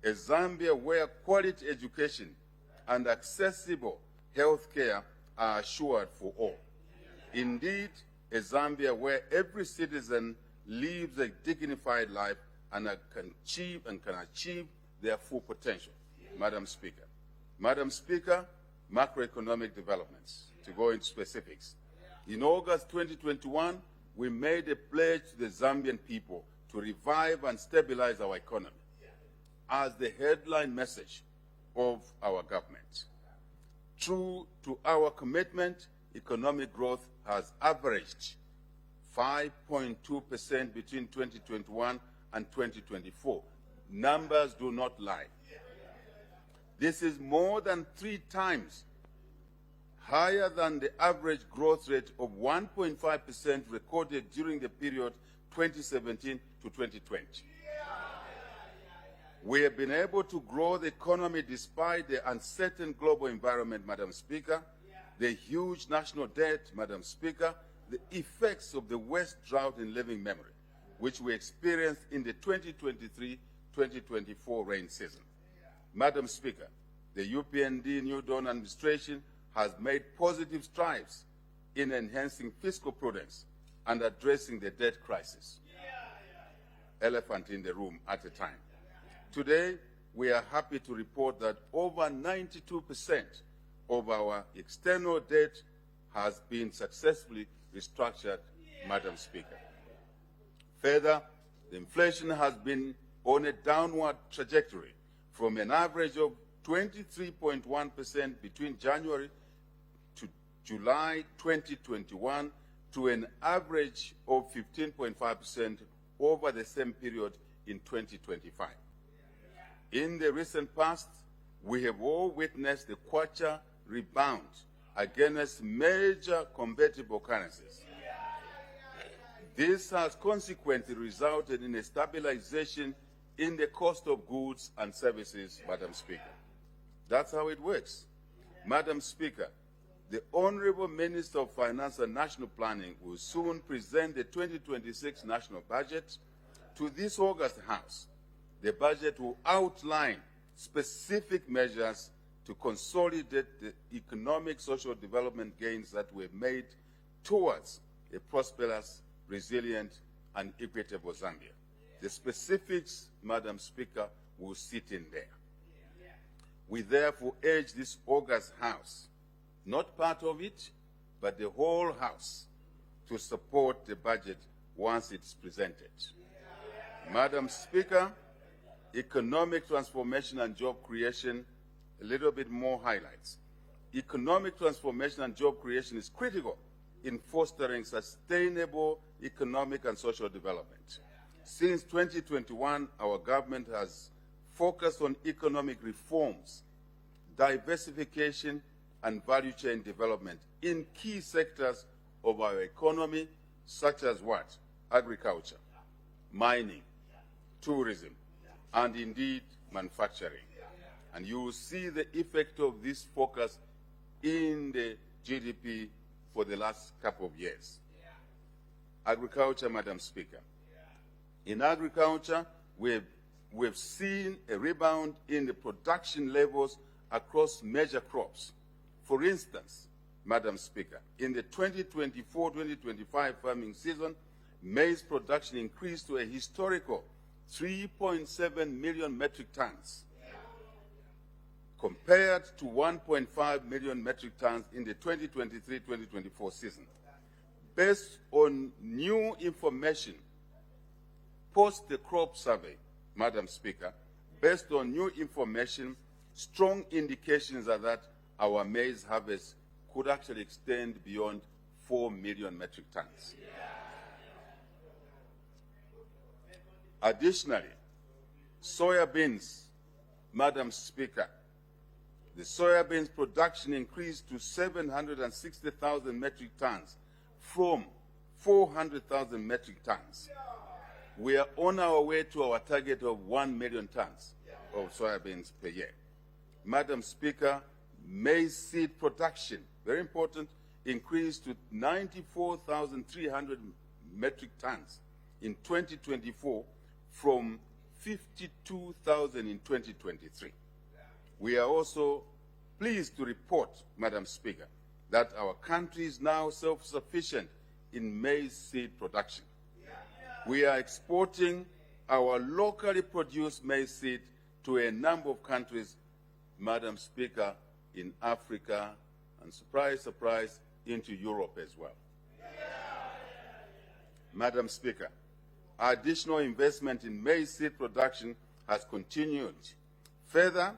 a Zambia where quality education and accessible health care are assured for all. Indeed, a Zambia where every citizen lives a dignified life and can achieve their full potential. Madam Speaker. Madam Speaker, macroeconomic developments, to go into specifics. In August 2021, we made a pledge to the Zambian people to revive and stabilize our economy as the headline message of our government. True to our commitment, economic growth has averaged 5.2% between 2021 and 2024. Numbers do not lie. This is more than 3 times higher than the average growth rate of 1.5% recorded during the period 2017 to 2020. We have been able to grow the economy despite the uncertain global environment, Madam Speaker, the huge national debt, Madam Speaker, the effects of the West drought in living memory, which we experienced in the 2023-2024 rain season. Madam Speaker, the UPND New Dawn administration has made positive strides in enhancing fiscal prudence and addressing the debt crisis. Elephant in the room at a time. Today, we are happy to report that over 92% of our external debt has been successfully restructured, Madam Speaker. Further, the inflation has been on a downward trajectory from an average of 23.1% between January to July 2021 to an average of 15.5% over the same period in 2025. In the recent past, we have all witnessed the kwacha rebound against major convertible currencies. This has consequently resulted in a stabilization in the cost of goods and services, Madam Speaker. That's how it works. Madam Speaker, the Honorable Minister of Finance and National Planning will soon present the 2026 national budget to this August House. The budget will outline specific measures to consolidate the economic social development gains that were made towards a prosperous, resilient, and equitable Zambia. The specifics, Madam Speaker, will sit in there. We therefore urge this August House, not part of it, but the whole House, to support the budget once it's presented. Madam Speaker, economic transformation and job creation, a little bit more highlights. Economic transformation and job creation is critical in fostering sustainable economic and social development. Since 2021, our government has focused on economic reforms, diversification, and value chain development in key sectors of our economy, such as what? Agriculture, mining, tourism, and indeed manufacturing. And you will see the effect of this focus in the GDP for the last couple of years. Agriculture, Madam Speaker. In agriculture, we've seen a rebound in the production levels across major crops. For instance, Madam Speaker, in the 2024-2025 farming season, maize production increased to a historical 3.7 million metric tons, compared to 1.5 million metric tons in the 2023-2024 season. Based on new information, post the crop survey, Madam Speaker, based on new information, strong indications are that our maize harvest could actually extend beyond 4 million metric tons. Additionally, soybeans, Madam Speaker, the soybeans production increased to 760,000 metric tons from 400,000 metric tons. We are on our way to our target of 1 million tons of soybeans per year. Madam Speaker, maize seed production, very important, increased to 94,300 metric tons in 2024 from 52,000 in 2023. We are also pleased to report, Madam Speaker, that our country is now self-sufficient in maize seed production. We are exporting our locally produced maize seed to a number of countries, Madam Speaker, in Africa, and surprise, surprise, into Europe as well. Madam Speaker, additional investment in maize seed production has continued. Further,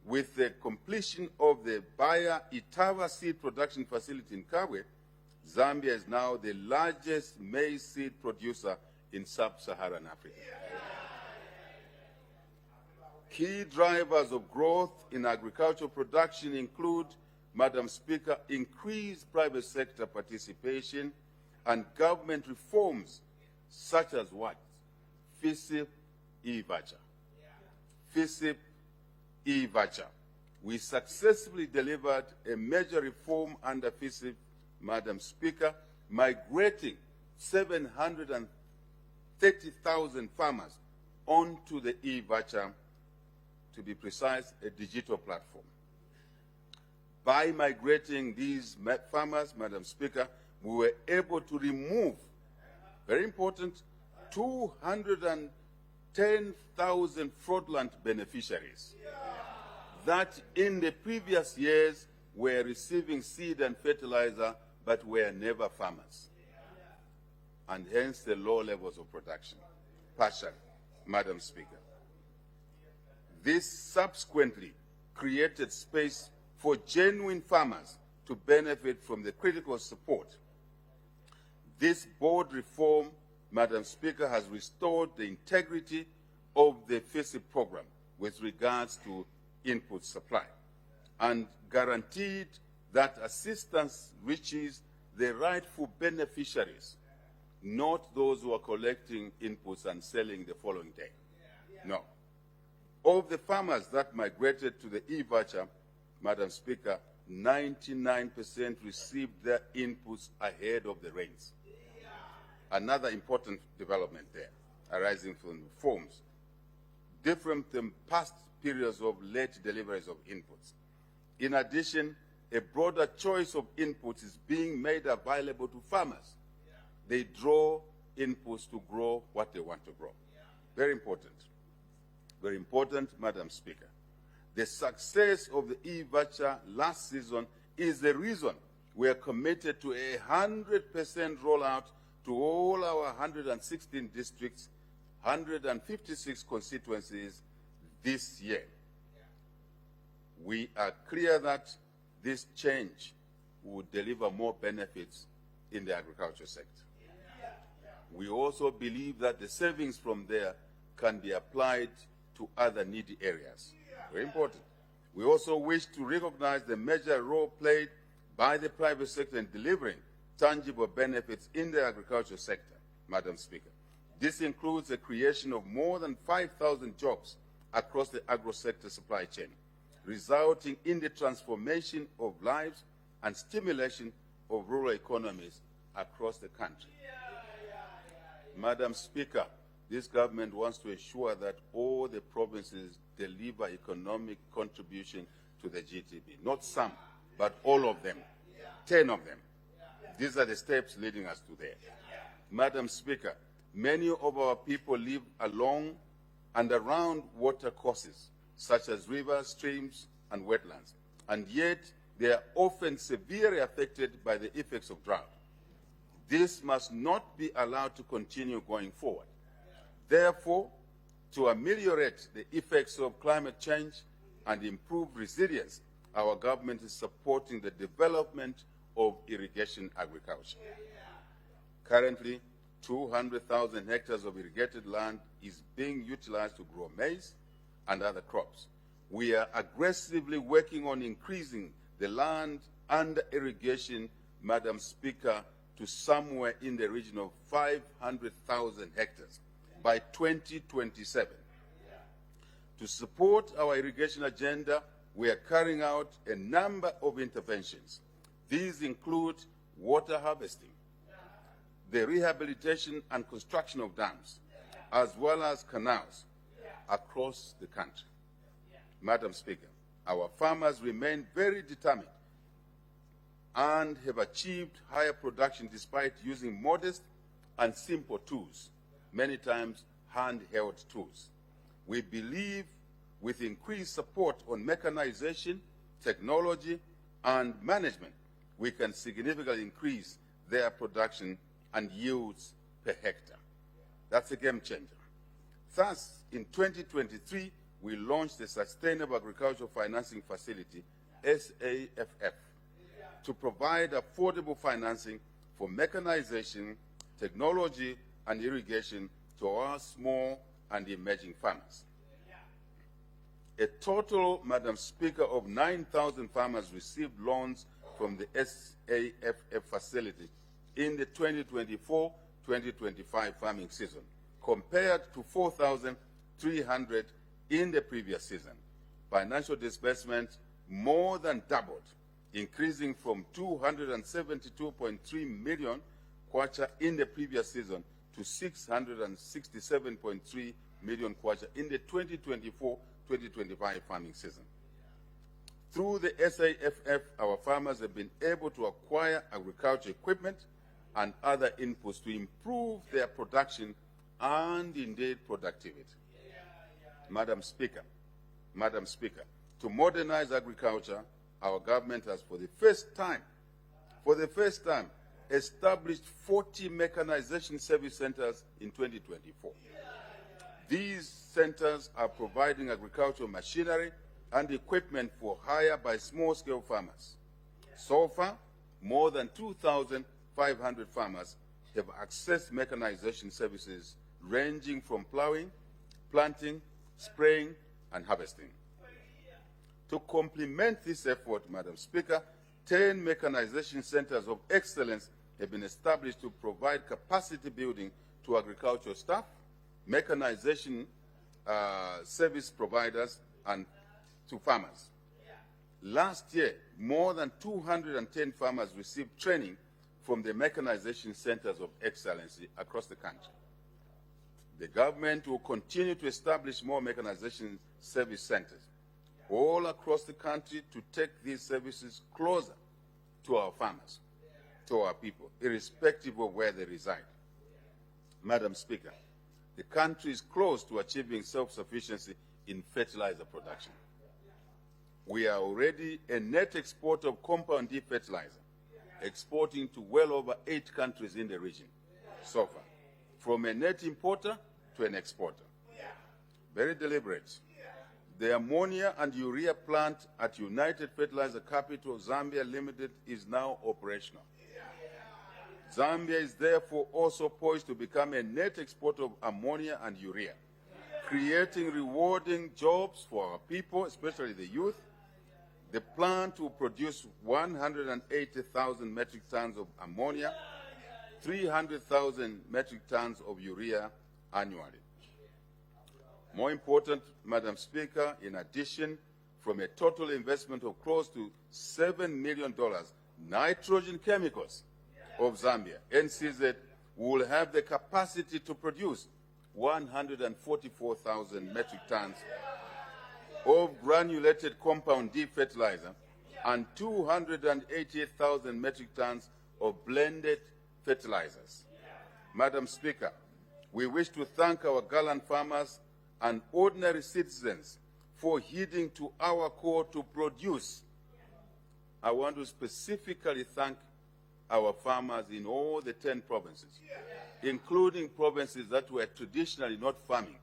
with the completion of the Bayer Itava seed production facility in Kabwe, Zambia is now the largest maize seed producer in sub-Saharan Africa. Key drivers of growth in agricultural production include, Madam Speaker, increased private sector participation and government reforms such as what? FISIP e-voucher. FISIP e-voucher. We successfully delivered a major reform under FISIP, Madam Speaker, migrating 730,000 farmers onto the e-voucher, to be precise, a digital platform. By migrating these farmers, Madam Speaker, we were able to remove, very important, 210,000 fraudulent beneficiaries that in the previous years were receiving seed and fertilizer but were never farmers, and hence the low levels of production, partially, Madam Speaker. This subsequently created space for genuine farmers to benefit from the critical support. This board reform, Madam Speaker, has restored the integrity of the FISIP program with regards to input supply and guaranteed that assistance reaches the rightful beneficiaries, not those who are collecting inputs and selling the following day. No. Of the farmers that migrated to the e-voucher, Madam Speaker, 99% received their inputs ahead of the rains. Another important development there, arising from reforms, different from past periods of late deliveries of inputs. In addition, a broader choice of inputs is being made available to farmers. They draw inputs to grow what they want to grow. Very important. Very important, Madam Speaker. The success of the e-voucher last season is the reason we are committed to a 100% rollout to all our 116 districts, 156 constituencies this year. We are clear that this change will deliver more benefits in the agriculture sector. We also believe that the savings from there can be applied to other needy areas. Very important. We also wish to recognize the major role played by the private sector in delivering tangible benefits in the agriculture sector, Madam Speaker. This includes the creation of more than 5,000 jobs across the agro-sector supply chain, resulting in the transformation of lives and stimulation of rural economies across the country. Madam Speaker, this government wants to ensure that all the provinces deliver economic contribution to the GDP. Not some, but all of them, 10 of them. These are the steps leading us to there. Madam Speaker, many of our people live along and around water courses, such as rivers, streams, and wetlands, and yet they are often severely affected by the effects of drought. This must not be allowed to continue going forward. Therefore, to ameliorate the effects of climate change and improve resilience, our government is supporting the development of irrigation agriculture. Currently, 200,000 hectares of irrigated land is being utilized to grow maize and other crops. We are aggressively working on increasing the land under irrigation, Madam Speaker, to somewhere in the region of 500,000 hectares by 2027. To support our irrigation agenda, we are carrying out a number of interventions. These include water harvesting, the rehabilitation and construction of dams, as well as canals, across the country. Madam Speaker, our farmers remain very determined and have achieved higher production despite using modest and simple tools, many times handheld tools. We believe with increased support on mechanization, technology, and management, we can significantly increase their production and yields per hectare. That's a game changer. Thus, in 2023, we launched the Sustainable Agricultural Financing Facility, SAFF, to provide affordable financing for mechanization, technology, and irrigation to our small and emerging farmers. A total, Madam Speaker, of 9,000 farmers received loans from the SAFF facility in the 2024-2025 farming season, compared to 4,300 in the previous season. Financial disbursement more than doubled, increasing from 272.3 million kwacha in the previous season to 667.3 million kwacha in the 2024-2025 farming season. Through the SAFF, our farmers have been able to acquire agricultural equipment and other inputs to improve their production and indeed productivity. Madam Speaker, to modernize agriculture, our government has for the first time, established 40 mechanization service centers in 2024. These centers are providing agricultural machinery and equipment for hire by small-scale farmers. So far, more than 2,500 farmers have accessed mechanization services ranging from plowing, planting, spraying, and harvesting. To complement this effort, Madam Speaker, 10 mechanization centers of excellence have been established to provide capacity building to agricultural staff, mechanization service providers, and to farmers. Last year, more than 210 farmers received training from the mechanization centers of excellence across the country. The government will continue to establish more mechanization service centers all across the country to take these services closer to our farmers, to our people, irrespective of where they reside. Madam Speaker, the country is close to achieving self-sufficiency in fertilizer production. We are already a net exporter of compound D fertilizer, exporting to well over 8 countries in the region so far, from a net importer to an exporter. Very deliberate. The ammonia and urea plant at United Fertilizer Capital Zambia Limited is now operational. Zambia is therefore also poised to become a net exporter of ammonia and urea, creating rewarding jobs for our people, especially the youth. The plant will produce 180,000 metric tons of ammonia, 300,000 metric tons of urea annually. More important, Madam Speaker, in addition, from a total investment of close to $7 million, Nitrogen Chemicals of Zambia, NCZ, will have the capacity to produce 144,000 metric tons of granulated compound D fertilizer and 288,000 metric tons of blended fertilizers. Madam Speaker, we wish to thank our gallant farmers and ordinary citizens for heeding to our call to produce. I want to specifically thank our farmers in all the 10 provinces, including provinces that were traditionally not farming,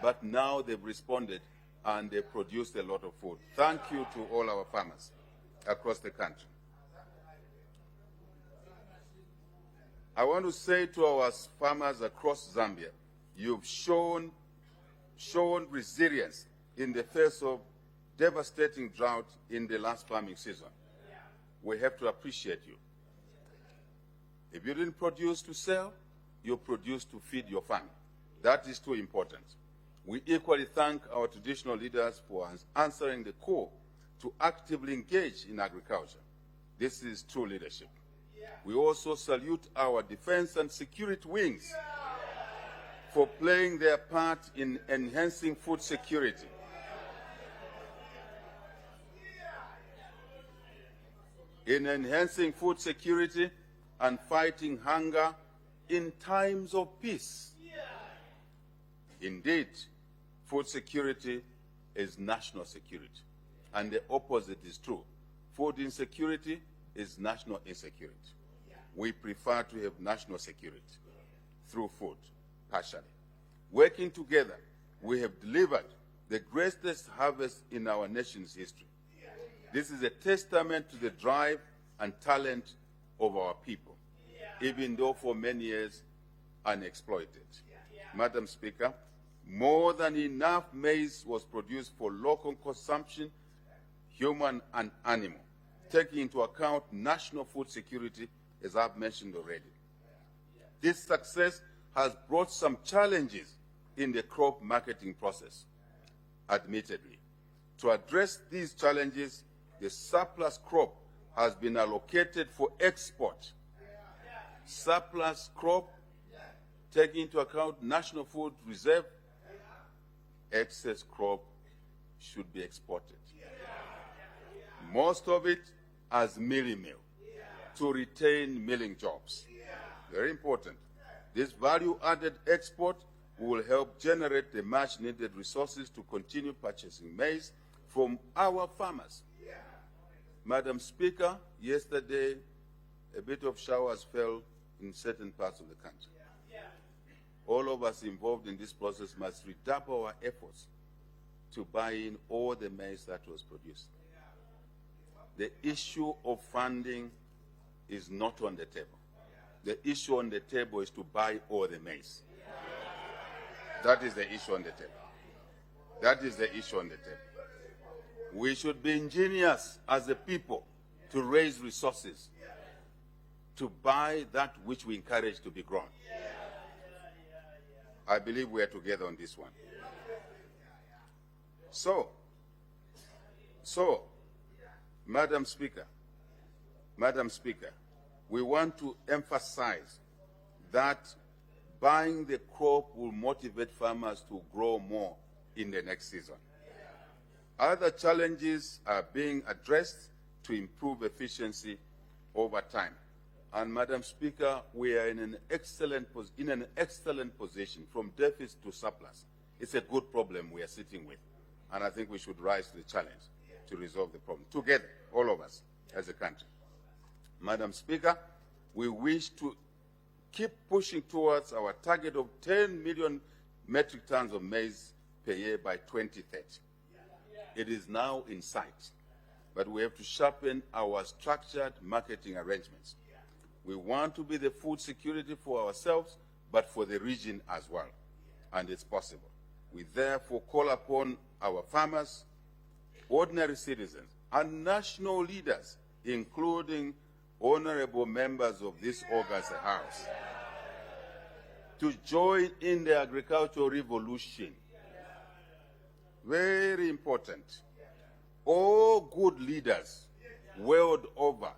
but now they've responded and they produced a lot of food. Thank you to all our farmers across the country. I want to say to our farmers across Zambia, you've shown resilience in the face of devastating drought in the last farming season. We have to appreciate you. If you didn't produce to sell, you produced to feed your family. That is too important. We equally thank our traditional leaders for answering the call to actively engage in agriculture. This is true leadership. We also salute our defense and security wings for playing their part in enhancing food security. In enhancing food security and fighting hunger in times of peace. Indeed, food security is national security, and the opposite is true. Food insecurity is national insecurity. We prefer to have national security through food, partially. Working together, we have delivered the greatest harvest in our nation's history. This is a testament to the drive and talent of our people, even though for many years unexploited. Madam Speaker, more than enough maize was produced for local consumption, human and animal, taking into account national food security, as I've mentioned already. This success has brought some challenges in the crop marketing process, admittedly. To address these challenges, the surplus crop has been allocated for export. Surplus crop, taking into account national food reserve, excess crop should be exported. Most of it as milling meal to retain milling jobs. Very important. This value-added export will help generate the much-needed resources to continue purchasing maize from our farmers. Madam Speaker, yesterday a bit of showers fell in certain parts of the country. All of us involved in this process must redouble our efforts to buy in all the maize that was produced. The issue of funding is not on the table. The issue on the table is to buy all the maize. That is the issue on the table. That is the issue on the table. We should be ingenious as a people to raise resources to buy that which we encourage to be grown. I believe we are together on this one. So, Madam Speaker, we want to emphasize that buying the crop will motivate farmers to grow more in the next season. Other challenges are being addressed to improve efficiency over time. And Madam Speaker, we are in an excellent position from deficit to surplus. It's a good problem we are sitting with. And I think we should rise to the challenge to resolve the problem together, all of us as a country. Madam Speaker, we wish to keep pushing towards our target of 10 million metric tons of maize per year by 2030. It is now in sight, but we have to sharpen our structured marketing arrangements. We want to be the food security for ourselves, but for the region as well, and it's possible. We therefore call upon our farmers, ordinary citizens, and national leaders, including honorable members of this august House, to join in the agricultural revolution. Very important. All good leaders world over,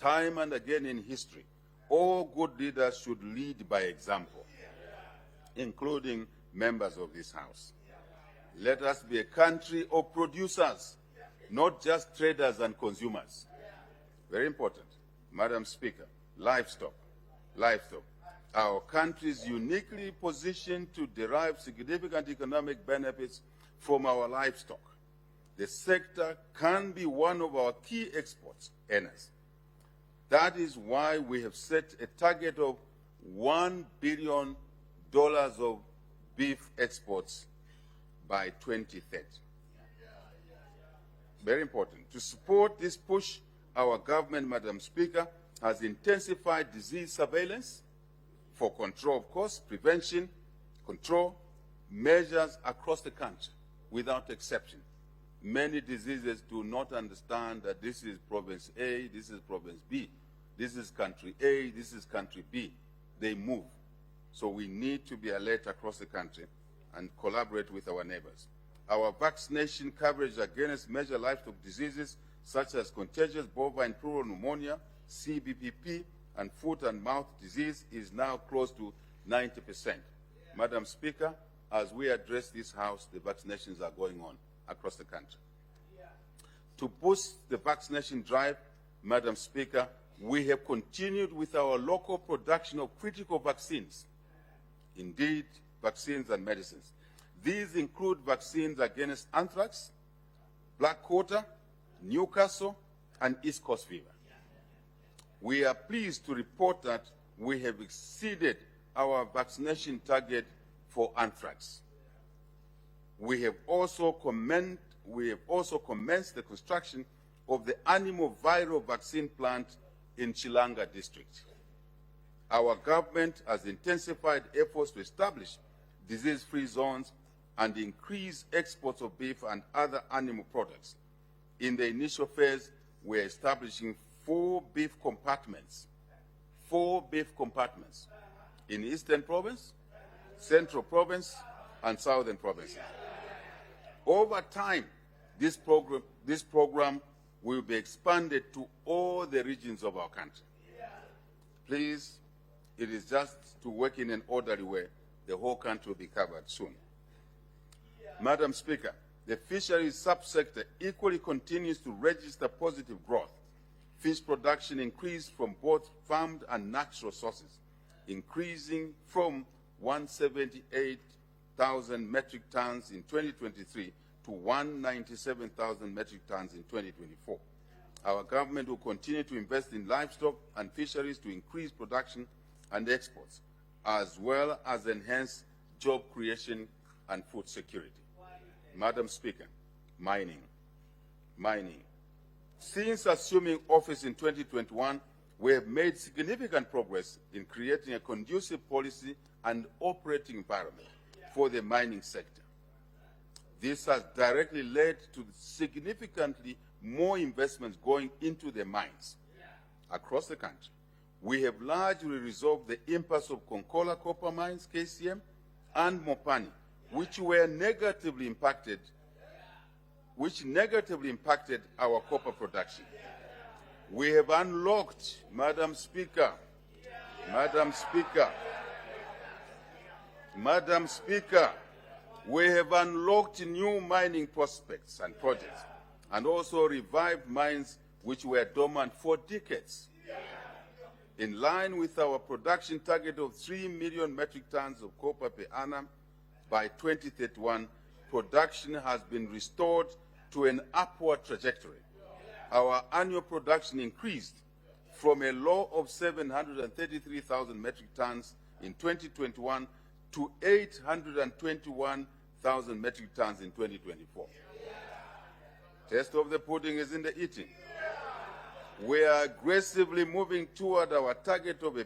time and again in history, all good leaders should lead by example, including members of this House. Let us be a country of producers, not just traders and consumers. Very important. Madam Speaker, livestock. Our country is uniquely positioned to derive significant economic benefits from our livestock. The sector can be one of our key exports earners. That is why we have set a target of $1 billion of beef exports by 2030. Very important. To support this push, our government, Madam Speaker, has intensified disease surveillance for control, of course, prevention, control, measures across the country without exception. Many diseases do not understand that this is province A, this is province B, this is country A, this is country B. They move. So we need to be alert across the country and collaborate with our neighbors. Our vaccination coverage against major livestock diseases such as contagious bovine pleural pneumonia, CBPP, and foot and mouth disease is now close to 90%. Madam Speaker, as we address this House, the vaccinations are going on across the country. To boost the vaccination drive, Madam Speaker, we have continued with our local production of critical vaccines. Indeed, vaccines and medicines. These include vaccines against anthrax, black quarter, Newcastle, and East Coast fever. We are pleased to report that we have exceeded our vaccination target for anthrax. We have also commenced the construction of the animal viral vaccine plant in Chilanga district. Our government has intensified efforts to establish disease-free zones and increase exports of beef and other animal products. In the initial phase, we are establishing 4 beef compartments in Eastern Province, Central Province, and Southern Provinces. Over time, this program will be expanded to all the regions of our country. Please, it is just to work in an orderly way. The whole country will be covered soon. Madam Speaker, the fisheries subsector equally continues to register positive growth. Fish production increased from both farmed and natural sources, increasing from 178,000 metric tons in 2023 to 197,000 metric tons in 2024. Our government will continue to invest in livestock and fisheries to increase production and exports, as well as enhance job creation and food security. Madam Speaker, mining. Since assuming office in 2021, we have made significant progress in creating a conducive policy and operating environment for the mining sector. This has directly led to significantly more investments going into the mines across the country. We have largely resolved the impasse of Konkola copper mines, KCM, and Mopani, which negatively impacted our copper production. We have unlocked, Madam Speaker, we have unlocked new mining prospects and projects, and also revived mines which were dormant for decades. In line with our production target of 3 million metric tons of copper per annum by 2031, production has been restored to an upward trajectory. Our annual production increased from a low of 733,000 metric tons in 2021 to 821,000 metric tons in 2024. Taste of the pudding is in the eating. We are aggressively moving toward our target of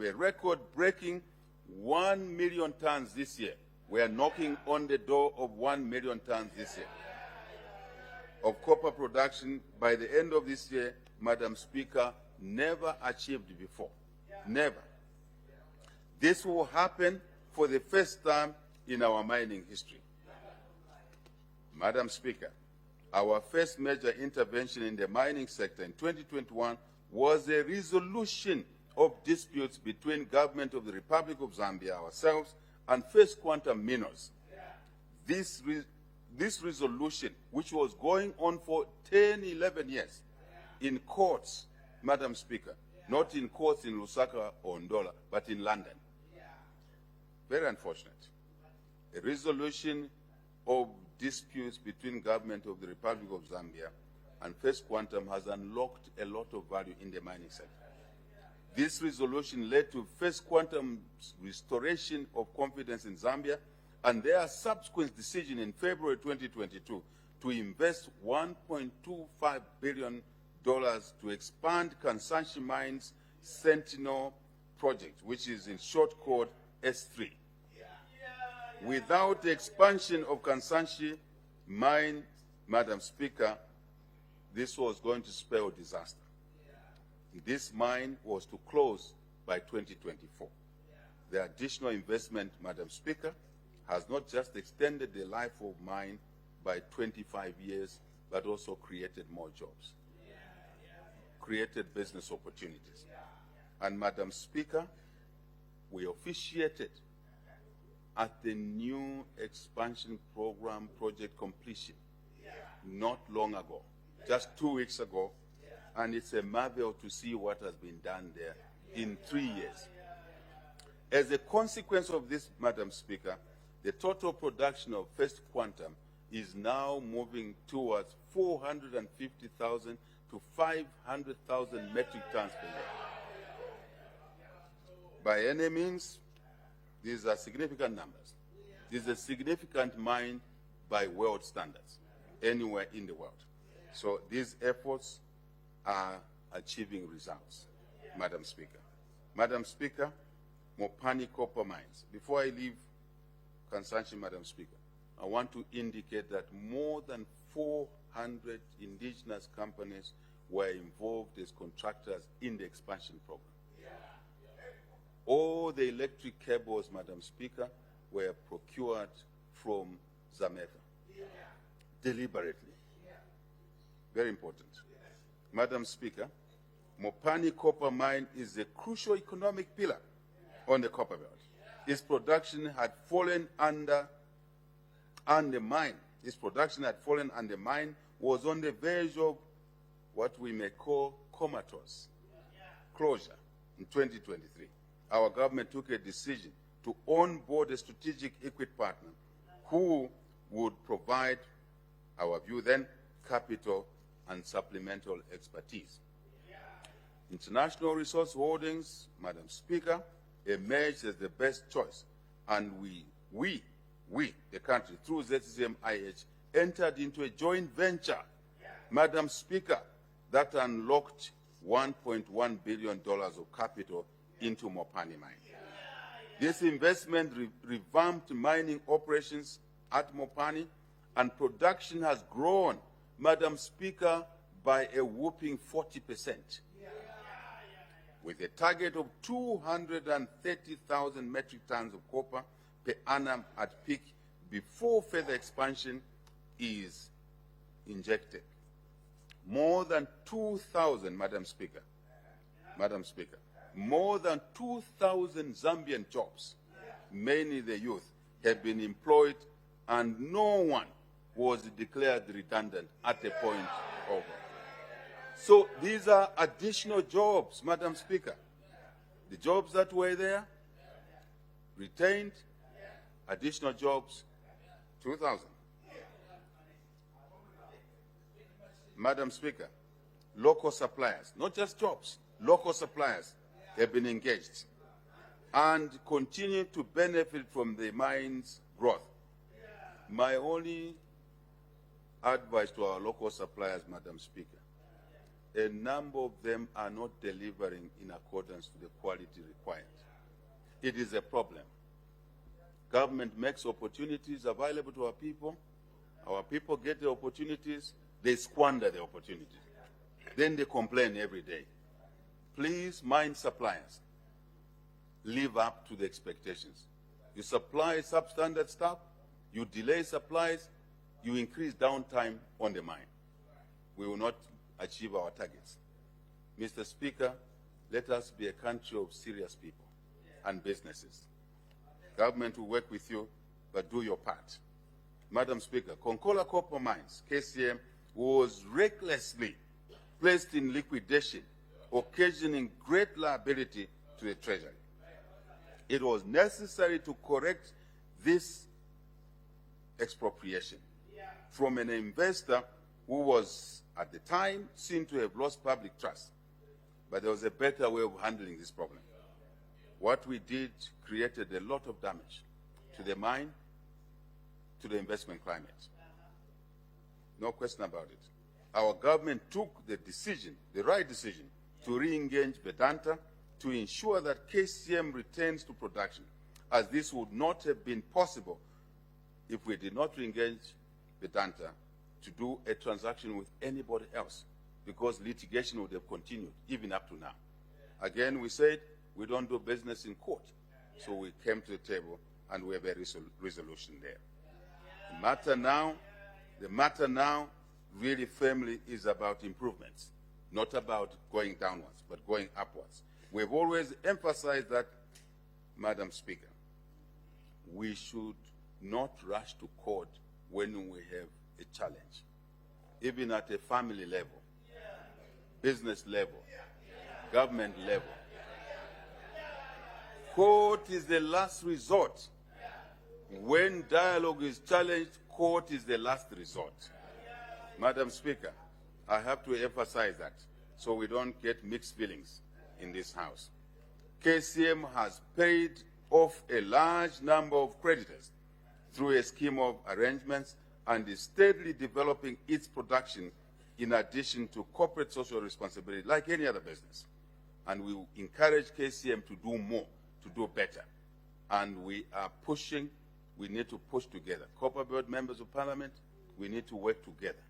a record-breaking 1 million tons this year. We are knocking on the door of 1 million tons this year of copper production by the end of this year, Madam Speaker, never achieved before. Never. This will happen for the first time in our mining history. Madam Speaker, our first major intervention in the mining sector in 2021 was a resolution of disputes between Government of the Republic of Zambia, ourselves, and First Quantum Minerals. This resolution, which was going on for 10, 11 years in courts, Madam Speaker, not in courts in Lusaka or Ndola, but in London. Very unfortunate. A resolution of disputes between Government of the Republic of Zambia and First Quantum has unlocked a lot of value in the mining sector. This resolution led to First Quantum's restoration of confidence in Zambia and their subsequent decision in February 2022 to invest $1.25 billion to expand Kansanshi Mine's Sentinel project, which is in short called S3. Without the expansion of Kansanshi Mine, Madam Speaker, this was going to spell disaster. This mine was to close by 2024. The additional investment, Madam Speaker, has not just extended the life of mine by 25 years, but also created more jobs, created business opportunities. And Madam Speaker, we officiated at the new expansion program project completion not long ago, just 2 weeks ago, and it's a marvel to see what has been done there in 3 years. As a consequence of this, Madam Speaker, the total production of First Quantum is now moving towards 450,000 to 500,000 metric tons per year. By any means, these are significant numbers. This is a significant mine by world standards, anywhere in the world. So these efforts are achieving results, Madam Speaker. Madam Speaker, Mopani copper mines. Before I leave Kansanshi, Madam Speaker, I want to indicate that more than 400 indigenous companies were involved as contractors in the expansion program. All the electric cables, Madam Speaker, were procured from Zameva, deliberately. Very important. Madam Speaker, Mopani copper mine is a crucial economic pillar on the copper belt. Its production had fallen undermined. Its production had fallen undermined, was on the verge of what we may call comatose closure in 2023. Our government took a decision to onboard a strategic equity partner who would provide, our view then, capital and supplemental expertise. International Resource Holdings, Madam Speaker, emerged as the best choice, and we, the country, through ZCCM-IH, entered into a joint venture, Madam Speaker, that unlocked $1.1 billion of capital into Mopani mine. This investment revamped mining operations at Mopani, and production has grown, Madam Speaker, by a whopping 40%. With a target of 230,000 metric tons of copper per annum at peak before further expansion is injected. More than 2,000, Madam Speaker, more than 2,000 Zambian jobs, mainly the youth, have been employed, and no one was declared redundant at the point of. So these are additional jobs, Madam Speaker. The jobs that were there, retained, additional jobs, 2,000. Madam Speaker, local suppliers, not just jobs, local suppliers have been engaged and continue to benefit from the mine's growth. My only advice to our local suppliers, Madam Speaker, a number of them are not delivering in accordance to the quality required. It is a problem. Government makes opportunities available to our people get the opportunities, they squander the opportunities. Then they complain every day. Please, mine suppliers, live up to the expectations. You supply substandard stuff, you delay supplies, you increase downtime on the mine. We will not achieve our targets. Mr. Speaker, let us be a country of serious people and businesses. Government will work with you, but do your part. Madam Speaker, Konkola Copper Mines, KCM, was recklessly placed in liquidation, occasioning great liability to the Treasury. It was necessary to correct this expropriation from an investor who was, at the time, seen to have lost public trust. But there was a better way of handling this problem. What we did created a lot of damage to the mine, to the investment climate. No question about it. Our government took the decision, the right decision, to re-engage Vedanta to ensure that KCM returns to production, as this would not have been possible if we did not re-engage Vedanta to do a transaction with anybody else, because litigation would have continued even up to now. Again, we said we don't do business in court, so we came to the table and we have a resolution there. The matter now really firmly is about improvements, not about going downwards, but going upwards. We've always emphasized that Madam Speaker, we should not rush to court when we have a challenge, even at a family level, business level, government level. Court is the last resort. When dialogue is challenged, court is the last resort. Madam Speaker, I have to emphasize that so we don't get mixed feelings in this House. KCM has paid off a large number of creditors through a scheme of arrangements and is steadily developing its production in addition to corporate social responsibility like any other business. And we encourage KCM to do more, to do better. And we are pushing, we need to push together. Copper Belt members of parliament, we need to work together.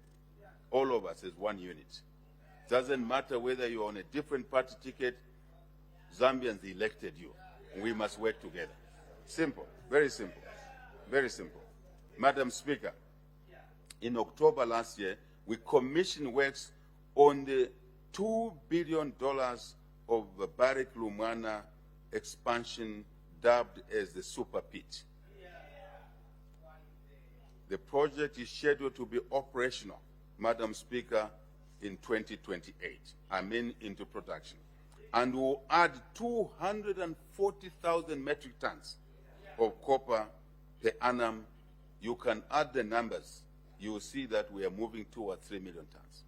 All of us as one unit. Doesn't matter whether you're on a different party ticket, Zambians elected you. We must work together. Simple, very simple, very simple. Madam Speaker, in October last year, we commissioned works on the $2 billion of the Barrick Lumwana expansion dubbed as the Super Pit. The project is scheduled to be operational, Madam Speaker, in 2028. I mean into production. And will add 240,000 metric tons of copper per annum. You can add the numbers. You will see that we are moving towards 3 million tons.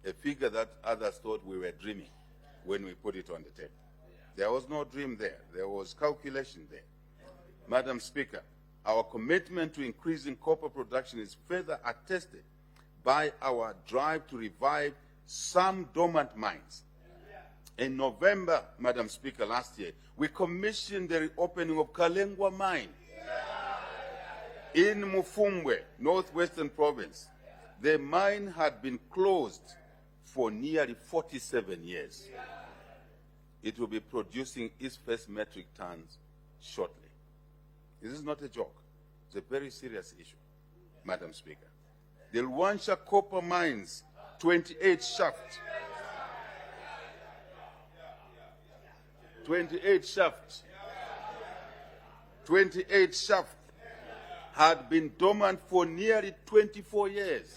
A figure that others thought we were dreaming when we put it on the table. There was no dream there. There was calculation there. Madam Speaker, our commitment to increasing copper production is further attested by our drive to revive some dormant mines. In November, Madam Speaker, last year, we commissioned the reopening of Kalengwa Mine in Mufumbwe, Northwestern Province. The mine had been closed for nearly 47 years. It will be producing its first metric tons shortly. This is not a joke. It's a very serious issue, Madam Speaker. The Luansha copper mines, 28 shafts. 28 shafts had been dormant for nearly 24 years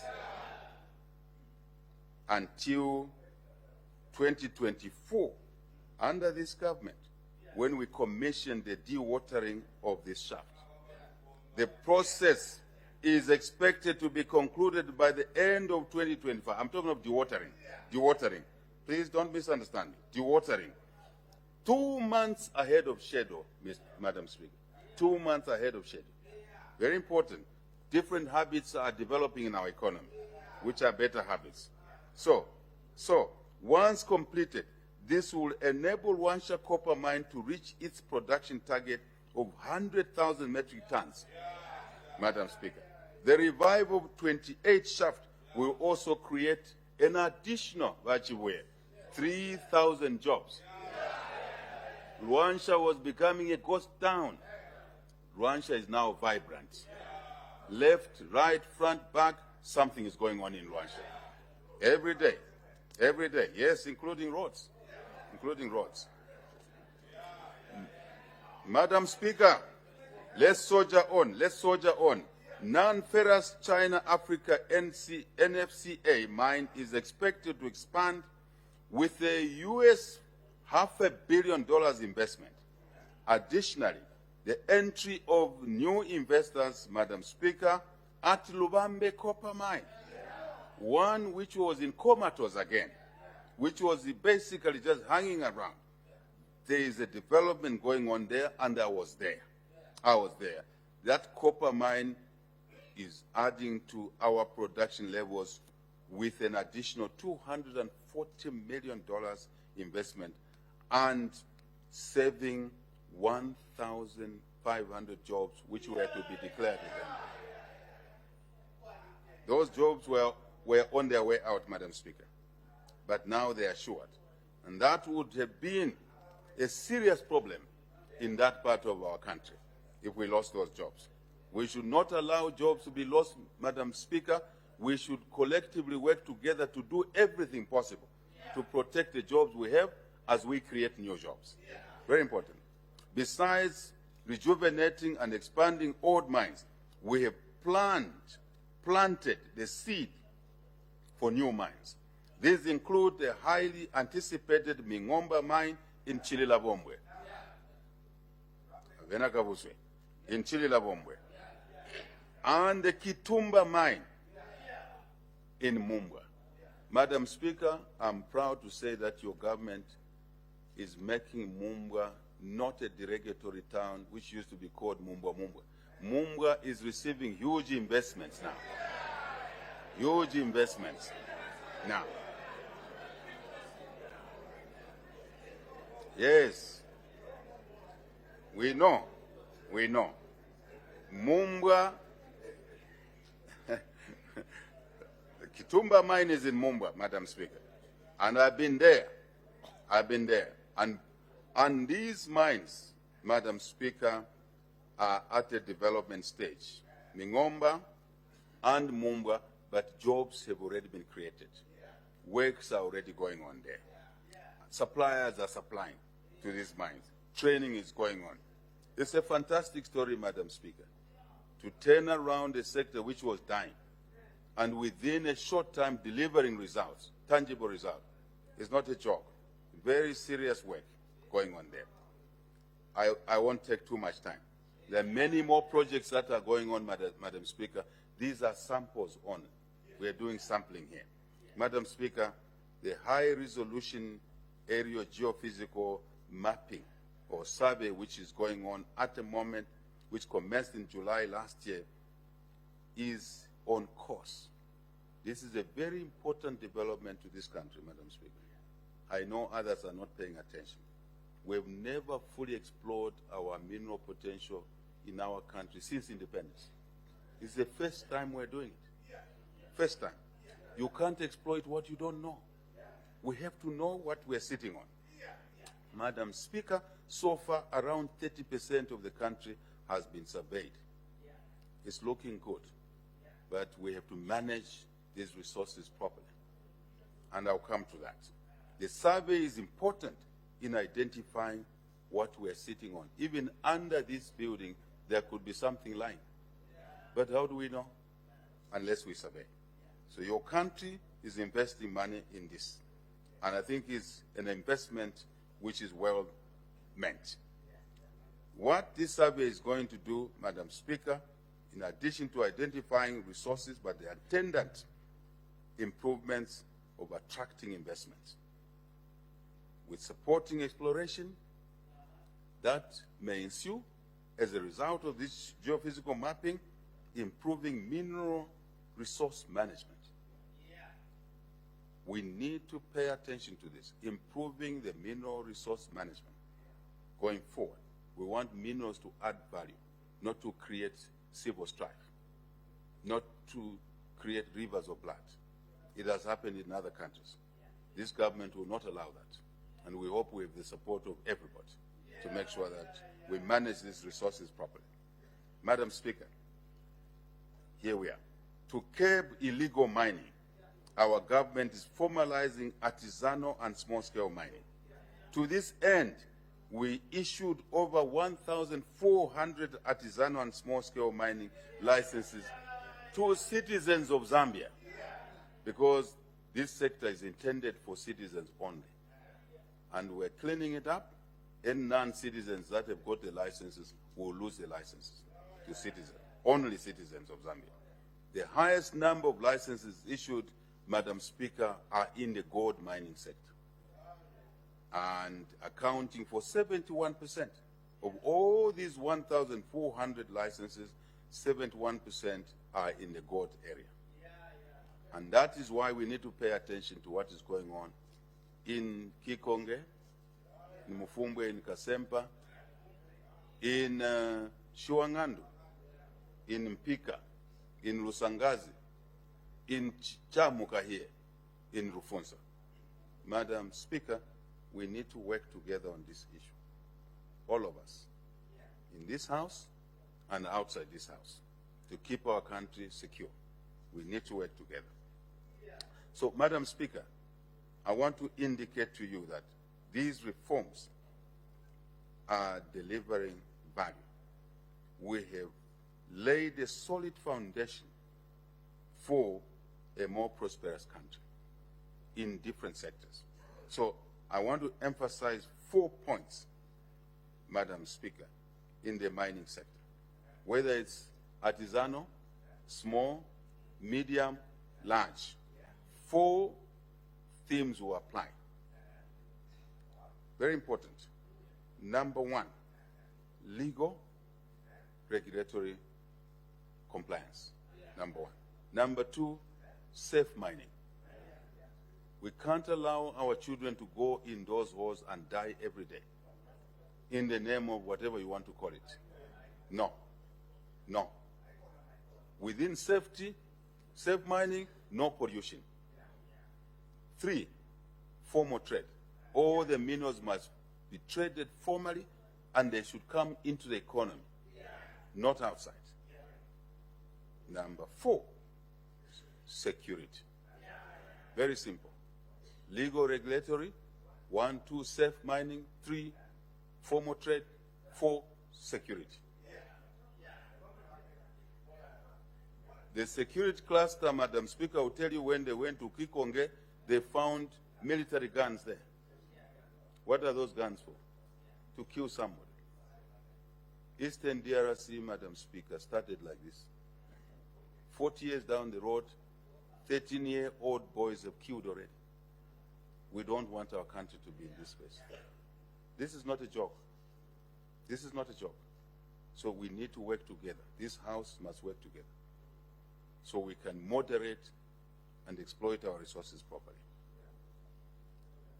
until 2024 under this government when we commissioned the dewatering of this shaft. The process is expected to be concluded by the end of 2025. I'm talking of dewatering. Dewatering. Please don't misunderstand me. Dewatering. 2 months ahead of schedule, Madam Speaker. 2 months ahead of schedule. Very important. Different habits are developing in our economy, which are better habits. So once completed, this will enable Luansha copper mine to reach its production target of 100,000 metric tons, Madam Speaker. The revival of 28 shafts will also create an additional 3,000 jobs. Luansha was becoming a ghost town. Luansha is now vibrant. Left, right, front, back, something is going on in Luansha. Every day, yes, including roads. Madam Speaker, let's soldier on. Non-ferrous China-Africa NFCA mine is expected to expand with a US $500 million investment. Additionally, the entry of new investors, Madam Speaker, at Lubambe Copper Mine, one which was in comatose again, which was basically just hanging around. There is a development going on there, and I was there. That copper mine is adding to our production levels with an additional $240 million investment and saving 1,500 jobs which were to be declared again. Those jobs were on their way out, Madam Speaker, but now they are assured. And that would have been a serious problem in that part of our country if we lost those jobs. We should not allow jobs to be lost, Madam Speaker. We should collectively work together to do everything possible to protect the jobs we have as we create new jobs. Very important. Besides rejuvenating and expanding old mines, we have planted the seed for new mines. These include the highly anticipated Mingomba mine in Chililabombwe. In Chililabombwe. And the Kitumba mine in Mumbwa. Madam Speaker, I'm proud to say that your government is making Mumbwa not a derogatory town, which used to be called Mumbwa. Mumbwa is receiving huge investments now. Huge investments now. Yes, we know. Mumbwa, the Kitumba mine is in Mumbwa, Madam Speaker. And I've been there. And these mines, Madam Speaker, are at a development stage. Mingomba and Mumbwa, but jobs have already been created. Works are already going on there. Suppliers are supplying to these mines. Training is going on. It's a fantastic story, Madam Speaker, to turn around a sector which was dying and within a short time delivering results, tangible results. It's not a joke. Very serious work going on there. I won't take too much time. There are many more projects that are going on, Madam Speaker. These are samples only. We are doing sampling here. Madam Speaker, the high-resolution aerial geophysical mapping or survey which is going on at the moment, which commenced in July last year, is on course. This is a very important development to this country, Madam Speaker. I know others are not paying attention. We've never fully explored our mineral potential in our country since independence. It's the first time we're doing it. First time. You can't exploit what you don't know. We have to know what we're sitting on. Madam Speaker, so far around 30% of the country has been surveyed. It's looking good, but we have to manage these resources properly. And I'll come to that. The survey is important in identifying what we're sitting on. Even under this building, there could be something lying. But how do we know? Unless we survey. So your country is investing money in this. And I think it's an investment which is well meant. What this survey is going to do, Madam Speaker, in addition to identifying resources, but the attendant improvements of attracting investments. With supporting exploration that may ensue as a result of this geophysical mapping, improving mineral resource management. We need to pay attention to this, improving the mineral resource management going forward. We want minerals to add value, not to create civil strife, not to create rivers of blood. It has happened in other countries. This government will not allow that. And we hope we have the support of everybody to make sure that we manage these resources properly. Madam Speaker, here we are. To curb illegal mining, our government is formalizing artisanal and small-scale mining. To this end, we issued over 1,400 artisanal and small-scale mining licenses to citizens of Zambia, because this sector is intended for citizens only. And we're cleaning it up, and non-citizens that have got the licenses will lose the licenses to citizens, only citizens of Zambia. The highest number of licenses issued, Madam Speaker, are in the gold mining sector, and accounting for 71% of all these 1,400 licenses. 71% are in the gold area. And that is why we need to pay attention to what is going on in Kikonge, in Mufumbwe, in Kasempa, in Shuangandu, in Mpika, in Lusangazi, in Chamuka here, in Rufunsa. Madam Speaker, we need to work together on this issue. All of us, in this House and outside this House, to keep our country secure. We need to work together. So, Madam Speaker, I want to indicate to you that these reforms are delivering value. We have laid a solid foundation for a more prosperous country in different sectors. So I want to emphasize 4 points, Madam Speaker, in the mining sector. Whether it's artisanal, small, medium, large, 4 themes will apply. Very important. Number 1, legal regulatory compliance. Number 1. Number 2, safe mining. We can't allow our children to go in those holes and die every day in the name of whatever you want to call it. No. No. Within safety, safe mining, no pollution. 3, formal trade. All the minerals must be traded formally, and they should come into the economy, not outside. Number 4, security. Very simple. Legal regulatory, 1, 2, safe mining, 3, formal trade, 4, security. The security cluster, Madam Speaker, will tell you when they went to Kikonge, they found military guns there. What are those guns for? To kill somebody. Eastern DRC, Madam Speaker, started like this. 40 years down the road, 13-year-old boys have killed already. We don't want our country to be in this space. This is not a joke. This is not a joke. So we need to work together. This House must work together so we can moderate and exploit our resources properly.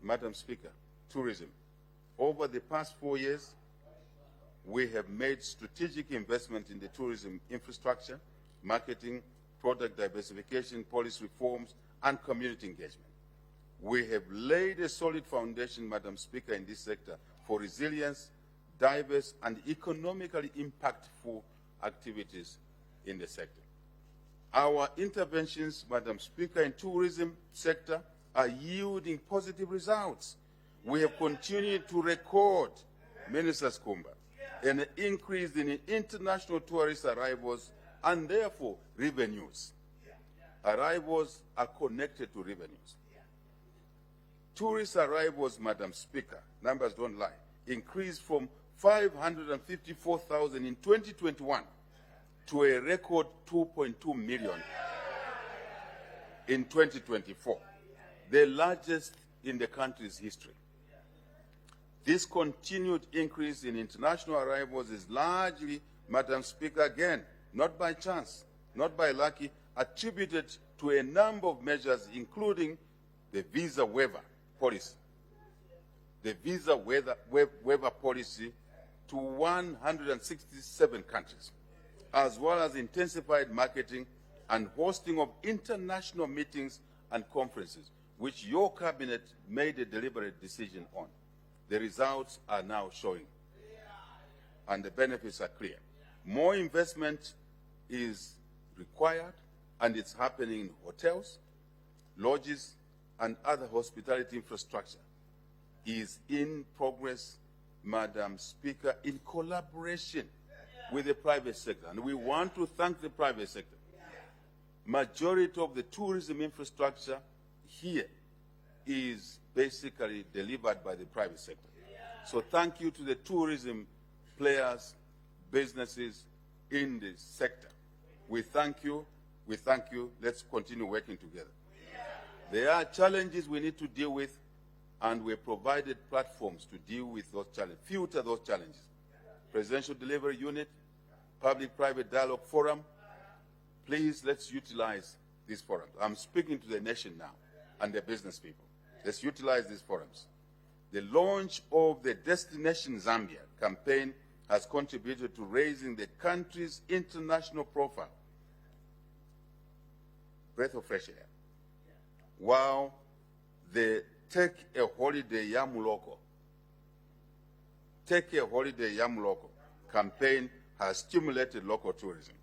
Madam Speaker, tourism. Over the past 4 years, we have made strategic investment in the tourism infrastructure, marketing, product diversification, policy reforms, and community engagement. We have laid a solid foundation, Madam Speaker, in this sector for resilience, diverse, and economically impactful activities in the sector. Our interventions, Madam Speaker, in tourism sector are yielding positive results. We have continued to record, Minister Skumba, an increase in international tourist arrivals and therefore revenues. Arrivals are connected to revenues. Tourist arrivals, Madam Speaker, numbers don't lie, increased from 554,000 in 2021 to a record 2.2 million in 2024, the largest in the country's history. This continued increase in international arrivals is largely, Madam Speaker, again, not by chance, not by lucky, attributed to a number of measures, including the visa waiver policy. The visa waiver policy to 167 countries, as well as intensified marketing and hosting of international meetings and conferences, which your cabinet made a deliberate decision on. The results are now showing, and the benefits are clear. More investment is required, and it's happening in hotels, lodges, and other hospitality infrastructure is in progress, Madam Speaker, in collaboration with the private sector. And we want to thank the private sector. Majority of the tourism infrastructure here is basically delivered by the private sector. So thank you to the tourism players, businesses in the sector. We thank you. We thank you. Let's continue working together. There are challenges we need to deal with, and we provided platforms to deal with those challenges, filter those challenges. Presidential Delivery Unit, Public-Private Dialogue Forum. Please, let's utilize these forums. I'm speaking to the nation now and the business people. Let's utilize these forums. The launch of the Destination Zambia campaign has contributed to raising the country's international profile. Breath of fresh air. While the Take a Holiday Yamuloko campaign has stimulated local tourism.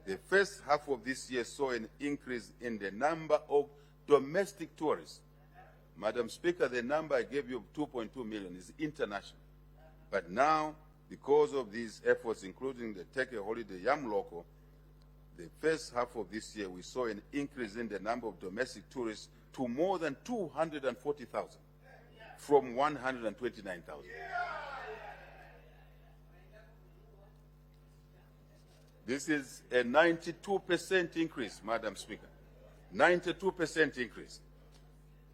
The first half of this year saw an increase in the number of domestic tourists. Madam Speaker, the number I gave you of 2.2 million is international. But now, because of these efforts, including the Take a Holiday Yam Loco, the first half of this year, we saw an increase in the number of domestic tourists to more than 240,000 from 129,000. This is a 92% increase, Madam Speaker. 92% increase.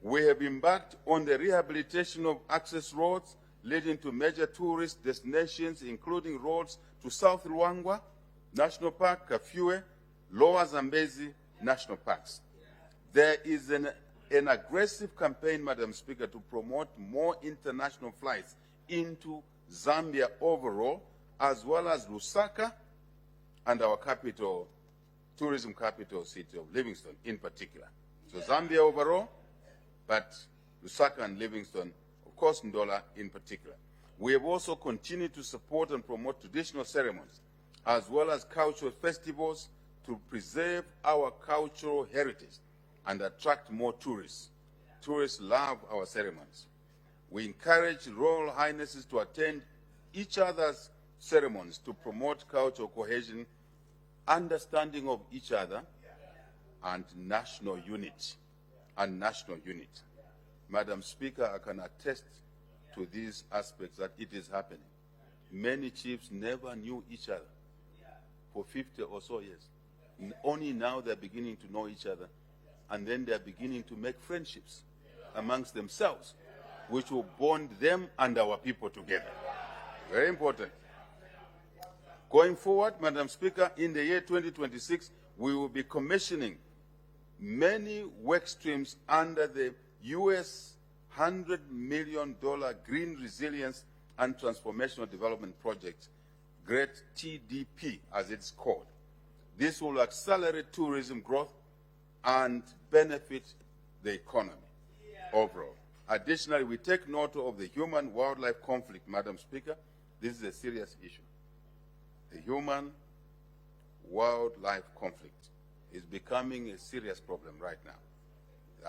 We have embarked on the rehabilitation of access roads leading to major tourist destinations, including roads to South Luangwa National Park, Kafue, Lower Zambezi National Parks. There is an aggressive campaign, Madam Speaker, to promote more international flights into Zambia overall, as well as Lusaka and our capital, tourism capital city of Livingstone in particular. So Zambia overall, but Lusaka and Livingstone, of course, Ndola in particular. We have also continued to support and promote traditional ceremonies, as well as cultural festivals to preserve our cultural heritage and attract more tourists. Tourists love our ceremonies. We encourage Royal Highnesses to attend each other's ceremonies to promote cultural cohesion, understanding of each other, and national unity. Madam Speaker, I can attest to these aspects that it is happening. Many chiefs never knew each other for 50 or so years. Only now they're beginning to know each other, and then they're beginning to make friendships amongst themselves, which will bond them and our people together. Very important. Going forward, Madam Speaker, in the year 2026, we will be commissioning many work streams under the US $100 million Green Resilience and Transformational Development Project, GREAT TDP as it's called. This will accelerate tourism growth and benefit the economy overall. Additionally, we take note of the human-wildlife conflict, Madam Speaker. This is a serious issue. The human-wildlife conflict is becoming a serious problem right now.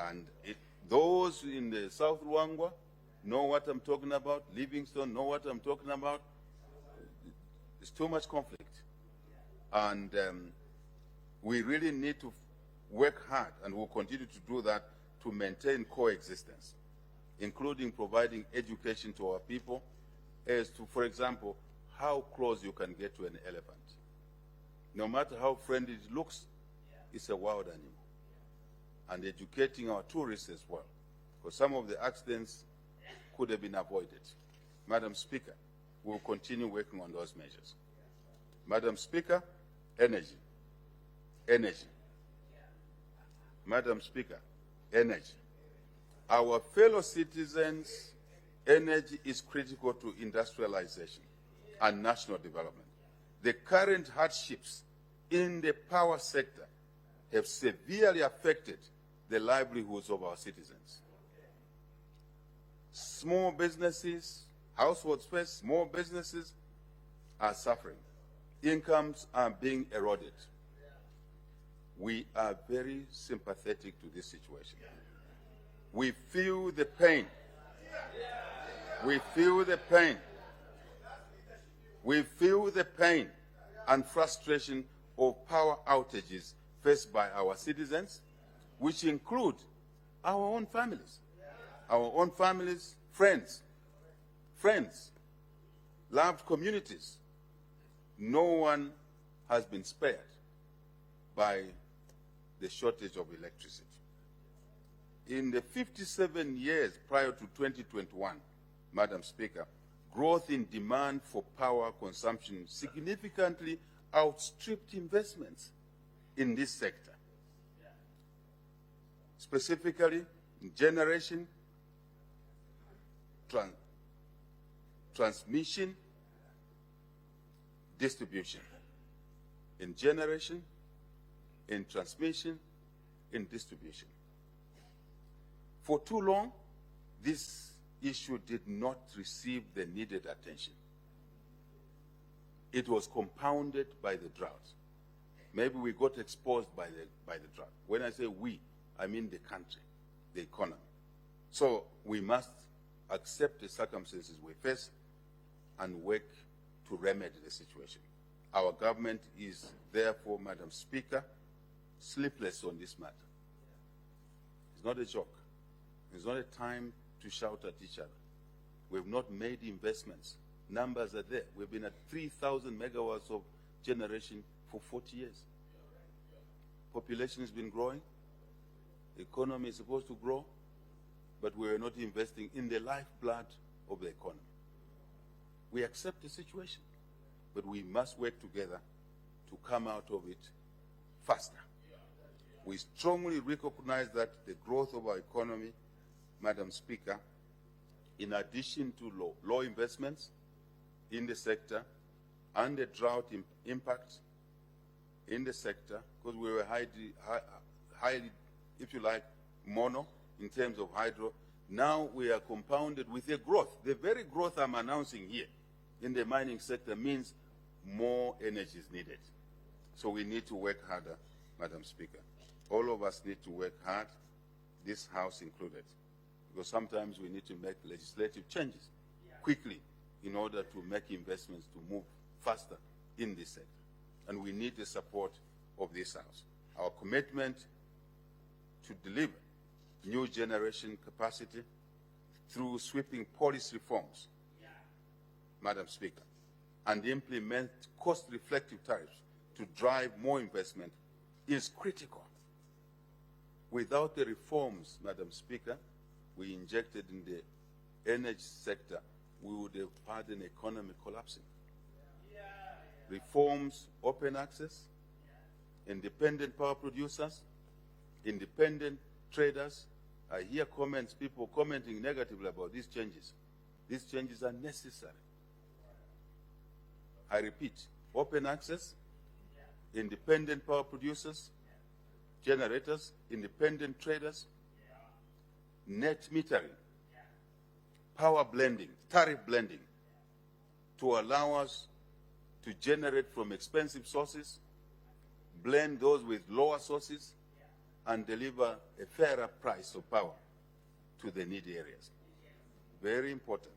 And those in the South Luangwa know what I'm talking about. Livingstone know what I'm talking about. There's too much conflict. And we really need to work hard, and we'll continue to do that, to maintain coexistence, including providing education to our people as to, for example, how close you can get to an elephant. No matter how friendly it looks, it's a wild animal. And educating our tourists as well, because some of the accidents could have been avoided. Madam Speaker, we'll continue working on those measures. Madam Speaker, energy. Madam Speaker, energy. Our fellow citizens, energy is critical to industrialization and national development. The current hardships in the power sector have severely affected the livelihoods of our citizens. Small businesses, households first, small businesses are suffering. Incomes are being eroded. We are very sympathetic to this situation. We feel the pain. We feel the pain. We feel the pain and frustration of power outages faced by our citizens, which include our own families, friends, loved communities. No one has been spared by the shortage of electricity. In the 57 years prior to 2021, Madam Speaker, growth in demand for power consumption significantly outstripped investments in this sector, specifically in generation, transmission, distribution. In generation, in transmission, in distribution. For too long, this issue did not receive the needed attention. It was compounded by the drought. Maybe we got exposed by the drought. When I say we, I mean the country, the economy. So we must accept the circumstances we face and work to remedy the situation. Our government is therefore, Madam Speaker, sleepless on this matter. It's not a joke. It's not a time to shout at each other. We've not made investments. Numbers are there. We've been at 3,000 megawatts of generation for 40 years. Population has been growing. The economy is supposed to grow, but we are not investing in the lifeblood of the economy. We accept the situation, but we must work together to come out of it faster. We strongly recognize that the growth of our economy, Madam Speaker, in addition to low investments in the sector and the drought impact in the sector, because we were highly, if you like, mono in terms of hydro. Now we are compounded with a growth. The very growth I'm announcing here in the mining sector means more energy is needed. So we need to work harder, Madam Speaker. All of us need to work hard, this House included, because sometimes we need to make legislative changes quickly in order to make investments to move faster in this sector. And we need the support of this House. Our commitment to deliver new generation capacity through sweeping policy reforms, Madam Speaker, and implement cost-reflective tariffs to drive more investment is critical. Without the reforms, Madam Speaker, we injected in the energy sector, we would have had an economy collapsing. Reforms, open access, independent power producers, independent traders. I hear comments, people commenting negatively about these changes. These changes are necessary. I repeat, open access, independent power producers, generators, independent traders, net metering, power blending, tariff blending, to allow us to generate from expensive sources, blend those with lower sources, and deliver a fairer price of power to the needy areas. Very important.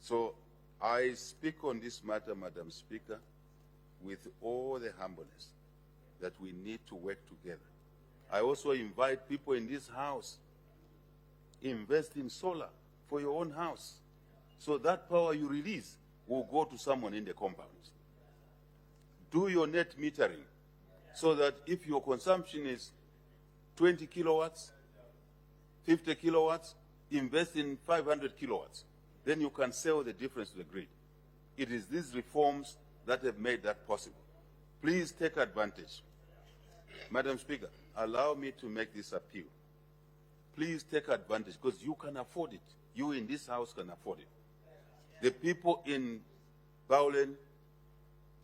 So I speak on this matter, Madam Speaker, with all the humbleness that we need to work together. I also invite people in this House, invest in solar for your own house, so that power you release will go to someone in the compound. Do your net metering so that if your consumption is 20 kilowatts, 50 kilowatts, invest in 500 kilowatts. Then you can sell the difference to the grid. It is these reforms that have made that possible. Please take advantage. Madam Speaker, allow me to make this appeal. Please take advantage, because you can afford it. You in this House can afford it. The people in Bowlen,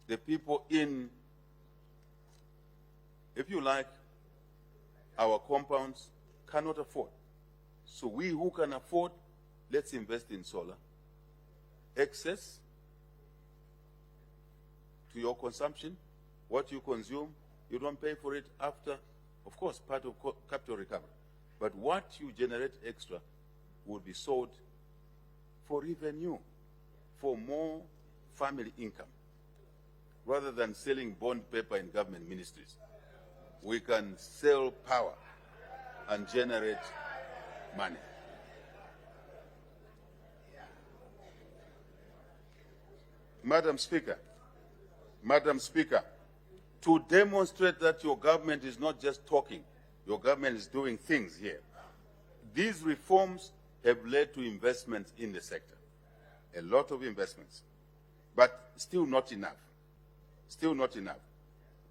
the people in, if you like, our compounds cannot afford. So we who can afford, let's invest in solar. Excess to your consumption, what you consume, you don't pay for it after, of course, part of capital recovery. But what you generate extra will be sold for revenue, for more family income, rather than selling bond paper in government ministries. We can sell power and generate money. Madam Speaker, to demonstrate that your government is not just talking, your government is doing things here. These reforms have led to investments in the sector, a lot of investments, but still not enough. Still not enough.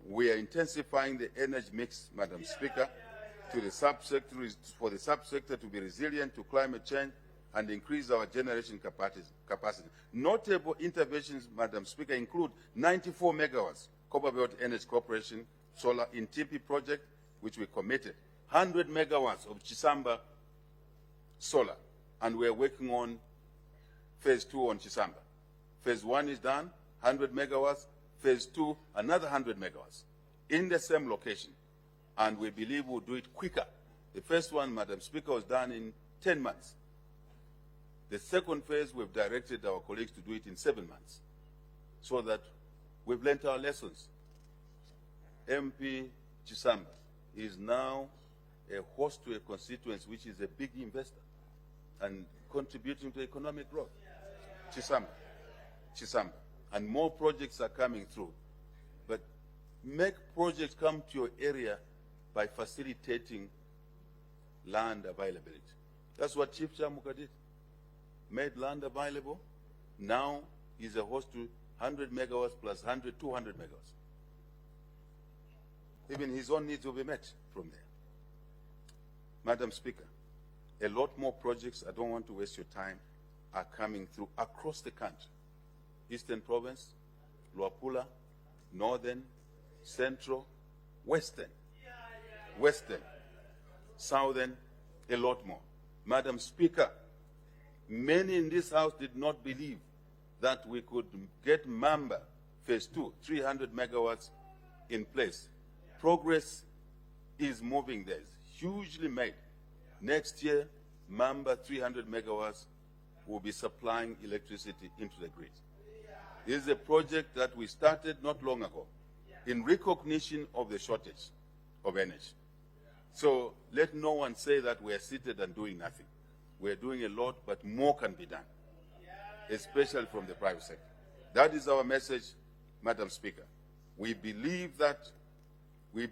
We are intensifying the energy mix, Madam Speaker, to the subsector, for the subsector to be resilient to climate change and increase our generation capacity. Notable interventions, Madam Speaker, include 94 megawatts Copperbelt Energy Corporation solar in TP project, which we committed, 100 megawatts of Chisamba solar, and we are working on phase 2 on Chisamba. Phase 1 is done, 100 megawatts, phase 2, another 100 megawatts in the same location, and we believe we'll do it quicker. The first one, Madam Speaker, was done in 10 months. The second phase, we've directed our colleagues to do it in 7 months, so that we've learnt our lessons. MP Chisamba is now a host to a constituency which is a big investor and contributing to economic growth. Chisamba. And more projects are coming through. But make projects come to your area by facilitating land availability. That's what Chief Chamuka did. Made land available. Now he's a host to 100 megawatts plus 100, 200 megawatts. Even his own needs will be met from there. Madam Speaker, a lot more projects, I don't want to waste your time, are coming through across the country. Eastern Province, Luapula, Northern, Central, Western, Southern, a lot more. Madam Speaker, many in this House did not believe that we could get Mamba Phase 2, 300 megawatts in place. Progress is moving there. It's hugely made. Next year, Mamba 300 megawatts will be supplying electricity into the grid. This is a project that we started not long ago in recognition of the shortage of energy. So let no one say that we are seated and doing nothing. We are doing a lot, but more can be done, especially from the private sector. That is our message, Madam Speaker. We believe that we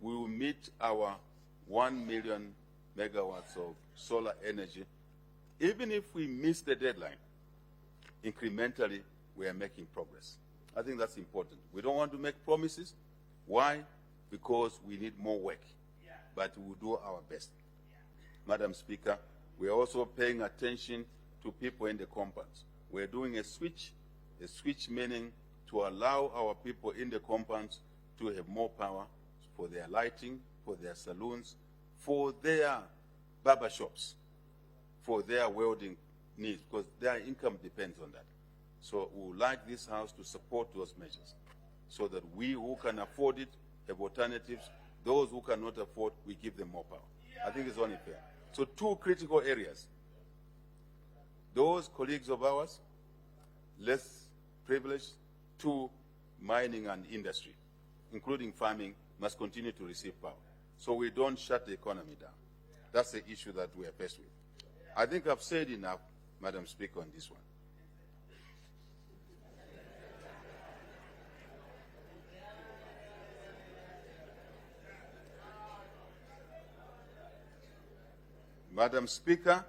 will meet our 1 million megawatts of solar energy. Even if we miss the deadline, incrementally, we are making progress. I think that's important. We don't want to make promises. Why? Because we need more work. But we will do our best. Madam Speaker, we are also paying attention to people in the compounds. We are doing a switch meaning to allow our people in the compounds to have more power for their lighting, for their saloons, for their barber shops, for their welding needs, because their income depends on that. So we would like this House to support those measures so that we who can afford it have alternatives. Those who cannot afford, we give them more power. I think it's only fair. So 2 critical areas. Those colleagues of ours, less privileged, 2, mining and industry, including farming, must continue to receive power. So we don't shut the economy down. That's the issue that we are faced with. I think I've said enough, Madam Speaker, on this one. Madam Speaker,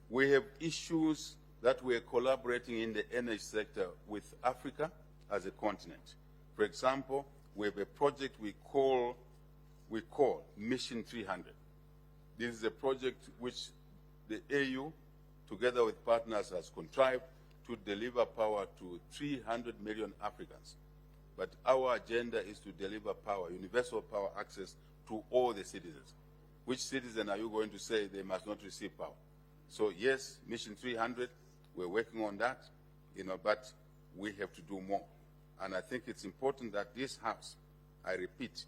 we have issues that we are collaborating in the energy sector with Africa as a continent. For example, we have a project we call Mission 300. This is a project which the AU, together with partners, has contrived to deliver power to 300 million Africans. But our agenda is to deliver power, universal power access to all the citizens. Which citizen are you going to say they must not receive power? So yes, Mission 300, we're working on that, but we have to do more. And I think it's important that this House, I repeat,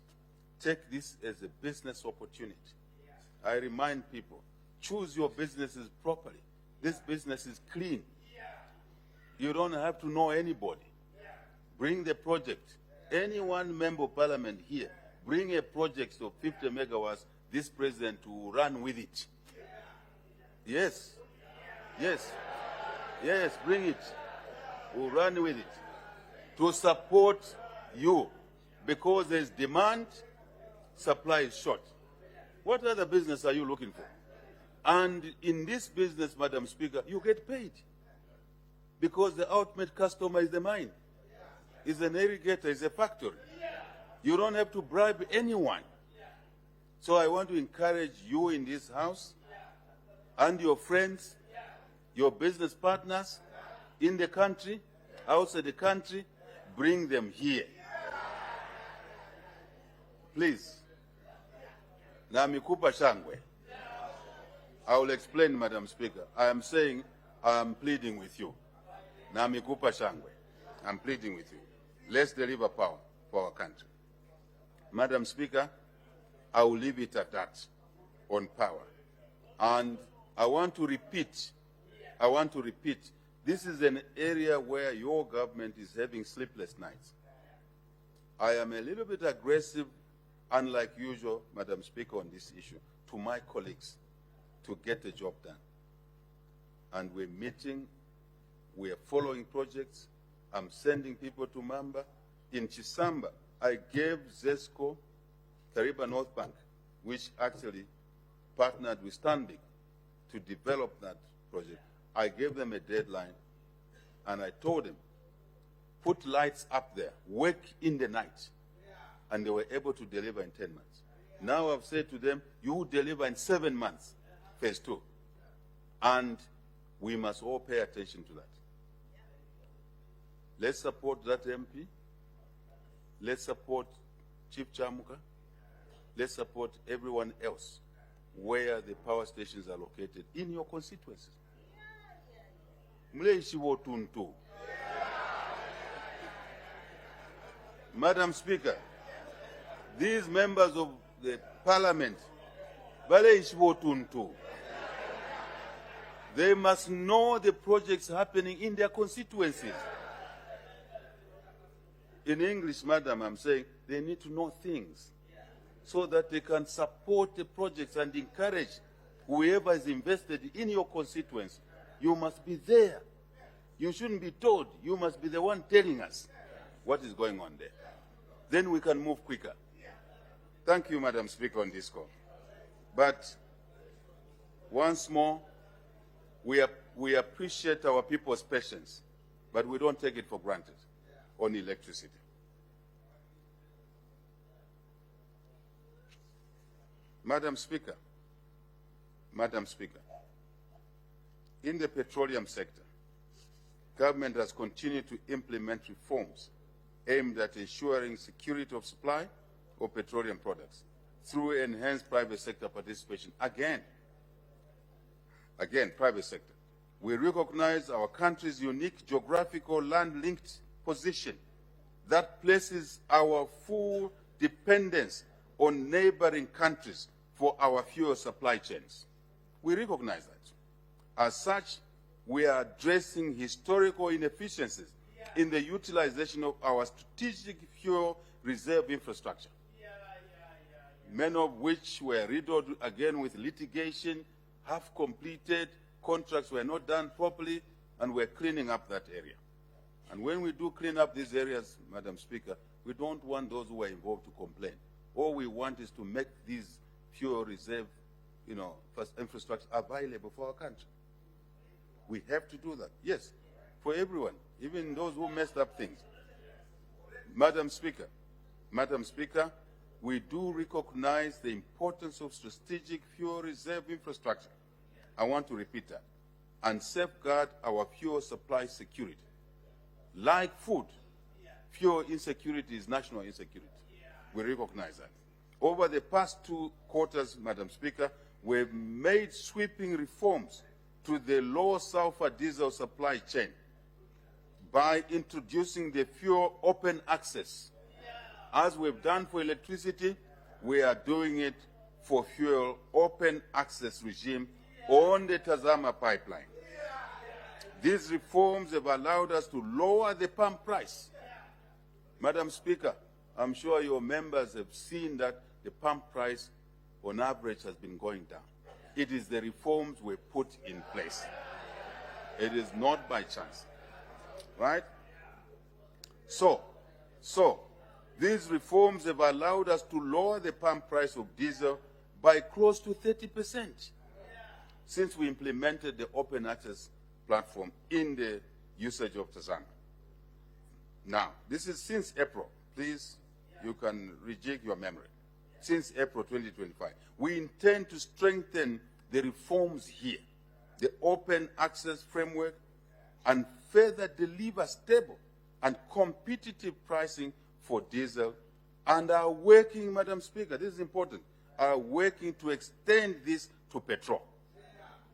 take this as a business opportunity. I remind people, choose your businesses properly. This business is clean. You don't have to know anybody. Bring the project. Any one member of parliament here, bring a project of 50 megawatts, this president will run with it. Yes, bring it. We'll run with it to support you, because there's demand, supply is short. What other business are you looking for? And in this business, Madam Speaker, you get paid, because the ultimate customer is the mine, is an irrigator, is a factory. You don't have to bribe anyone. So I want to encourage you in this House and your friends, your business partners in the country, outside the country, bring them here. Please. Namikupa Shangwe. I will explain, Madam Speaker. I am saying I am pleading with you. Namikupa Shangwe. I'm pleading with you. Let's deliver power for our country. Madam Speaker, I will leave it at that on power. And I want to repeat I want to repeat, this is an area where your government is having sleepless nights. I am a little bit aggressive, unlike usual, Madam Speaker, on this issue, to my colleagues to get the job done. And we're meeting, we're following projects. I'm sending people to Mamba. In Chisamba, I gave ZESCO, Kariba North Bank, which actually partnered with Stanbic to develop that project. I gave them a deadline, and I told them, put lights up there, work in the night. And they were able to deliver in 10 months. Now I've said to them, you deliver in 7 months, phase 2. And we must all pay attention to that. Let's support that MP. Let's support Chief Chamuka. Let's support everyone else where the power stations are located in your constituencies. Madam Speaker, these members of the Parliament, they must know the projects happening in their constituencies. In English, madam, I'm saying they need to know things so that they can support the projects and encourage whoever is invested in your constituency. You must be there. You shouldn't be told. You must be the one telling us what is going on there. Then we can move quicker. Thank you, Madam Speaker, on this call. But once more, we appreciate our people's patience, but we don't take it for granted on electricity. Madam Speaker, in the petroleum sector, government has continued to implement reforms aimed at ensuring security of supply of petroleum products through enhanced private sector participation. Again, private sector. We recognize our country's unique geographical land-linked position that places our full dependence on neighboring countries for our fuel supply chains. We recognize that. As such, we are addressing historical inefficiencies in the utilization of our strategic fuel reserve infrastructure, many of which were riddled again with litigation, half completed, contracts were not done properly, and we're cleaning up that area. And when we do clean up these areas, Madam Speaker, we don't want those who are involved to complain. All we want is to make these fuel reserve, infrastructure available for our country. We have to do that, yes, for everyone, even those who messed up things. Madam Speaker, we do recognize the importance of strategic fuel reserve infrastructure. I want to repeat that. And safeguard our fuel supply security. Like food, fuel insecurity is national insecurity. We recognize that. Over the past 2 quarters, Madam Speaker, we've made sweeping reforms to the low sulfur diesel supply chain by introducing the fuel open access. As we've done for electricity, we are doing it for fuel open access regime on the Tazama pipeline. These reforms have allowed us to lower the pump price. Madam Speaker, I'm sure your members have seen that the pump price on average has been going down. It is the reforms we put in place. It is not by chance, right? So these reforms have allowed us to lower the pump price of diesel by close to 30% since we implemented the open access platform in the usage of Tazama. Now, this is since April. Please, you can rejig your memory. Since April 2025. We intend to strengthen the reforms here, the open access framework, and further deliver stable and competitive pricing for diesel, and are working, Madam Speaker, this is important, are working to extend this to petrol,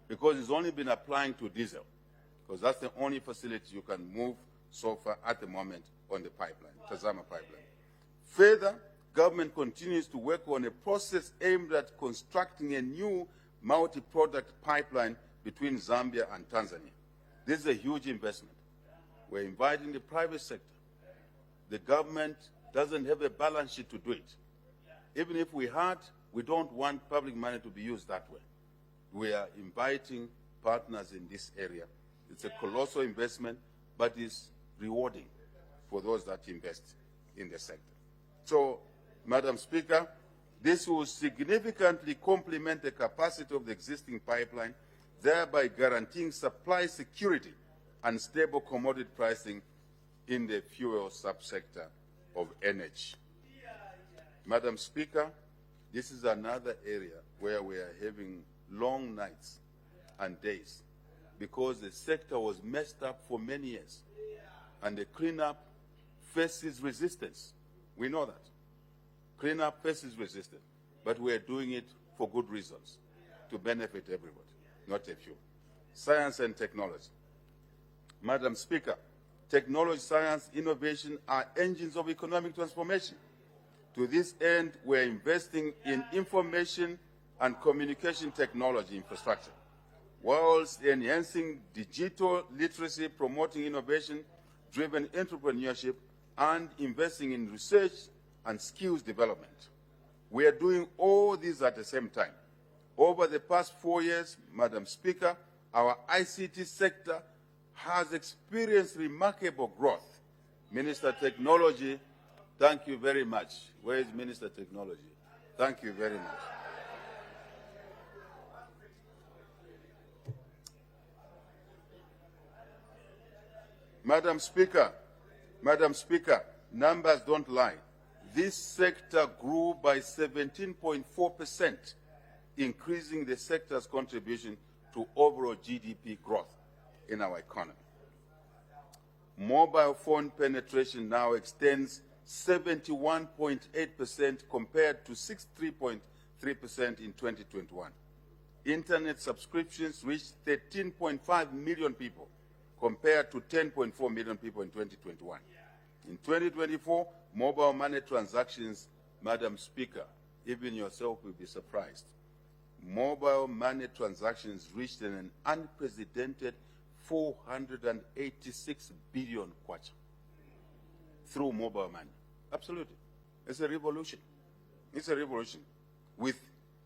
because it's only been applying to diesel, because that's the only facility you can move so far at the moment on the pipeline, Tazama pipeline. Further, government continues to work on a process aimed at constructing a new multi-product pipeline between Zambia and Tanzania. This is a huge investment. We're inviting the private sector. The government doesn't have a balance sheet to do it. Even if we had, we don't want public money to be used that way. We are inviting partners in this area. It's a colossal investment, but it's rewarding for those that invest in the sector. So, Madam Speaker, this will significantly complement the capacity of the existing pipeline, thereby guaranteeing supply security and stable commodity pricing in the fuel subsector of energy. Madam Speaker, this is another area where we are having long nights and days because the sector was messed up for many years, and the cleanup faces resistance. We know that. Cleanup faces resistance, but we are doing it for good reasons, to benefit everybody, not a few. Science and technology. Madam Speaker, technology, science, innovation are engines of economic transformation. To this end, we are investing in information and communication technology infrastructure, whilst enhancing digital literacy, promoting innovation-driven entrepreneurship, and investing in research and skills development. We are doing all these at the same time. Over the past 4 years, Madam Speaker, our ICT sector has experienced remarkable growth. Minister Technology, thank you very much. Where is Minister Technology? Thank you very much. Madam Speaker, numbers don't lie. This sector grew by 17.4%, increasing the sector's contribution to overall GDP growth in our economy. Mobile phone penetration now extends 71.8% compared to 63.3% in 2021. Internet subscriptions reached 13.5 million people compared to 10.4 million people in 2021. In 2024, mobile money transactions, Madam Speaker, even yourself will be surprised. Mobile money transactions reached an unprecedented 486 billion kwacha through mobile money. Absolutely. It's a revolution. It's a revolution. With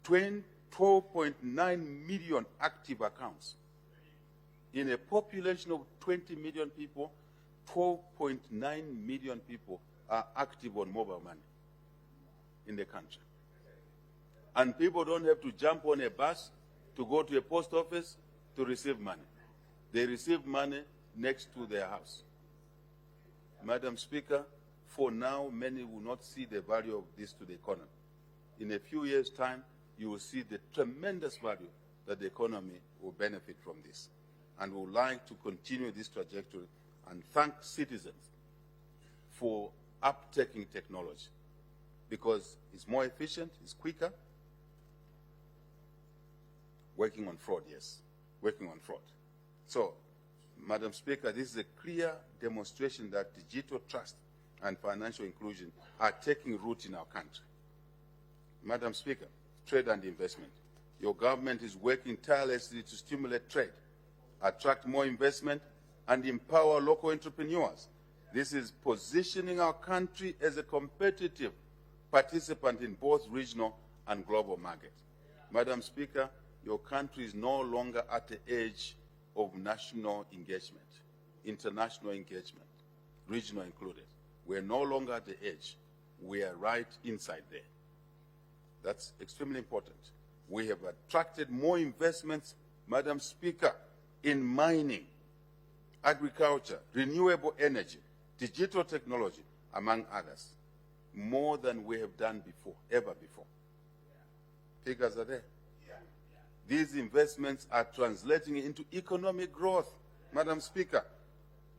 12.9 million active accounts. In a population of 20 million people, 12.9 million people are active on mobile money in the country. And people don't have to jump on a bus to go to a post office to receive money. They receive money next to their house. Madam Speaker, for now, many will not see the value of this to the economy. In a few years' time, you will see the tremendous value that the economy will benefit from this. And we would like to continue this trajectory and thank citizens for uptaking technology because it's more efficient, it's quicker. Working on fraud, yes, working on fraud. So, Madam Speaker, this is a clear demonstration that digital trust and financial inclusion are taking root in our country. Madam Speaker, trade and investment. Your government is working tirelessly to stimulate trade, attract more investment, and empower local entrepreneurs. This is positioning our country as a competitive participant in both regional and global markets. Madam Speaker, your country is no longer at the edge of national engagement, international engagement, regional included. We're no longer at the edge. We are right inside there. That's extremely important. We have attracted more investments, Madam Speaker, in mining, agriculture, renewable energy, digital technology, among others, more than we have done before, ever before. Figures are there. These investments are translating into economic growth, Madam Speaker,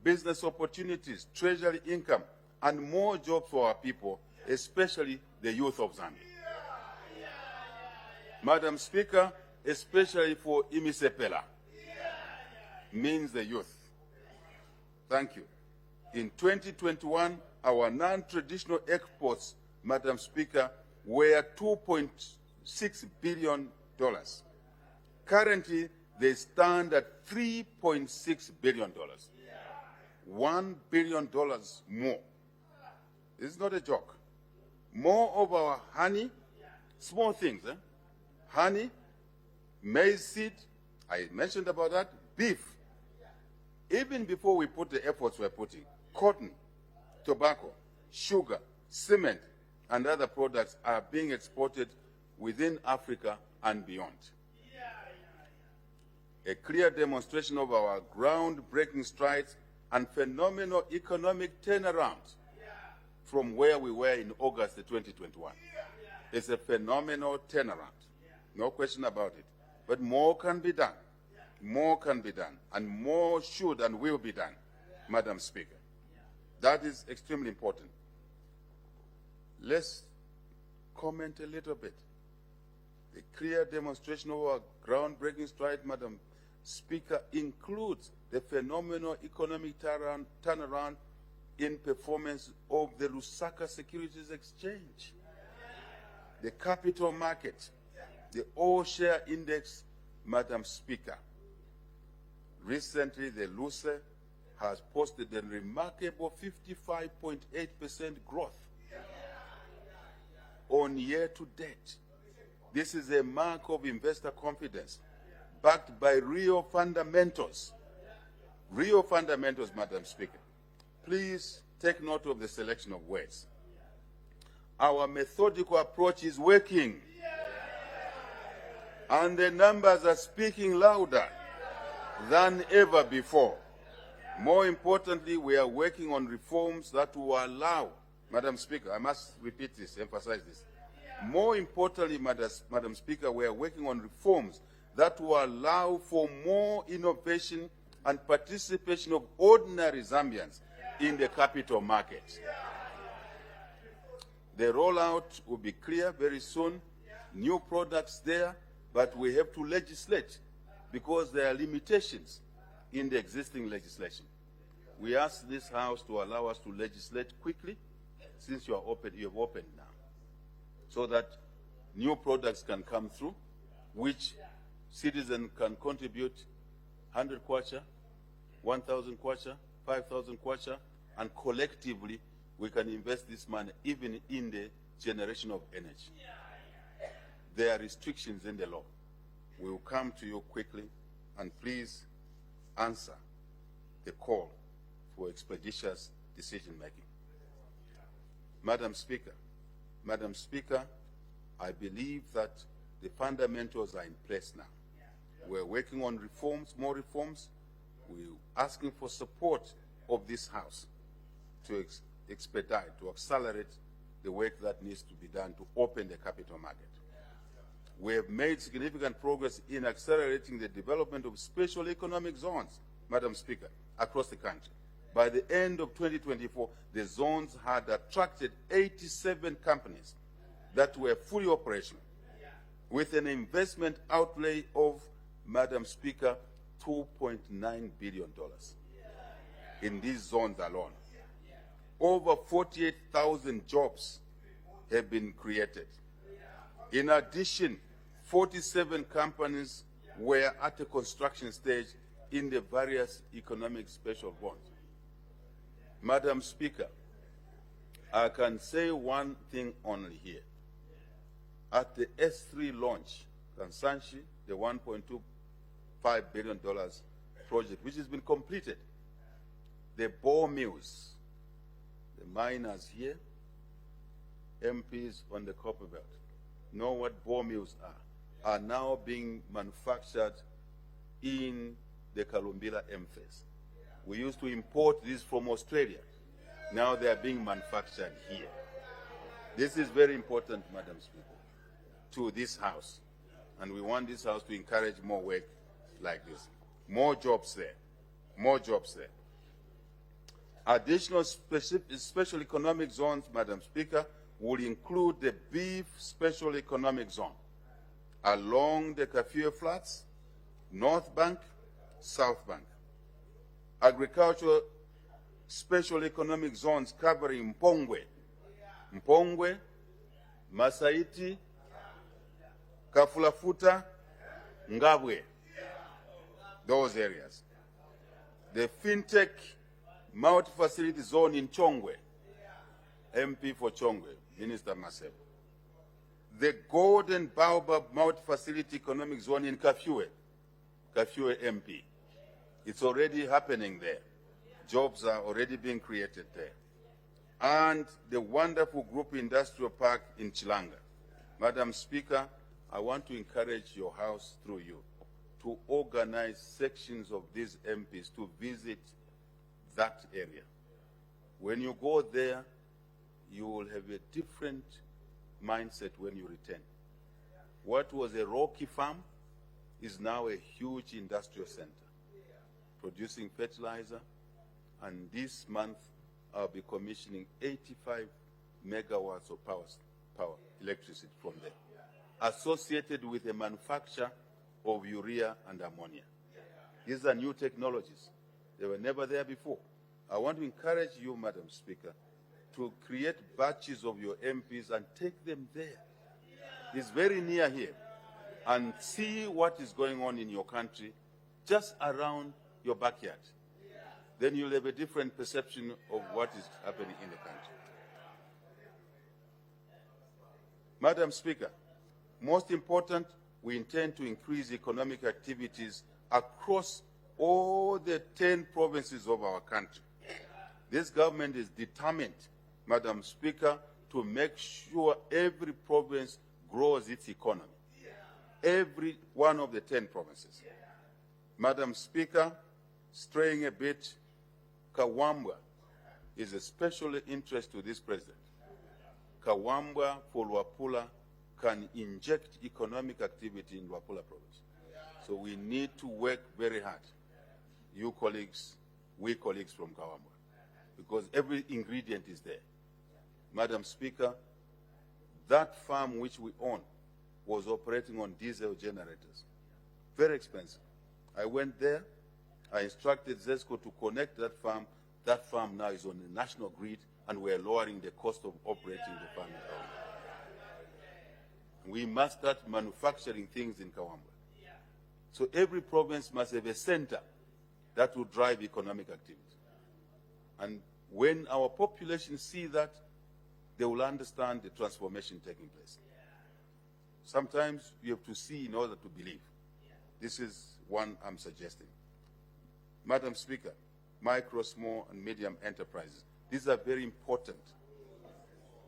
business opportunities, treasury income, and more jobs for our people, especially the youth of Zambia. Madam Speaker, especially for Imisepela, means the youth. Thank you. In 2021, our non-traditional exports, Madam Speaker, were $2.6 billion. Currently, they stand at $3.6 billion. $1 billion more. This is not a joke. More of our honey, small things, honey, maize seed, I mentioned about that, beef. Even before we put the efforts we're putting, cotton, tobacco, sugar, cement, and other products are being exported within Africa and beyond. A clear demonstration of our groundbreaking strides and phenomenal economic turnaround from where we were in August 2021. It's a phenomenal turnaround, no question about it. But more can be done. More can be done, and more should and will be done, Madam Speaker. That is extremely important. Let's comment a little bit. The clear demonstration of our groundbreaking stride, Madam Speaker, includes the phenomenal economic turnaround in performance of the Lusaka Securities Exchange, the capital market, the all-share index, Madam Speaker. Recently, the LUSE has posted a remarkable 55.8% growth on year to date. This is a mark of investor confidence, backed by real fundamentals. Real fundamentals, Madam Speaker. Please take note of the selection of words. Our methodical approach is working, and the numbers are speaking louder than ever before. More importantly, we are working on reforms that will allow, Madam Speaker, I must repeat this, emphasize this. More importantly, Madam Speaker, we are working on reforms that will allow for more innovation and participation of ordinary Zambians in the capital market. The rollout will be clear very soon. New products there, but we have to legislate because there are limitations in the existing legislation. We ask this House to allow us to legislate quickly, since you have opened now, so that new products can come through, which citizens can contribute 100 kwacha, 1,000 kwacha, 5,000 kwacha, and collectively we can invest this money even in the generation of energy. There are restrictions in the law. We will come to you quickly, and please answer the call for expeditious decision-making. Madam Speaker, I believe that the fundamentals are in place now. We're working on reforms, more reforms. We're asking for support of this House to expedite, to accelerate the work that needs to be done to open the capital market. We have made significant progress in accelerating the development of special economic zones, Madam Speaker, across the country. By the end of 2024, the zones had attracted 87 companies that were fully operational, with an investment outlay of, Madam Speaker, $2.9 billion in these zones alone. Over 48,000 jobs have been created. In addition, 47 companies were at the construction stage in the various economic special zones. Madam Speaker, I can say one thing only here. At the S3 launch, Kansanshi, the $1.25 billion project, which has been completed, the bore mills, the miners here, MPs on the copper belt, know what bore mills are now being manufactured in the Kalumbila M phase. We used to import these from Australia. Now they are being manufactured here. This is very important, Madam Speaker, to this House. And we want this House to encourage more work like this. More jobs there. More jobs there. Additional special economic zones, Madam Speaker, will include the beef special economic zone along the Kafue Flats, North Bank, South Bank. Agricultural special economic zones covering Mpongwe, Masaiti, Kafulafuta, Ngabwe. those areas. The FinTech multi-facility zone in Chongwe, MP for Chongwe, Minister Masebo. The Golden Baobab multi-facility economic zone in Kafue, Kafue MP. It's already happening there. Jobs are already being created there. And the wonderful group industrial park in Chilanga. Madam Speaker, I want to encourage your House through you to organize sections of these MPs to visit that area. When you go there, you will have a different mindset when you return. What was a rocky farm is now a huge industrial center, producing fertilizer, and this month I'll be commissioning 85 megawatts of power electricity from there, associated with the manufacture of urea and ammonia. These are new technologies. They were never there before. I want to encourage you, Madam Speaker, to create batches of your MPs and take them there. It's very near here. And see what is going on in your country just around your backyard. Then you'll have a different perception of what is happening in the country. Madam Speaker, most important, we intend to increase economic activities across all the 10 provinces of our country. This government is determined, Madam Speaker, to make sure every province grows its economy. Every one of the 10 provinces. Madam Speaker, straying a bit, Kawambwa is a special interest to this president. Kawambwa for Luapula can inject economic activity in Luapula province. So we need to work very hard, you colleagues, we colleagues from Kawambwa, because every ingredient is there. Madam Speaker, that farm which we own was operating on diesel generators. Very expensive. I went there, I instructed ZESCO to connect that farm. That farm now is on the national grid, and we're lowering the cost of operating the farm in Kawambwa. We must start manufacturing things in Kawambwa. So every province must have a center that will drive economic activity. And when our population see that, they will understand the transformation taking place. Sometimes you have to see in order to believe. This is one I'm suggesting. Madam Speaker, micro, small, and medium enterprises. These are very important.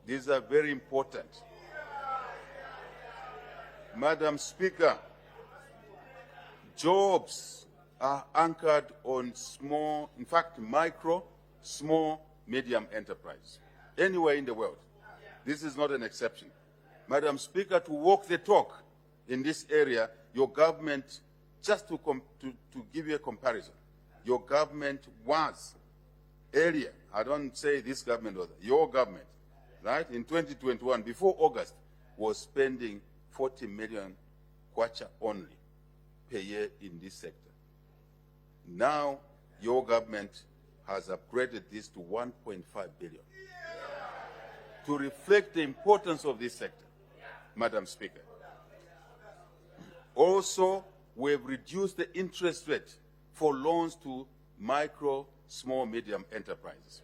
These are very important. Madam Speaker, jobs are anchored on small, in fact, micro, small, medium enterprise. Anywhere in the world. This is not an exception. Madam Speaker, to walk the talk in this area, your government, just to give you a comparison, your government was earlier, I don't say this government or that, your government, right, in 2021, before August, was spending 40 million kwacha only per year in this sector. Now, your government has upgraded this to 1.5 billion to reflect the importance of this sector, Madam Speaker. Also, we have reduced the interest rate for loans to micro, small, medium enterprises.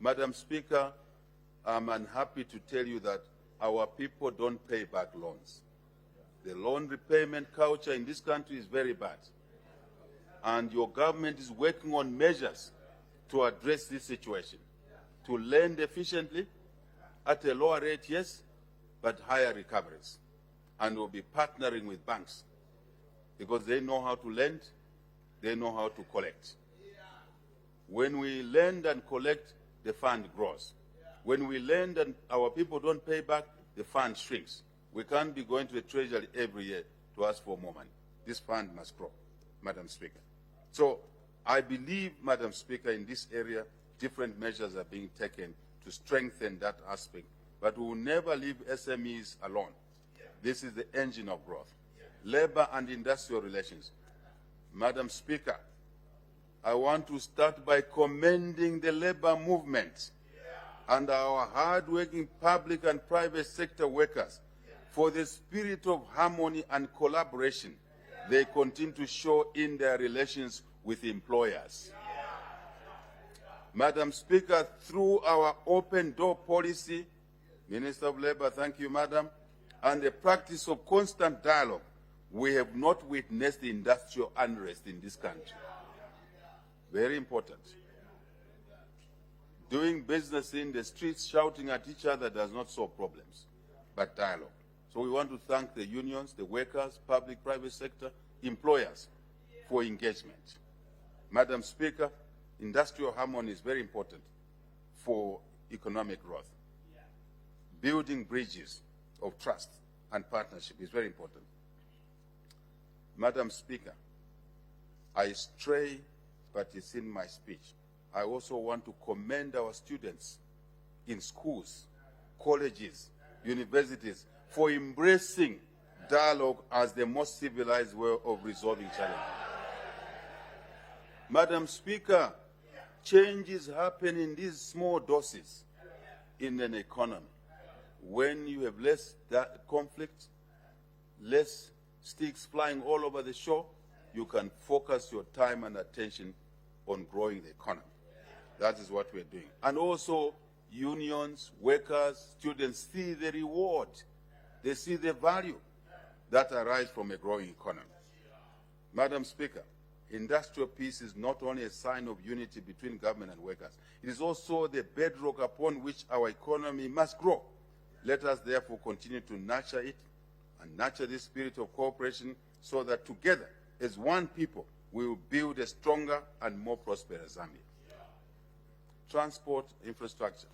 Madam Speaker, I'm unhappy to tell you that our people don't pay back loans. The loan repayment culture in this country is very bad. And your government is working on measures to address this situation, to lend efficiently at a lower rate, yes, but higher recoveries. And we'll be partnering with banks because they know how to lend, they know how to collect. When we lend and collect, the fund grows. When we lend and our people don't pay back, the fund shrinks. We can't be going to the Treasury every year to ask for more money. This fund must grow, Madam Speaker. So I believe, Madam Speaker, in this area, different measures are being taken to strengthen that aspect. But we will never leave SMEs alone. This is the engine of growth. Labor and industrial relations. Madam Speaker, I want to start by commending the labor movement and our hard-working public and private sector workers for the spirit of harmony and collaboration they continue to show in their relations with employers. Madam Speaker, through our open door policy, Minister of Labour, thank you, Madam, and the practice of constant dialogue, we have not witnessed industrial unrest in this country. Very important. Doing business in the streets, shouting at each other does not solve problems, but dialogue. So we want to thank the unions, the workers, public, private sector, employers for engagement. Madam Speaker, industrial harmony is very important for economic growth. Building bridges of trust and partnership is very important. Madam Speaker, I stray, but it's in my speech. I also want to commend our students in schools, colleges, universities for embracing dialogue as the most civilized way of resolving challenges. Madam Speaker, changes happen in these small doses in an economy. When you have less conflict, less sticks flying all over the shore, you can focus your time and attention on growing the economy. That is what we're doing. And also, unions, workers, students see the reward. They see the value that arises from a growing economy. Madam Speaker, industrial peace is not only a sign of unity between government and workers, it is also the bedrock upon which our economy must grow. Let us therefore continue to nurture it and nurture this spirit of cooperation so that together, as one people, we will build a stronger and more prosperous Zambia. Transport infrastructure.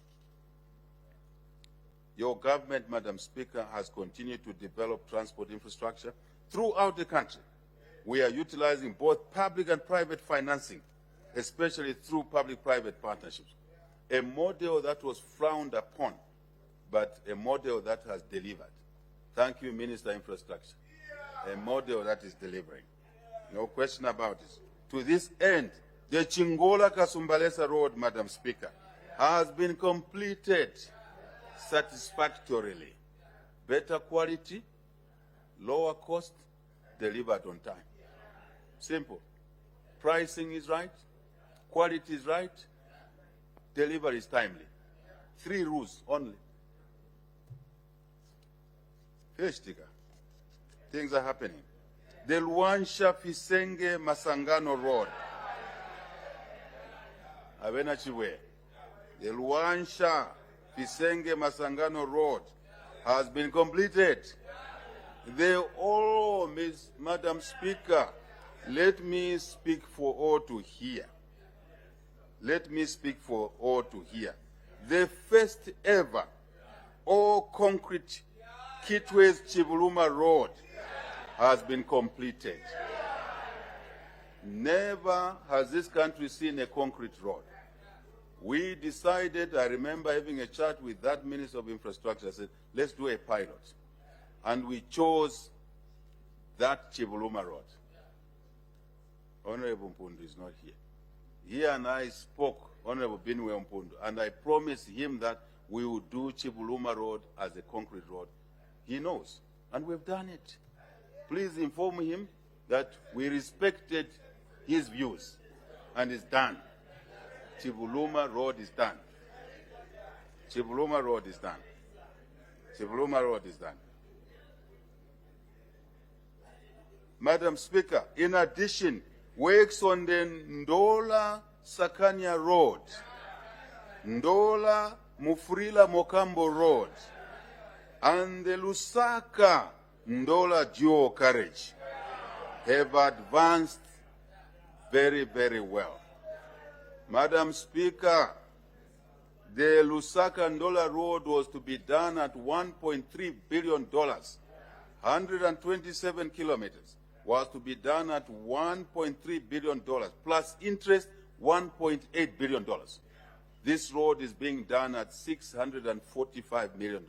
Your government, Madam Speaker, has continued to develop transport infrastructure throughout the country. We are utilizing both public and private financing, especially through public-private partnerships. A model that was frowned upon, but a model that has delivered. Thank you, Minister of Infrastructure. A model that is delivering. No question about it. To this end, the Chingola-Kasumbalesa Road, Madam Speaker, has been completed satisfactorily. Better quality, lower cost, delivered on time. Simple. Pricing is right, quality is right, delivery is timely. 3 rules only. Things are happening. The Luansha Fisenge Masangano Road. The Luansha Fisenge Masangano Road has been completed. Madam Speaker, let me speak for all to hear. Let me speak for all to hear. The first ever all-concrete Kitwes Chibuluma Road has been completed. Never has this country seen a concrete road. We decided, I remember having a chat with that Minister of Infrastructure, I said, let's do a pilot. And we chose that Chibuluma Road. Honorable Mpundu is not here. He and I spoke, Honorable Binwe Mpundu, and I promised him that we would do Chibuluma Road as a concrete road. He knows, and we've done it. Please inform him that we respected his views, and it's done. Chibuluma Road is done. Chibuluma Road is done. Chibuluma Road is done. Madam Speaker, in addition, works on the Ndola Sakanya Road, Ndola Mufurila Mokambo Road, and the Lusaka Ndola dual carriage have advanced very, very well. Madam Speaker, the Lusaka Ndola Road was to be done at $1.3 billion. 127 kilometers was to be done at $1.3 billion, plus interest $1.8 billion. This road is being done at $645 million.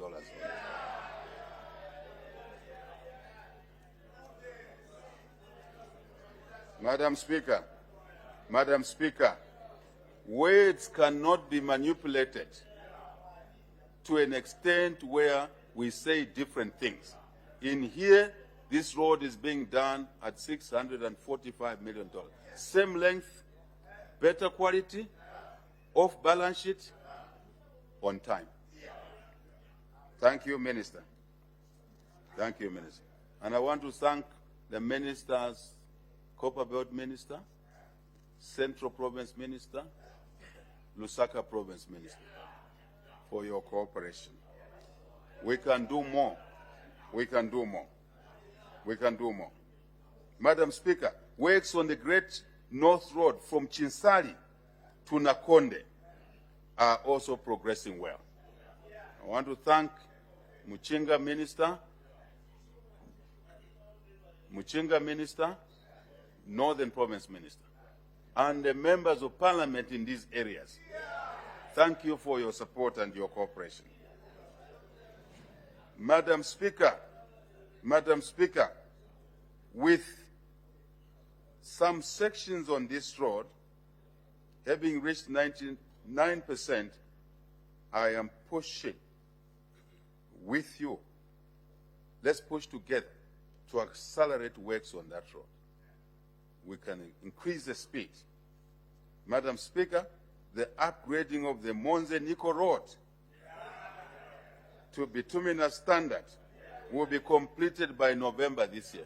Madam Speaker, words cannot be manipulated to an extent where we say different things. In here, This road is being done at $645 million. Same length, better quality, off balance sheet, on time. Thank you, Minister. Thank you, Minister. And I want to thank the ministers, Copperbelt Minister, Central Province Minister, Lusaka Province Minister, for your cooperation. We can do more. We can do more. We can do more. Madam Speaker, works on the Great North Road from Chinsali to Nakonde are also progressing well. I want to thank Muchinga Minister, Northern Province Minister, and the members of Parliament in these areas. Thank you for your support and your cooperation. Madam Speaker, with some sections on this road having reached 99%, I am pushing with you. Let's push together to accelerate works on that road. We can increase the speed. Madam Speaker, the upgrading of the Monze-Nico Road to bituminous standard will be completed by November this year.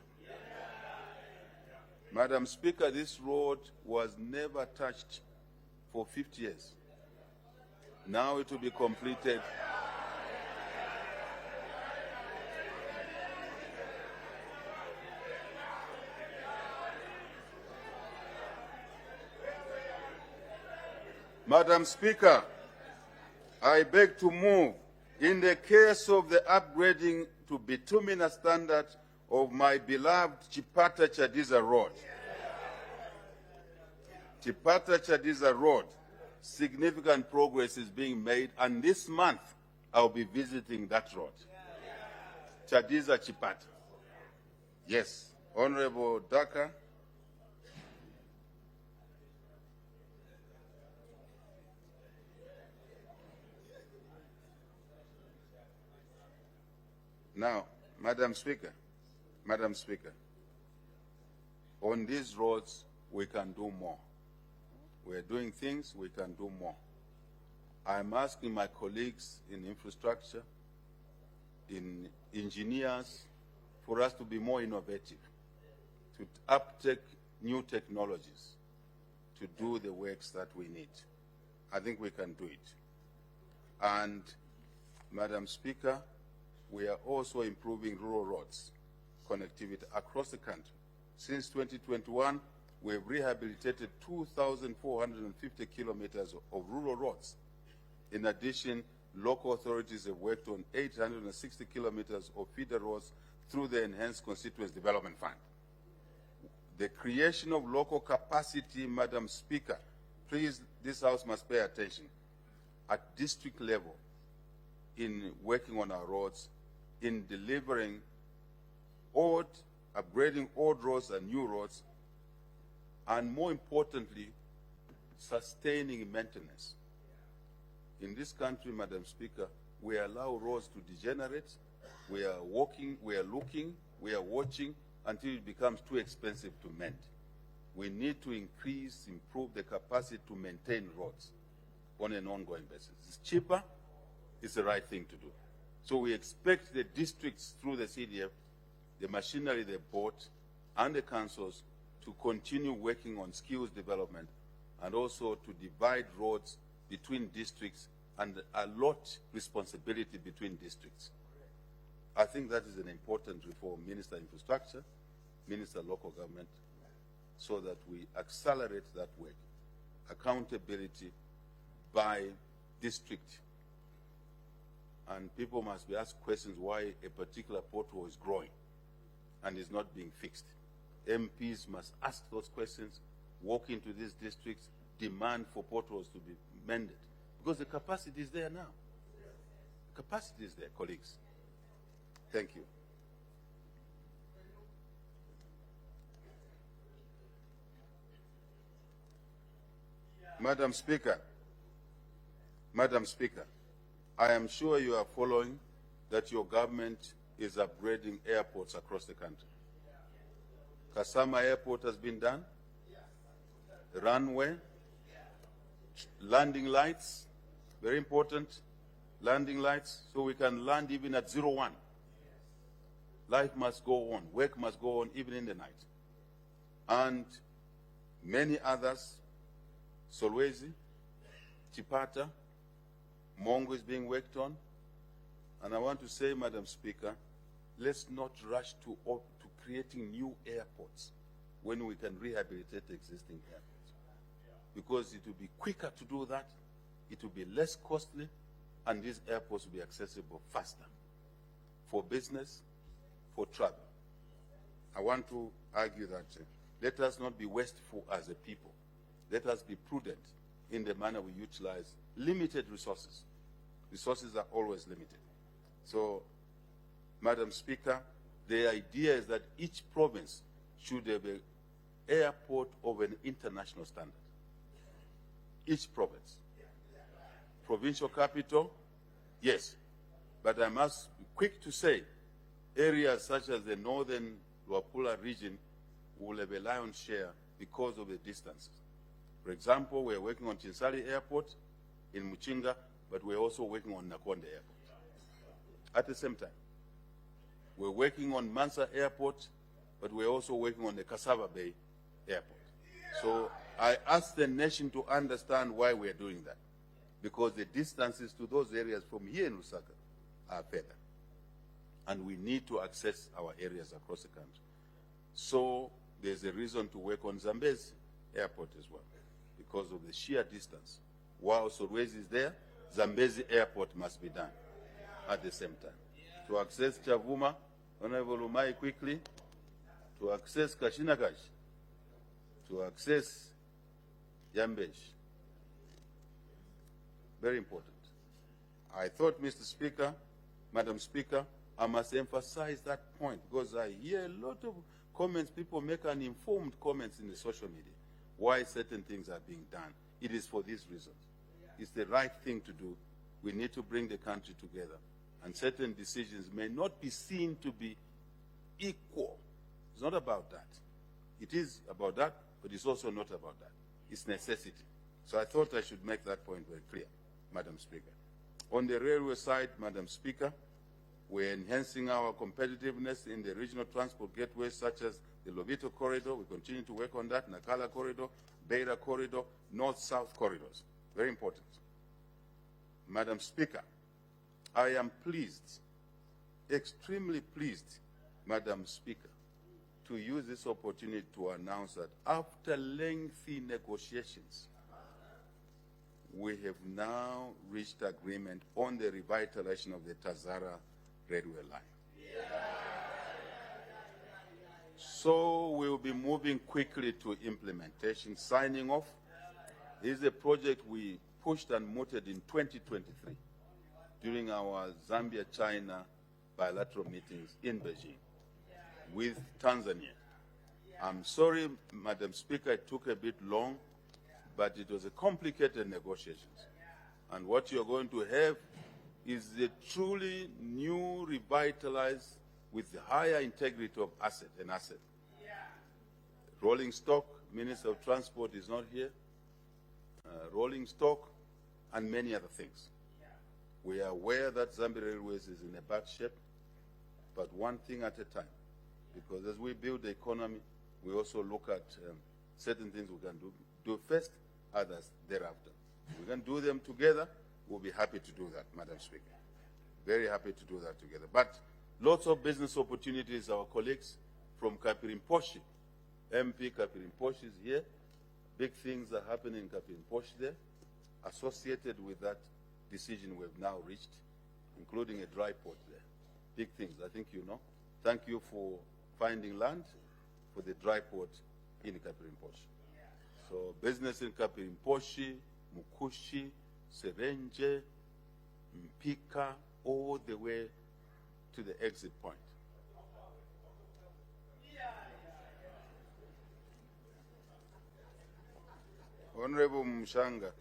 Madam Speaker, this road was never touched for 50 years. Now it will be completed. Madam Speaker, I beg to move in the case of the upgrading to bituminous standard of my beloved Chipata-Chadiza Road. Chipata-Chadiza Road, significant progress is being made, and this month I'll be visiting that road. Chadiza-Chipata. Yes, Honorable Daka. Now, Madam Speaker, on these roads, we can do more. We're doing things, we can do more. I'm asking my colleagues in infrastructure, in engineers, for us to be more innovative, to uptake new technologies, to do the works that we need. I think we can do it. And, Madam Speaker, we are also improving rural roads connectivity across the country. Since 2021, we have rehabilitated 2,450 kilometers of rural roads. In addition, local authorities have worked on 860 kilometers of feeder roads through the Enhanced Constituency Development Fund. The creation of local capacity, Madam Speaker, please, this House must pay attention, at district level in working on our roads, in delivering upgrading old roads and new roads, and more importantly, sustaining maintenance. In this country, Madam Speaker, we allow roads to degenerate. We are walking, we are looking, we are watching until it becomes too expensive to mend. We need to improve the capacity to maintain roads on an ongoing basis. It's cheaper, it's the right thing to do. So we expect the districts through the CDF, the machinery they bought, and the councils to continue working on skills development and also to divide roads between districts and allot responsibility between districts. I think that is an important reform, Minister Infrastructure, Minister Local Government, so that we accelerate that work. Accountability by district. And people must be asked questions why a particular pothole is growing and is not being fixed. MPs must ask those questions, walk into these districts, demand for potholes to be mended. Because the capacity is there now. Capacity is there, colleagues. Thank you. Madam Speaker, I am sure you are following that your government is upgrading airports across the country. Kasama Airport has been done, runway, landing lights, very important, landing lights, so we can land even at 01. Life must go on, work must go on even in the night. And many others, Solwezi, Chipata, Mongo is being worked on. And I want to say, Madam Speaker, let's not rush to creating new airports when we can rehabilitate existing airports. Because it will be quicker to do that, it will be less costly, and these airports will be accessible faster for business, for travel. I want to argue that let us not be wasteful as a people. Let us be prudent in the manner we utilize limited resources. Resources are always limited. So, Madam Speaker, the idea is that each province should have an airport of an international standard. Each province. Provincial capital, yes. But I must be quick to say, areas such as the northern Luapula region will have a lion's share because of the distances. For example, we're working on Chinsali Airport in Muchinga, but we're also working on Nakonde Airport. At the same time, we're working on Mansa Airport, but we're also working on the Cassava Bay Airport. So I ask the nation to understand why we're doing that, because the distances to those areas from here in Lusaka are further. And we need to access our areas across the country. So there's a reason to work on Zambezi Airport as well, because of the sheer distance. While Solwezi is there, Zambezi Airport must be done at the same time. To access Chavuma, Honorable Umai quickly, to access Kashinakash, to access Yambesh. Very important. I thought, Mr. Speaker, Madam Speaker, I must emphasize that point because I hear a lot of comments, people make uninformed comments in the social media, why certain things are being done. It is for these reasons. It's the right thing to do. We need to bring the country together. And certain decisions may not be seen to be equal. It's not about that. It is about that, but it's also not about that. It's necessity. So I thought I should make that point very clear, Madam Speaker. On the railway side, Madam Speaker, we're enhancing our competitiveness in the regional transport gateways such as the Lobito Corridor. We continue to work on that, Nakala Corridor, Beira Corridor, North-South corridors. Very important. Madam Speaker, I am pleased, extremely pleased, Madam Speaker, to use this opportunity to announce that after lengthy negotiations, we have now reached agreement on the revitalization of the Tazara railway line. So we will be moving quickly to implementation, signing off. This is a project we pushed and mooted in 2023 during our Zambia-China bilateral meetings in Beijing with Tanzania. I'm sorry, Madam Speaker, it took a bit long, but it was a complicated negotiations. And what you're going to have is a truly new, revitalized, with the higher integrity of asset. Rolling stock, Minister of Transport is not here. Rolling stock, and many other things. We are aware that Zambia Railways is in a bad shape, but one thing at a time. Because as we build the economy, we also look at certain things we can do first, others thereafter. We can do them together. We'll be happy to do that, Madam Speaker. Very happy to do that together. But lots of business opportunities. Our colleagues from Kapirimposhi, MP Kapirimposhi is here. Big things are happening in Kapirimposhi there, associated with that decision we've now reached, including a dry port there. Big things, I think you know. Thank you for finding land for the dry port in Kapirimposhi. So business in Kapirimposhi, Mukushi, Serenje, Mpika, all the way to the exit point. Honorable Mshanga,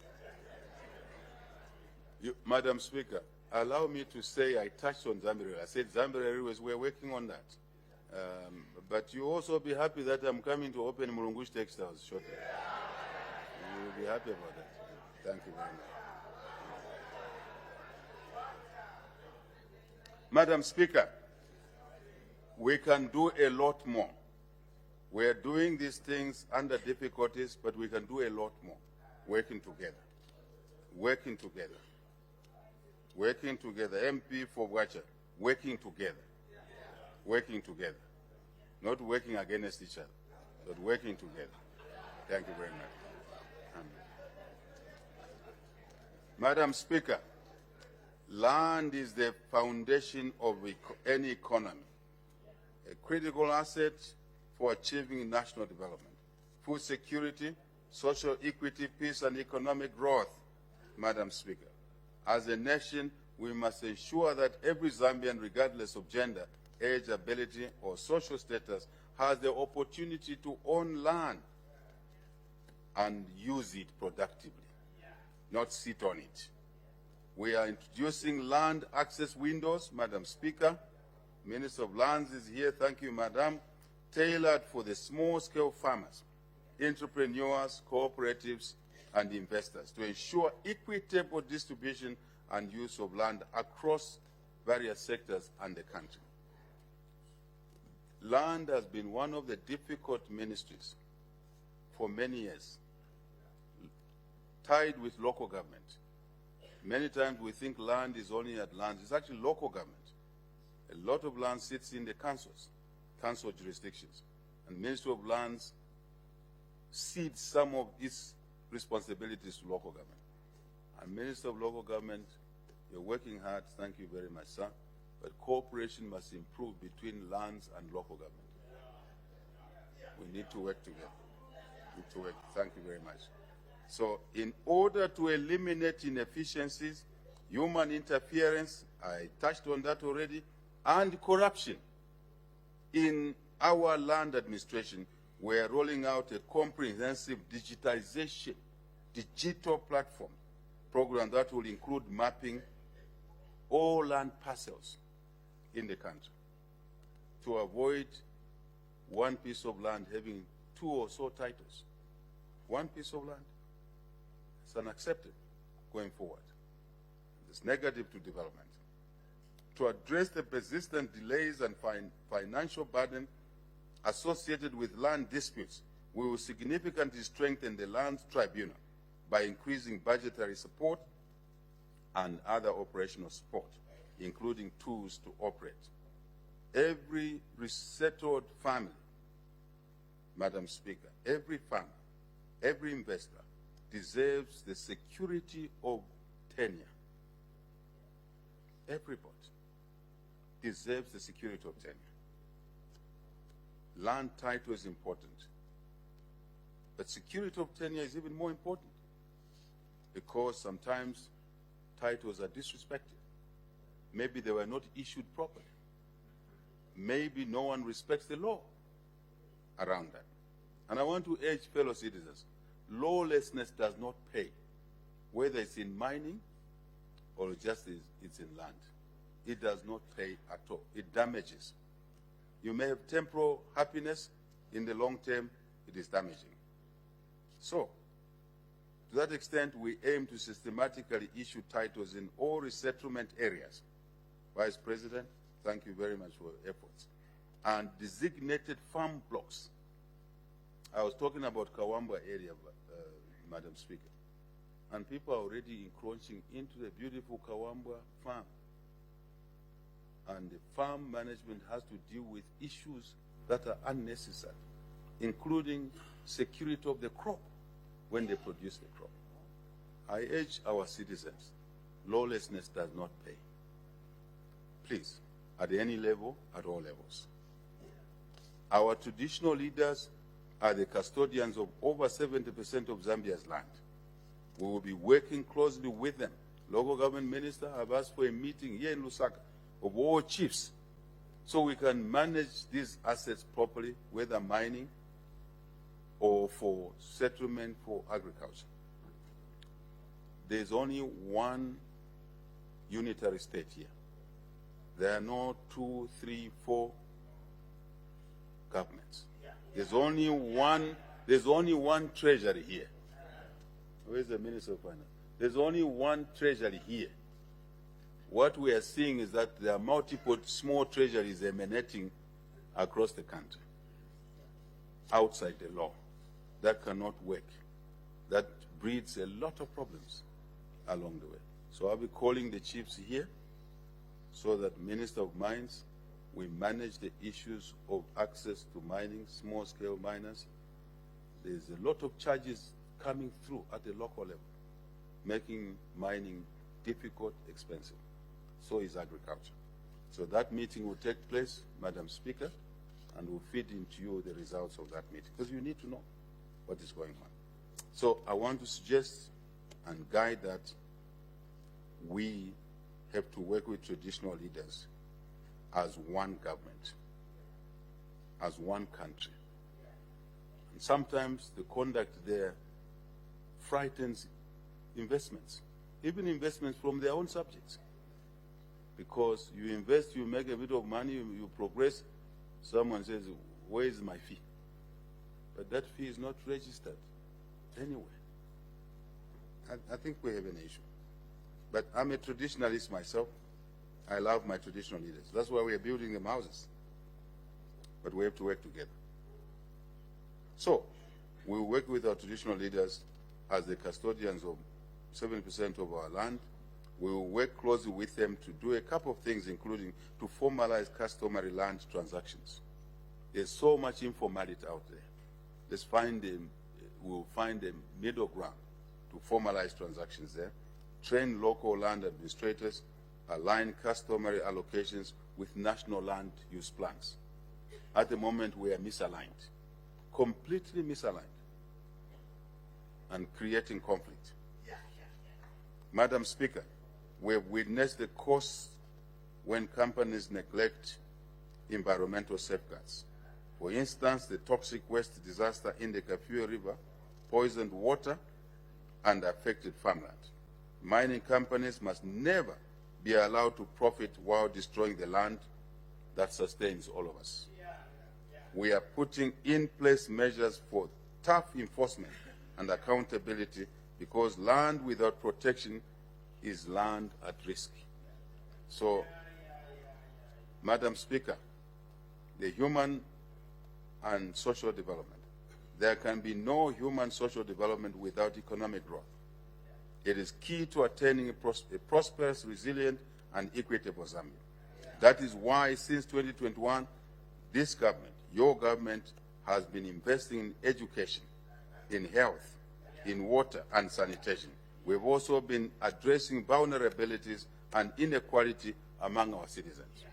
Madam Speaker, allow me to say I touched on Zambia. I said Zambia Railways, we're working on that. But you also be happy that I'm coming to open Murungush Textiles shortly. You will be happy about that. Thank you very much. Madam Speaker, we can do a lot more. We are doing these things under difficulties, but we can do a lot more. Working together. Working together. Working together. MP for Wacha. Working together. Working together. Not working against each other, but working together. Thank you very much. Madam Speaker, land is the foundation of any economy, a critical asset for achieving national development, food security, social equity, peace, and economic growth. Madam Speaker, as a nation, we must ensure that every Zambian, regardless of gender, age, ability, or social status, has the opportunity to own land and use it productively, not sit on it. We are introducing land access windows, Madam Speaker. Minister of Lands is here, thank you, Madam, tailored for the small-scale farmers, entrepreneurs, cooperatives, and investors to ensure equitable distribution and use of land across various sectors and the country. Land has been one of the difficult ministries for many years, tied with local government. Many times we think land is only at lands. It's actually local government. A lot of land sits in the councils, council jurisdictions. And Ministry of Lands cedes some of its responsibilities to local government. And Minister of Local Government, you're working hard. Thank you very much, sir. But cooperation must improve between lands and local government. We need to work together. We need to work. Thank you very much. So in order to eliminate inefficiencies, human interference, I touched on that already, and corruption in our land administration, we are rolling out a comprehensive digital platform program that will include mapping all land parcels in the country to avoid one piece of land having 2 or so titles. One piece of land. It's unacceptable going forward. It's negative to development. To address the persistent delays and financial burden associated with land disputes, we will significantly strengthen the Land Tribunal by increasing budgetary support and other operational support, including tools to operate. Every resettled family, Madam Speaker, every farmer, every investor deserves the security of tenure. Everybody deserves the security of tenure. Land title is important, but security of tenure is even more important because sometimes titles are disrespected. Maybe they were not issued properly. Maybe no one respects the law around that. And I want to urge fellow citizens, lawlessness does not pay, whether it's in mining or just it's in land. It does not pay at all. It damages. You may have temporal happiness. In the long term, it is damaging. So, to that extent, we aim to systematically issue titles in all resettlement areas. Vice President, thank you very much for your efforts. And designated farm blocks. I was talking about Kawamba area, Madam Speaker. And people are already encroaching into the beautiful Kawamba farm. And the farm management has to deal with issues that are unnecessary, including security of the crop when they produce the crop. I urge our citizens, lawlessness does not pay. Please, at any level, at all levels. Our traditional leaders are the custodians of over 70% of Zambia's land. We will be working closely with them. Local government minister have asked for a meeting here in Lusaka of all chiefs so we can manage these assets properly, whether mining or for settlement for agriculture. There's only one unitary state here. There are no 2, 3, 4 governments. There's only one treasury here. Where's the Minister of Finance? There's only one treasury here. What we are seeing is that there are multiple small treasuries emanating across the country, outside the law. That cannot work. That breeds a lot of problems along the way. So I'll be calling the chiefs here so that Minister of Mines, we manage the issues of access to mining, small-scale miners. There's a lot of charges coming through at the local level, making mining difficult, expensive. So is agriculture. So that meeting will take place, Madam Speaker, and we'll feed into you the results of that meeting, because you need to know what is going on. So I want to suggest and guide that we have to work with traditional leaders as one government, as one country. And sometimes the conduct there frightens investments, even investments from their own subjects. Because you invest, you make a bit of money, you progress, someone says, where is my fee? But that fee is not registered anywhere. I think we have an issue. But I'm a traditionalist myself. I love my traditional leaders. That's why we are building them houses. But we have to work together. So, we'll work with our traditional leaders as the custodians of 70% of our land. We will work closely with them to do a couple of things, including to formalize customary land transactions. There's so much informality out there. We'll find a middle ground to formalize transactions there, train local land administrators, align customary allocations with national land use plans. At the moment, we are misaligned, completely misaligned, and creating conflict. Madam Speaker, we have witnessed the costs when companies neglect environmental safeguards. For instance, the toxic waste disaster in the Kafue River poisoned water and affected farmland. Mining companies must never be allowed to profit while destroying the land that sustains all of us. We are putting in place measures for tough enforcement and accountability, because land without protection is land at risk. So, Madam Speaker, the human and social development. There can be no human social development without economic growth. It is key to attaining a prosperous, resilient, and equitable Zambia. That is why, since 2021, this government, your government, has been investing in education, in health, in water and sanitation. We've also been addressing vulnerabilities and inequality among our citizens.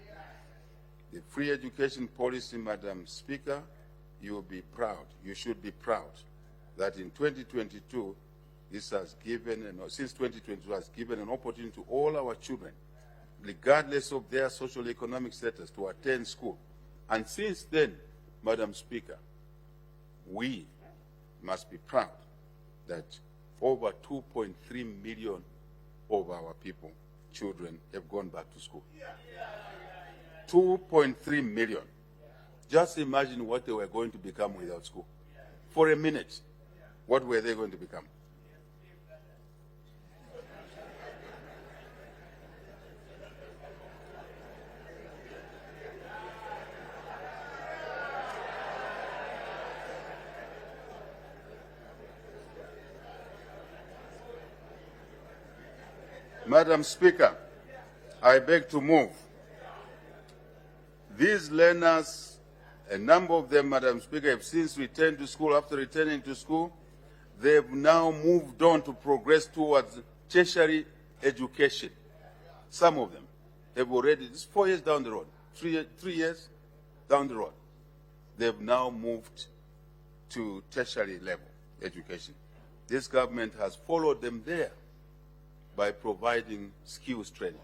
The free education policy, Madam Speaker, you will be proud, you should be proud, that in 2022, this has given, since 2022, has given an opportunity to all our children, regardless of their social economic status, to attend school. And since then, Madam Speaker, we must be proud that over 2.3 million of our people, children, have gone back to school. 2.3 million. Just imagine what they were going to become without school. For a minute, what were they going to become? Madam Speaker, I beg to move. These learners, a number of them, Madam Speaker, have since returned to school. After returning to school, they've now moved on to progress towards tertiary education. Some of them have already, it's 4 years down the road, 3 years down the road, they've now moved to tertiary level education. This government has followed them there by providing skills training.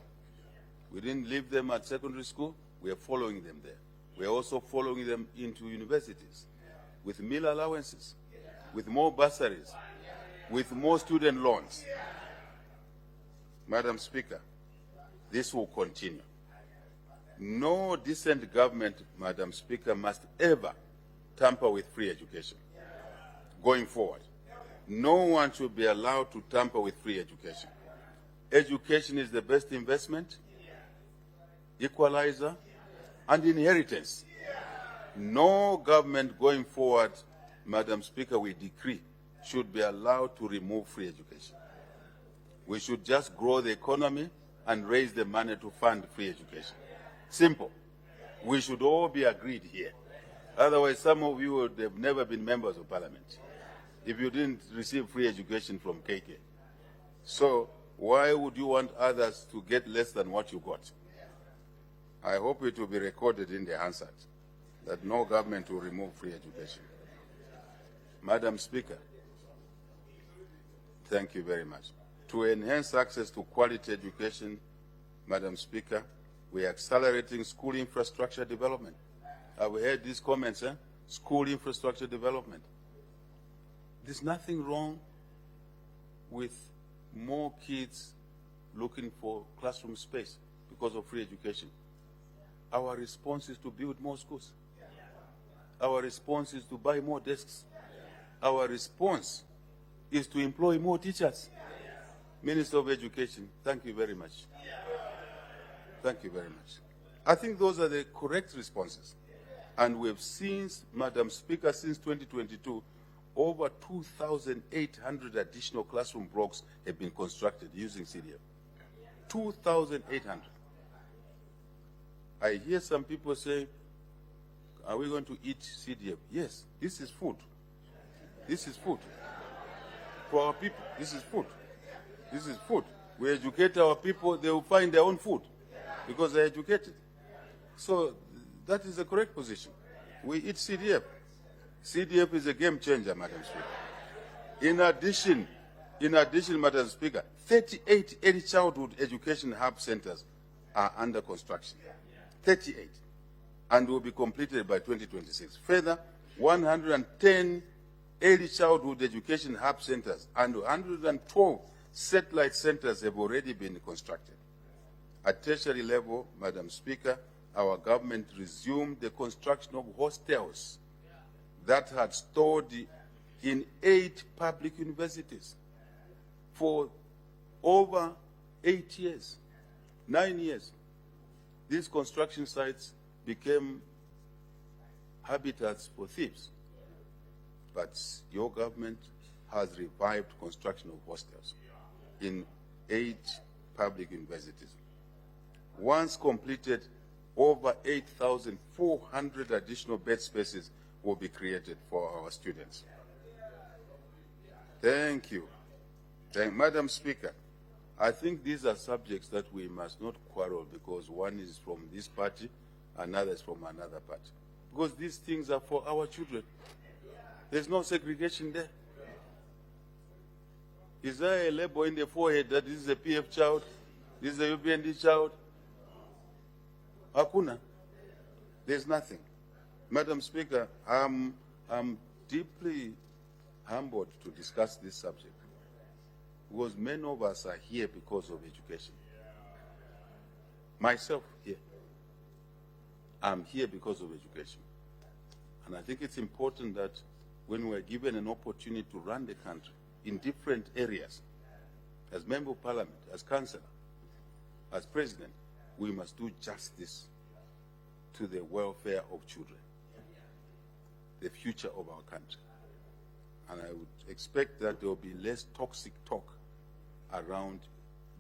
We didn't leave them at secondary school, we are following them there. We are also following them into universities with meal allowances, with more bursaries, with more student loans. Madam Speaker, this will continue. No decent government, Madam Speaker, must ever tamper with free education. Going forward, no one should be allowed to tamper with free education. Education is the best investment, equalizer, and inheritance. No government going forward, Madam Speaker, we decree, should be allowed to remove free education. We should just grow the economy and raise the money to fund free education. Simple. We should all be agreed here. Otherwise, some of you would have never been members of parliament if you didn't receive free education from KK. So why would you want others to get less than what you got? I hope it will be recorded in the Hansard that no government will remove free education. Madam Speaker, thank you very much. To enhance access to quality education, Madam Speaker, we are accelerating school infrastructure development. I've heard these comments, school infrastructure development. There's nothing wrong with more kids looking for classroom space because of free education. Our response is to build more schools. Our response is to buy more desks. Our response is to employ more teachers. Minister of Education, thank you very much. Thank you very much. I think those are the correct responses. And we've seen, Madam Speaker, since 2022, over 2,800 additional classroom blocks have been constructed using CDF. 2,800. I hear some people say, are we going to eat CDF? Yes, this is food. This is food. For our people, this is food. This is food. We educate our people, they will find their own food because they're educated. So that is the correct position. We eat CDF. CDF is a game changer, Madam Speaker. In addition, Madam Speaker, 38 early childhood education hub centers are under construction. 38. And will be completed by 2026. Further, 110 early childhood education hub centers and 112 satellite centers have already been constructed. At tertiary level, Madam Speaker, our government resumed the construction of hostels that had stored in 8 public universities for over 8 years, 9 years. These construction sites became habitats for thieves. But your government has revived construction of hostels in 8 public universities. Once completed, over 8,400 additional bed spaces will be created for our students. Thank you. Madam Speaker, I think these are subjects that we must not quarrel because one is from this party, another is from another party. Because these things are for our children. There's no segregation there. Is there a label in the forehead that this is a PF child, this is a UPND child? Hakuna. There's nothing. Madam Speaker, I'm deeply humbled to discuss this subject because many of us are here because of education. Myself here. I'm here because of education. And I think it's important that when we're given an opportunity to run the country in different areas, as Member of Parliament, as Councillor, as President, we must do justice to the welfare of children, the future of our country. And I would expect that there will be less toxic talk around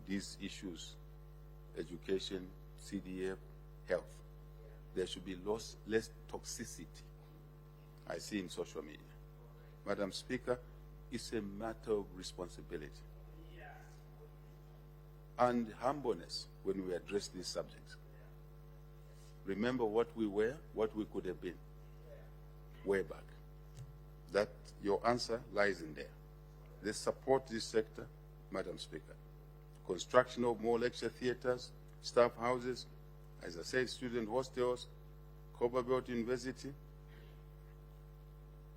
these issues, education, CDF, health. There should be less toxicity I see in social media. Madam Speaker, it's a matter of responsibility and humbleness when we address these subjects. Remember what we were, what we could have been way back. That your answer lies in there. Let's support this sector, Madam Speaker. Construction of more lecture theaters, staff houses, as I said, student hostels, Copperbelt University,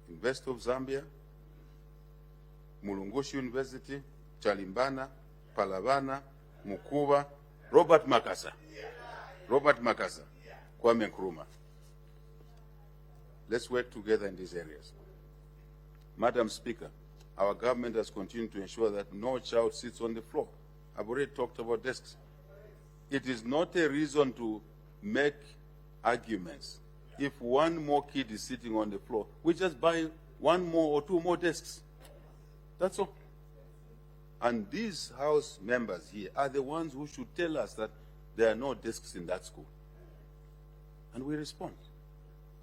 University of Zambia, Mulungushi University, Chalimbana, Palavana, Mukuba, Robert Makasa, Kwame Nkrumah. Let's work together in these areas. Madam Speaker, our government has continued to ensure that no child sits on the floor. I've already talked about desks. It is not a reason to make arguments. If one more kid is sitting on the floor, we just buy one more or two more desks. That's all. And these House members here are the ones who should tell us that there are no desks in that school. And we respond.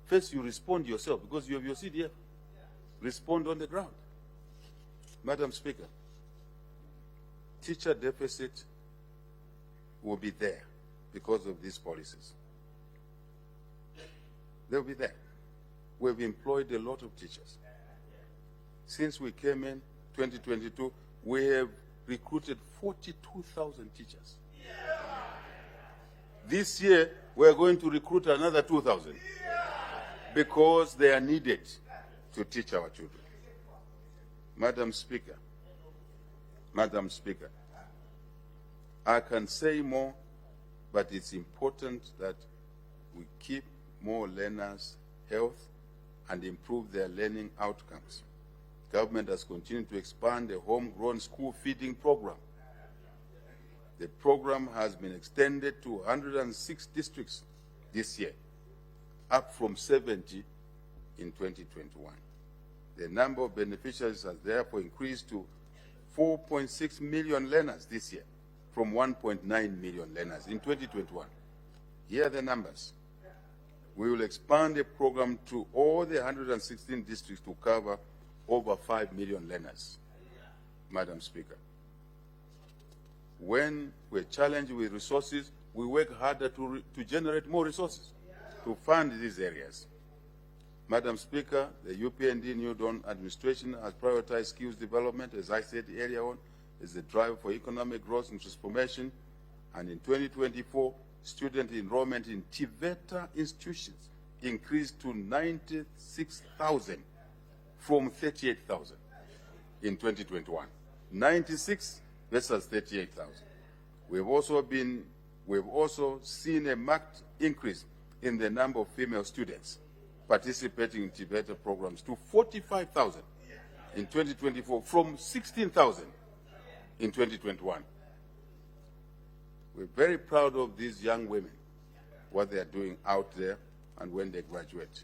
First, you respond yourself because you have your CDF. Respond on the ground. Madam Speaker, teacher deficit will be there because of these policies. They'll be there. We've employed a lot of teachers. Since we came in 2022, we have recruited 42,000 teachers. This year, we're going to recruit another 2,000 because they are needed to teach our children. Madam Speaker, I can say more, but it's important that we keep more learners' health and improve their learning outcomes. Government has continued to expand the homegrown school feeding program. The program has been extended to 106 districts this year, up from 70 in 2021. The number of beneficiaries has therefore increased to 4.6 million learners this year, from 1.9 million learners in 2021. Here are the numbers. We will expand the program to all the 116 districts to cover over 5 million learners. Madam Speaker, when we're challenged with resources, we work harder to generate more resources to fund these areas. Madam Speaker, the UPND New Dawn administration has prioritized skills development, as I said earlier on, as a driver for economic growth and transformation. And in 2024, student enrollment in TVETA institutions increased to 96,000 from 38,000 in 2021. 96 versus 38,000. We've also seen a marked increase in the number of female students participating in TVETA programs to 45,000 in 2024 from 16,000 in 2021. We're very proud of these young women, what they are doing out there and when they graduate.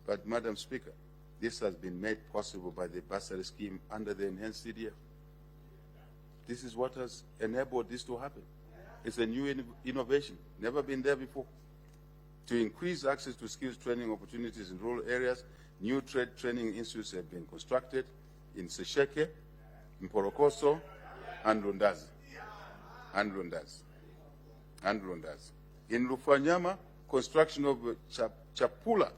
But, Madam Speaker, this has been made possible by the bursary scheme under the enhanced CDF. This is what has enabled this to happen. It's a new innovation, never been there before. To increase access to skills training opportunities in rural areas, new trade training institutes have been constructed in Sesheke, in Porokoso, and Lundazi. In Lufanyama, construction of Chapula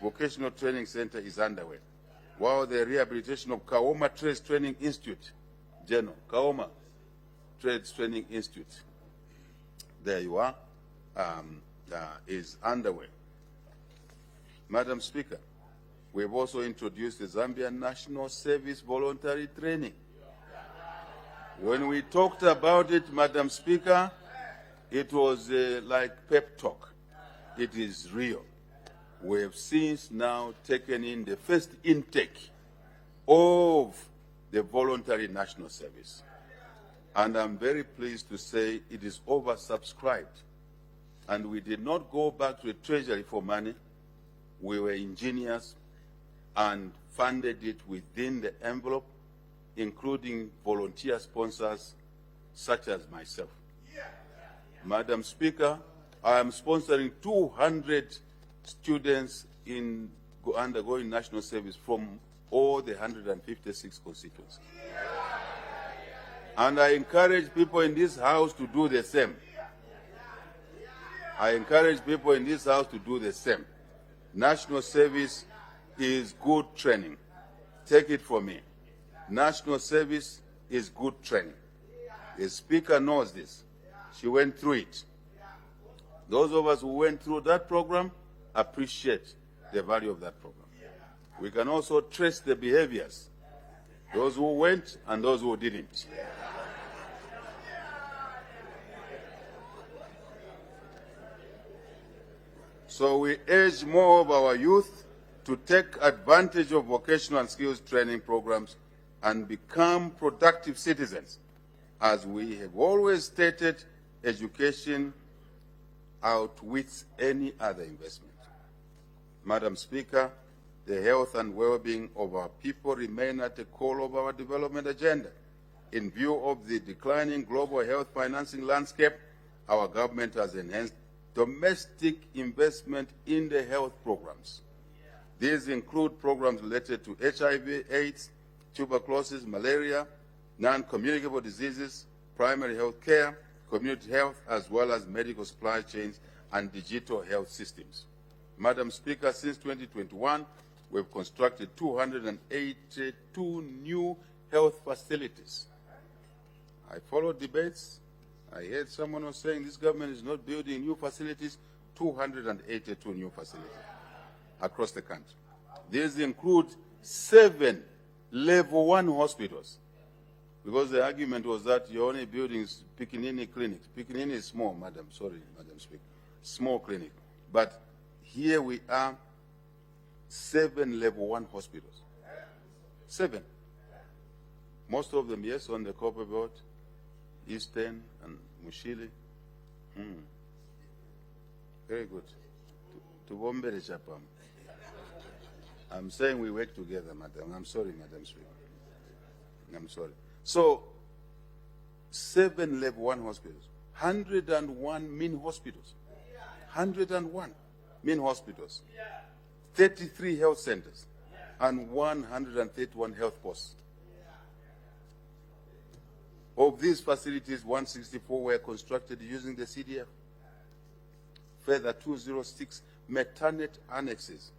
Vocational Training Center is underway, while the rehabilitation of Kaoma Trades Training Institute, Kaoma Trades Training Institute, there you are, is underway. Madam Speaker, we have also introduced the Zambian National Service Voluntary Training. When we talked about it, Madam Speaker, it was like pep talk. It is real. We have since now taken in the first intake of the voluntary national service. And I'm very pleased to say it is oversubscribed. And we did not go back to the Treasury for money. We were ingenious and funded it within the envelope, including volunteer sponsors such as myself. Madam Speaker, I am sponsoring 200 students in undergoing national service from all the 156 constituencies. And I encourage people in this house to do the same. National service is good training. Take it from me. National service is good training. The Speaker knows this. She went through it. Those of us who went through that program appreciate the value of that program. We can also trace the behaviors those who went and those who didn't. So we urge more of our youth to take advantage of vocational and skills training programs and become productive citizens. As we have always stated, education outwits any other investment. Madam Speaker, the health and well-being of our people remain at the core of our development agenda. In view of the declining global health financing landscape, our government has enhanced domestic investment in the health programs. These include programs related to HIV, AIDS, tuberculosis, malaria, non-communicable diseases, primary health care, community health, as well as medical supply chains and digital health systems. Madam Speaker, since 2021, we've constructed 282 new health facilities. I followed debates. I heard someone was saying this government is not building new facilities, 282 new facilities across the country. These include 7 level 1 hospitals, because the argument was that you're only building Pikinini clinics. Pikinini is small, Madam Speaker, small clinic. But here we are, 7 level 1 hospitals. 7. Most of them, yes, on the Copper Belt, Eastern and Mushili. Very good. To Chapam. I'm saying we work together, Madam. I'm sorry, Madam Speaker. I'm sorry. So, 7 level 1 hospitals, 101 mean hospitals, 101 mean hospitals, 33 health centers, and 131 health posts. Of these facilities, 164 were constructed using the CDF. Further, 206 maternity annexes.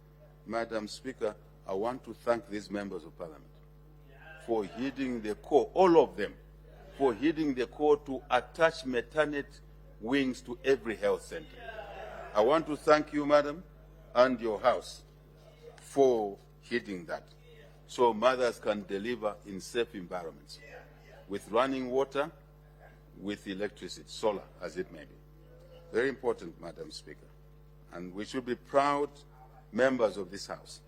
Madam Speaker, I want to thank these members of Parliament for heeding the call, all of them, for heeding the call to attach maternity wings to every health center. I want to thank you, Madam, and your House for heeding that, so mothers can deliver in safe environments, with running water, with electricity, solar, as it may be. Very important, Madam Speaker. And we should be proud members of this House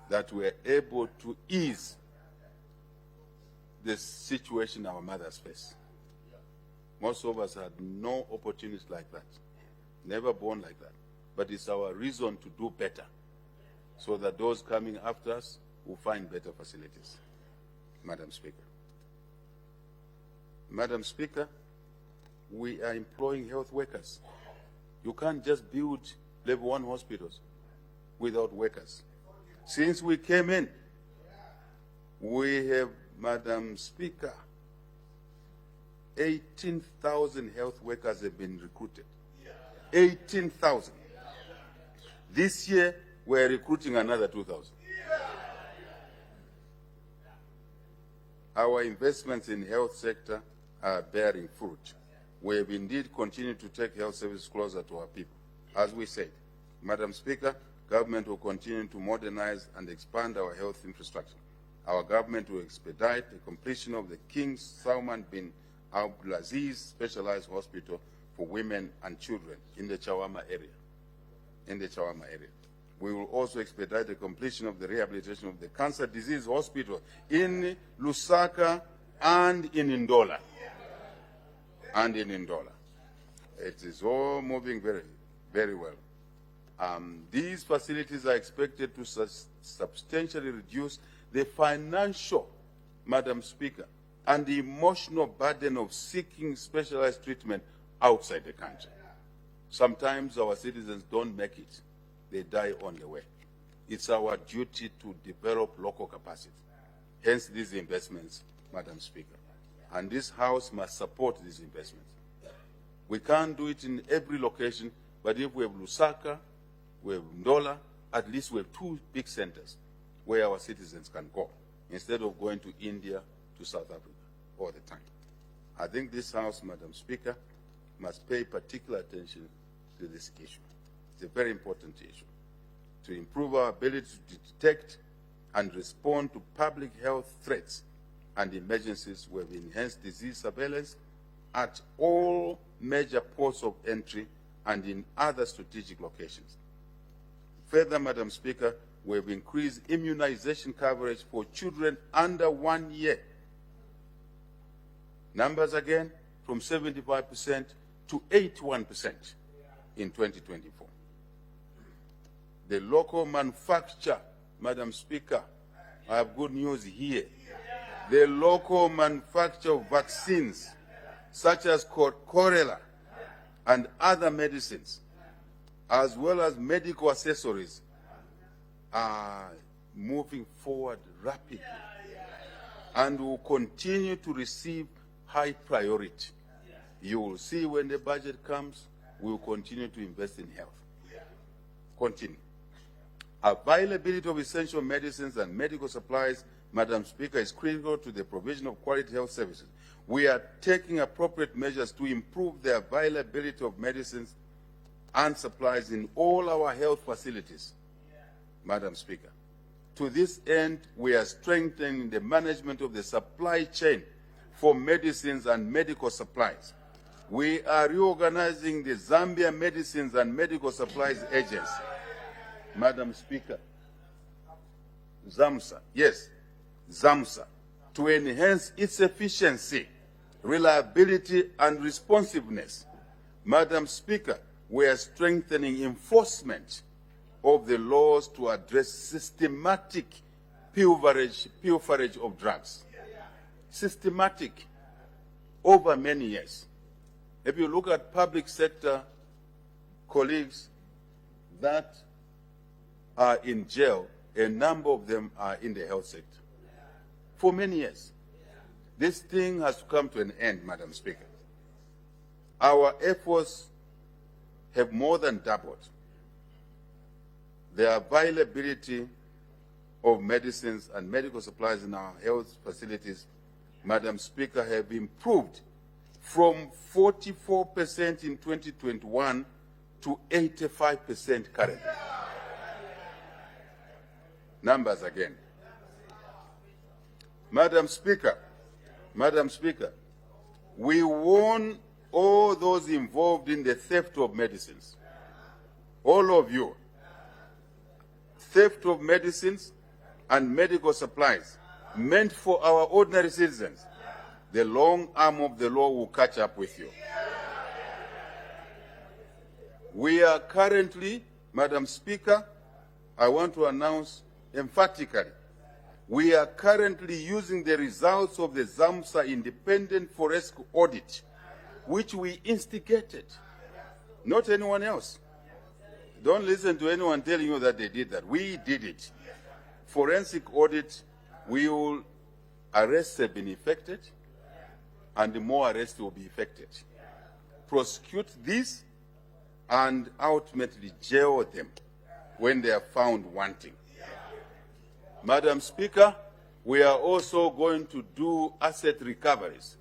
that we are able to ease the situation our mothers face. Most of us had no opportunities like that, never born like that. But it's our reason to do better, so that those coming after us will find better facilities. Madam Speaker. Madam Speaker, we are employing health workers. You can't just build level 1 hospitals without workers. Since we came in, we have, Madam Speaker, 18,000 health workers have been recruited. 18,000. This year, we're recruiting another 2,000. Our investments in the health sector are bearing fruit. We have indeed continued to take health services closer to our people. As we said, Madam Speaker, government will continue to modernize and expand our health infrastructure. Our government will expedite the completion of the King Salman bin Abdulaziz Specialized Hospital for Women and Children in the Chawama area. We will also expedite the completion of the rehabilitation of the Cancer Disease Hospital in Lusaka and in Ndola. It is all moving very, very well. These facilities are expected to substantially reduce the financial, Madam Speaker, and the emotional burden of seeking specialized treatment outside the country. Sometimes our citizens don't make it. They die on the way. It's our duty to develop local capacity. Hence these investments, Madam Speaker. And this House must support these investments. We can't do it in every location, but if we have Lusaka, we have Ndola, at least we have 2 big centers where our citizens can go, instead of going to India, to South Africa all the time. I think this House, Madam Speaker, must pay particular attention to this issue. It's a very important issue, to improve our ability to detect and respond to public health threats and emergencies, we have enhanced disease surveillance at all major ports of entry and in other strategic locations. Further, Madam Speaker, we have increased immunization coverage for children under 1 year. Numbers again, from 75% to 81% in 2024. The local manufacture, Madam Speaker, I have good news here. The local manufacture of vaccines, such as cholera and other medicines, as well as medical accessories, are moving forward rapidly and will continue to receive high priority. You will see when the budget comes, we will continue to invest in health. Continue. Availability of essential medicines and medical supplies, Madam Speaker, is critical to the provision of quality health services. We are taking appropriate measures to improve the availability of medicines and supplies in all our health facilities, Madam Speaker. To this end, we are strengthening the management of the supply chain for medicines and medical supplies. We are reorganizing the Zambia Medicines and Medical Supplies Agency. Madam Speaker, ZAMSA, yes, ZAMSA, to enhance its efficiency, reliability, and responsiveness. Madam Speaker, we are strengthening enforcement of the laws to address systematic pilferage of drugs. Systematic, over many years. If you look at public sector colleagues that are in jail, a number of them are in the health sector for many years. This thing has to come to an end, Madam Speaker. Our efforts have more than doubled. The availability of medicines and medical supplies in our health facilities, Madam Speaker, have improved from 44% in 2021 to 85% currently. Numbers again. Madam Speaker, we warn all those involved in the theft of medicines, all of you, theft of medicines and medical supplies meant for our ordinary citizens. The long arm of the law will catch up with you. We are currently, Madam Speaker, I want to announce emphatically, we are currently using the results of the ZAMSA independent forensic audit, which we instigated, not anyone else. Don't listen to anyone telling you that they did that. We did it. Forensic audit, we will arrests have been effected, and more arrests will be effected. Prosecute this and ultimately jail them when they are found wanting. Madam Speaker, we are also going to do asset recoveries.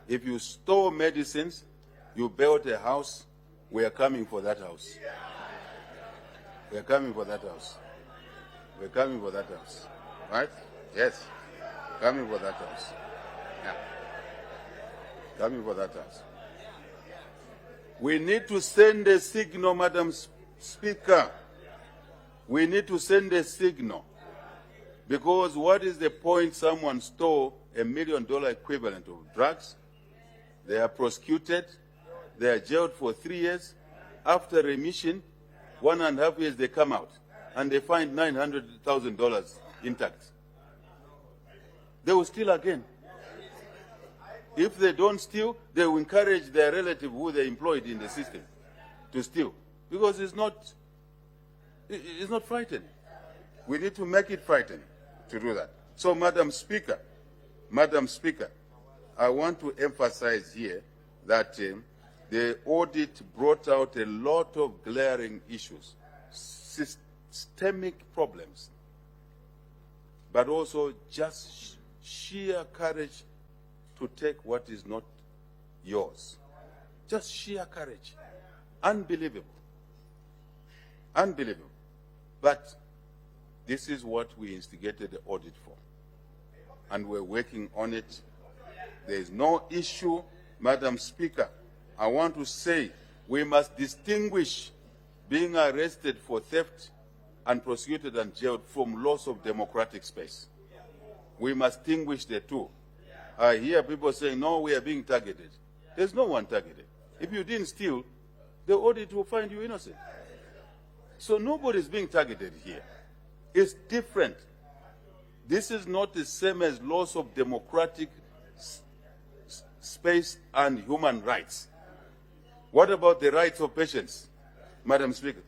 If you store medicines, you build a house, we are coming for that house. We are coming for that house. We're coming for that house. Right? Yes. Coming for that house. Yeah. Coming for that house. We need to send a signal, Madam Speaker. We need to send a signal. Because what is the point someone stole $1 million equivalent of drugs? They are prosecuted. They are jailed for 3 years. After remission, 1.5 years they come out. And they find $900,000 intact. They will steal again. If they don't steal, they will encourage their relative who they employed in the system to steal. Because it's not frightening. We need to make it frightening to do that. So, Madam Speaker, I want to emphasize here that the audit brought out a lot of glaring issues, systemic problems, but also just sheer courage to take what is not yours. Just sheer courage. Unbelievable. Unbelievable. But this is what we instigated the audit for. and we're working on it. There is no issue, Madam Speaker. I want to say we must distinguish being arrested for theft and prosecuted and jailed from loss of democratic space. We must distinguish the two. I hear people saying, no, we are being targeted. There's no one targeted. If you didn't steal, the audit will find you innocent. So nobody's being targeted here. It's different. This is not the same as loss of democratic space and human rights. What about the rights of patients, Madam Speaker?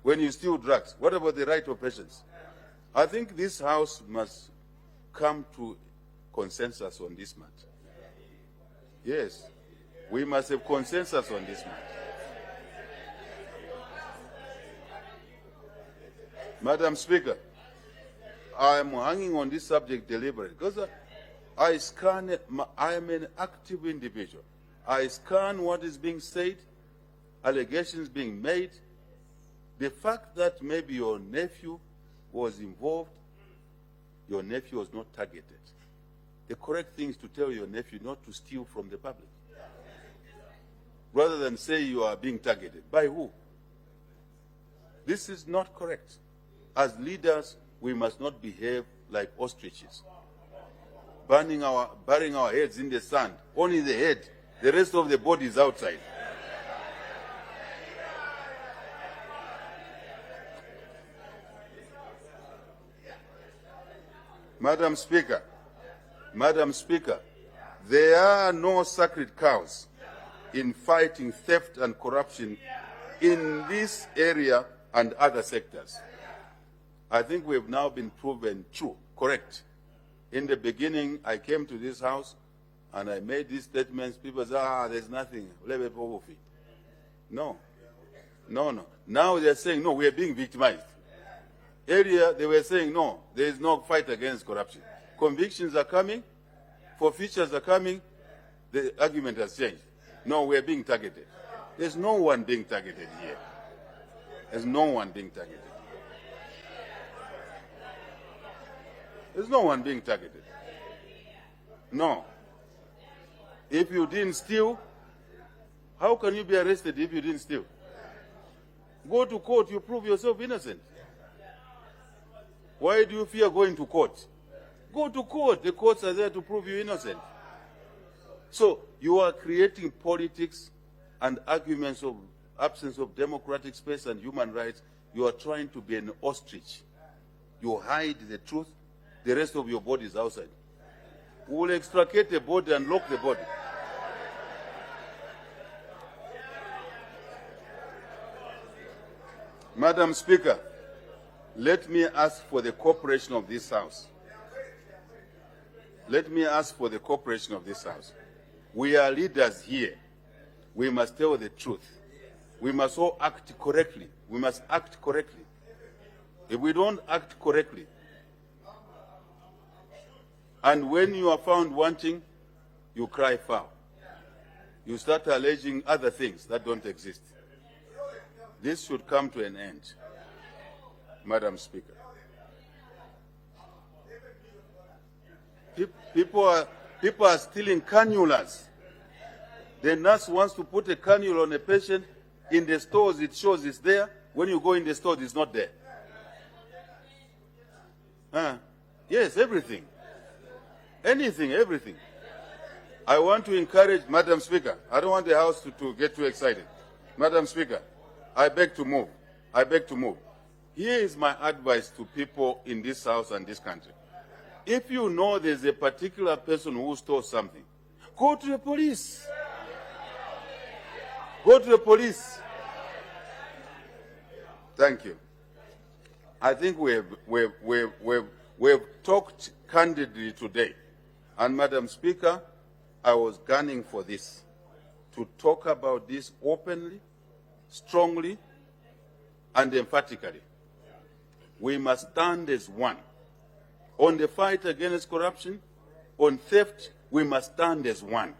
When you steal drugs, what about the right of patients? I think this House must come to consensus on this matter. Yes, we must have consensus on this matter. Madam Speaker, I am hanging on this subject deliberately because I am an active individual. I scan what is being said, allegations being made. The fact that maybe your nephew was involved, your nephew was not targeted. The correct thing is to tell your nephew not to steal from the public, rather than say you are being targeted. By who? This is not correct. As leaders, we must not behave like ostriches, burying our heads in the sand, only the head, the rest of the body is outside. Madam Speaker, there are no sacred cows in fighting theft and corruption in this area and other sectors. I think we've now been proven true, correct. In the beginning, I came to this House and I made these statements. People say, there's nothing. No. Now they're saying, no, we are being victimized. Earlier, they were saying, no, there is no fight against corruption. Convictions are coming, forfeitures are coming, the argument has changed. No, we are being targeted. There's no one being targeted here. There's no one being targeted. There's no one being targeted. No. If you didn't steal, how can you be arrested if you didn't steal? Go to court, you prove yourself innocent. Why do you fear going to court? Go to court. The courts are there to prove you innocent. So you are creating politics and arguments of absence of democratic space and human rights. You are trying to be an ostrich. You hide the truth. The rest of your body is outside. We will extricate the body and lock the body. Madam Speaker, let me ask for the cooperation of this House. Let me ask for the cooperation of this House. We are leaders here. We must tell the truth. We must all act correctly. We must act correctly. If we don't act correctly, and when you are found wanting, you cry foul. You start alleging other things that don't exist. This should come to an end, Madam Speaker. People are stealing cannulas. The nurse wants to put a cannula on a patient. In the stores, it shows it's there. When you go in the store, it's not there. Yes, everything. Anything, everything. I want to encourage, Madam Speaker, I don't want the House to get too excited. Madam Speaker, I beg to move. I beg to move. Here is my advice to people in this House and this country. If you know there's a particular person who stole something, go to the police. Go to the police. Thank you. I think we've talked candidly today. And Madam Speaker, I was gunning for this, to talk about this openly, strongly, and emphatically. We must stand as one. On the fight against corruption, on theft, we must stand as one.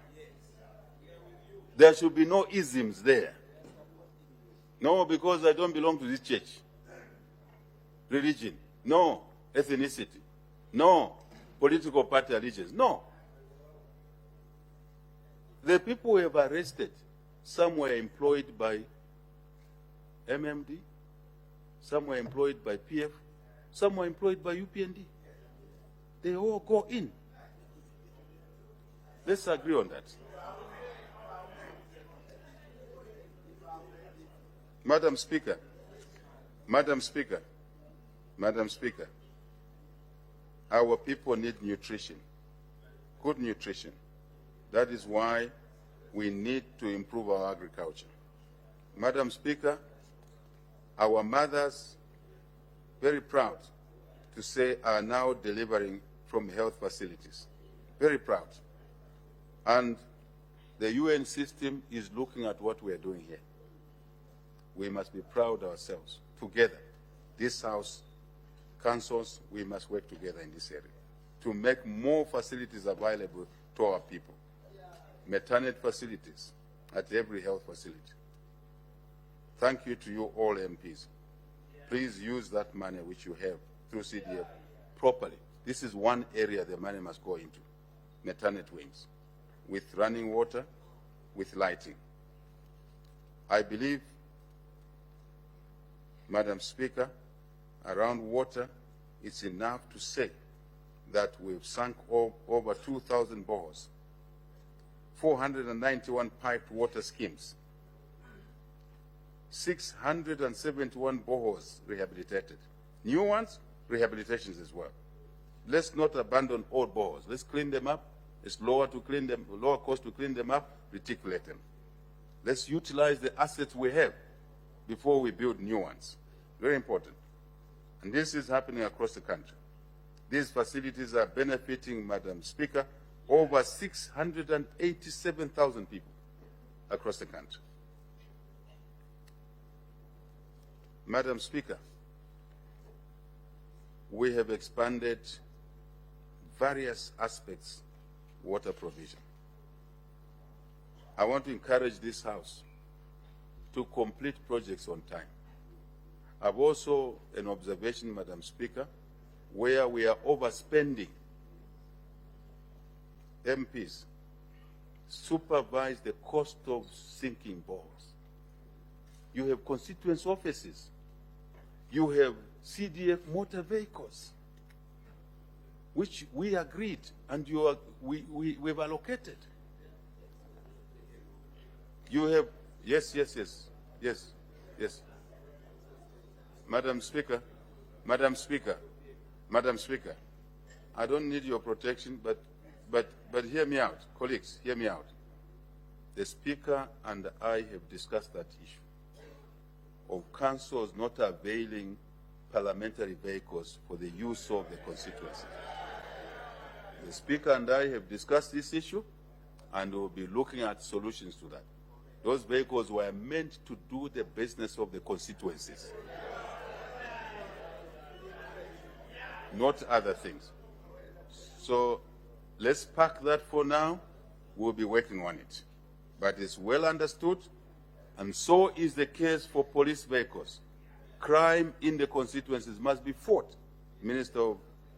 There should be no isms there. No, because I don't belong to this church. Religion. No. Ethnicity. No. political party allegiance. No. The people we have arrested, some were employed by MMD, some were employed by PF, some were employed by UPND. They all go in. Let's agree on that. Madam Speaker, our people need nutrition, good nutrition. That is why we need to improve our agriculture. Madam Speaker, our mothers, very proud to say, are now delivering from health facilities. Very proud. And the UN system is looking at what we are doing here. We must be proud ourselves. Together, this House, councils, we must work together in this area to make more facilities available to our people. Maternity facilities at every health facility. Thank you to you all MPs. Please use that money which you have through CDF properly. This is one area the money must go into. Maternity wings, with running water, with lighting. I believe, Madam Speaker, around water, it's enough to say that we've sunk over 2,000 boreholes, 491 piped water schemes, 671 boreholes rehabilitated. New ones, rehabilitations as well. Let's not abandon old boreholes. Let's clean them up. It's lower cost to clean them up, reticulate them. Let's utilize the assets we have before we build new ones. Very important. And this is happening across the country. These facilities are benefiting, Madam Speaker, over 687,000 people across the country. Madam Speaker, we have expanded various aspects of water provision. I want to encourage this House to complete projects on time. I've also an observation, Madam Speaker, where we are overspending. MPs, supervise the cost of sinking boreholes. You have constituency offices. You have CDF motor vehicles, which we agreed and we've allocated. You have, yes. Madam Speaker, I don't need your protection, but hear me out. Colleagues, hear me out. The Speaker and I have discussed that issue of councils not availing parliamentary vehicles for the use of the constituency. The Speaker and I have discussed this issue, and we'll be looking at solutions to that. Those vehicles were meant to do the business of the constituencies, not other things. So let's park that for now. We'll be working on it. But it's well understood, and so is the case for police vehicles. Crime in the constituencies must be fought. Minister of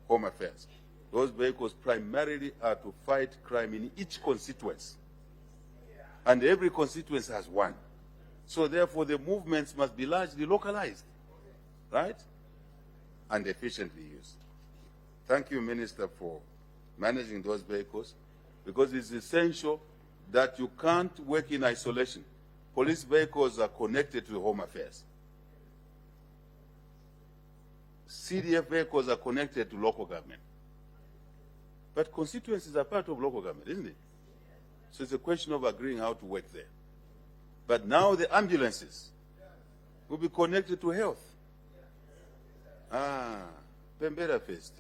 Home Affairs. Those vehicles primarily are to fight crime in each constituency. And every constituency has one. So therefore the movements must be largely localized, right? And efficiently used. Thank you, Minister, for managing those vehicles, because it's essential that you can't work in isolation. Police vehicles are connected to Home Affairs. CDF vehicles are connected to local government. But constituencies are part of local government, isn't it? So it's a question of agreeing how to work there. But now the ambulances will be connected to health. Pembera first.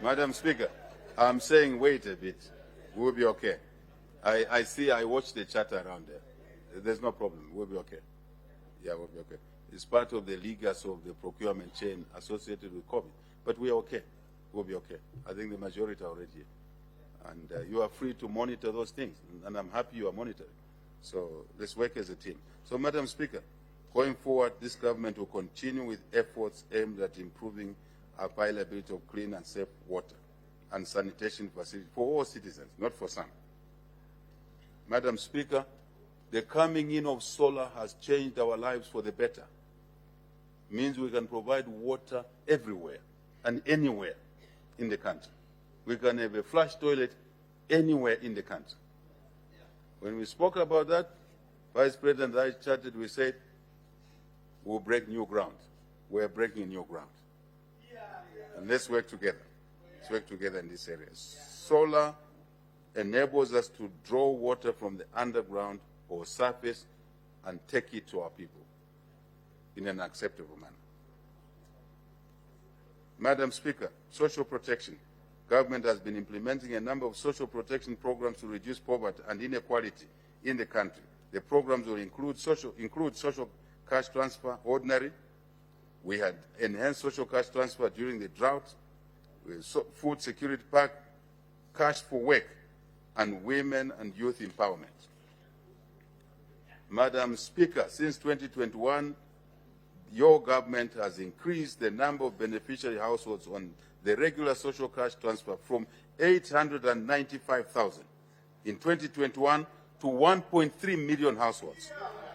Madam Speaker, I'm saying wait a bit. We'll be okay. I watched the chat around there. There's no problem. We'll be okay. Yeah, we'll be okay. It's part of the legacy of the procurement chain associated with COVID. But we are okay. We'll be okay. I think the majority are already here. And you are free to monitor those things. And I'm happy you are monitoring. So let's work as a team. So, Madam Speaker, going forward, this government will continue with efforts aimed at improving availability of clean and safe water and sanitation facilities for all citizens, not for some. Madam Speaker, the coming in of solar has changed our lives for the better. Means we can provide water everywhere and anywhere in the country. We can have a flush toilet anywhere in the country. When we spoke about that, Vice President and I chatted, we said, we'll break new ground. We're breaking new ground. And let's work together. Let's work together in this area. Solar enables us to draw water from the underground or surface and take it to our people in an acceptable manner. Madam Speaker, social protection. Government has been implementing a number of social protection programs to reduce poverty and inequality in the country. The programs will include social cash transfer, ordinary. We had enhanced social cash transfer during the drought, food security pack, cash for work, and women and youth empowerment. Madam Speaker, since 2021, your government has increased the number of beneficiary households on the regular social cash transfer from 895,000 in 2021 to 1.3 million households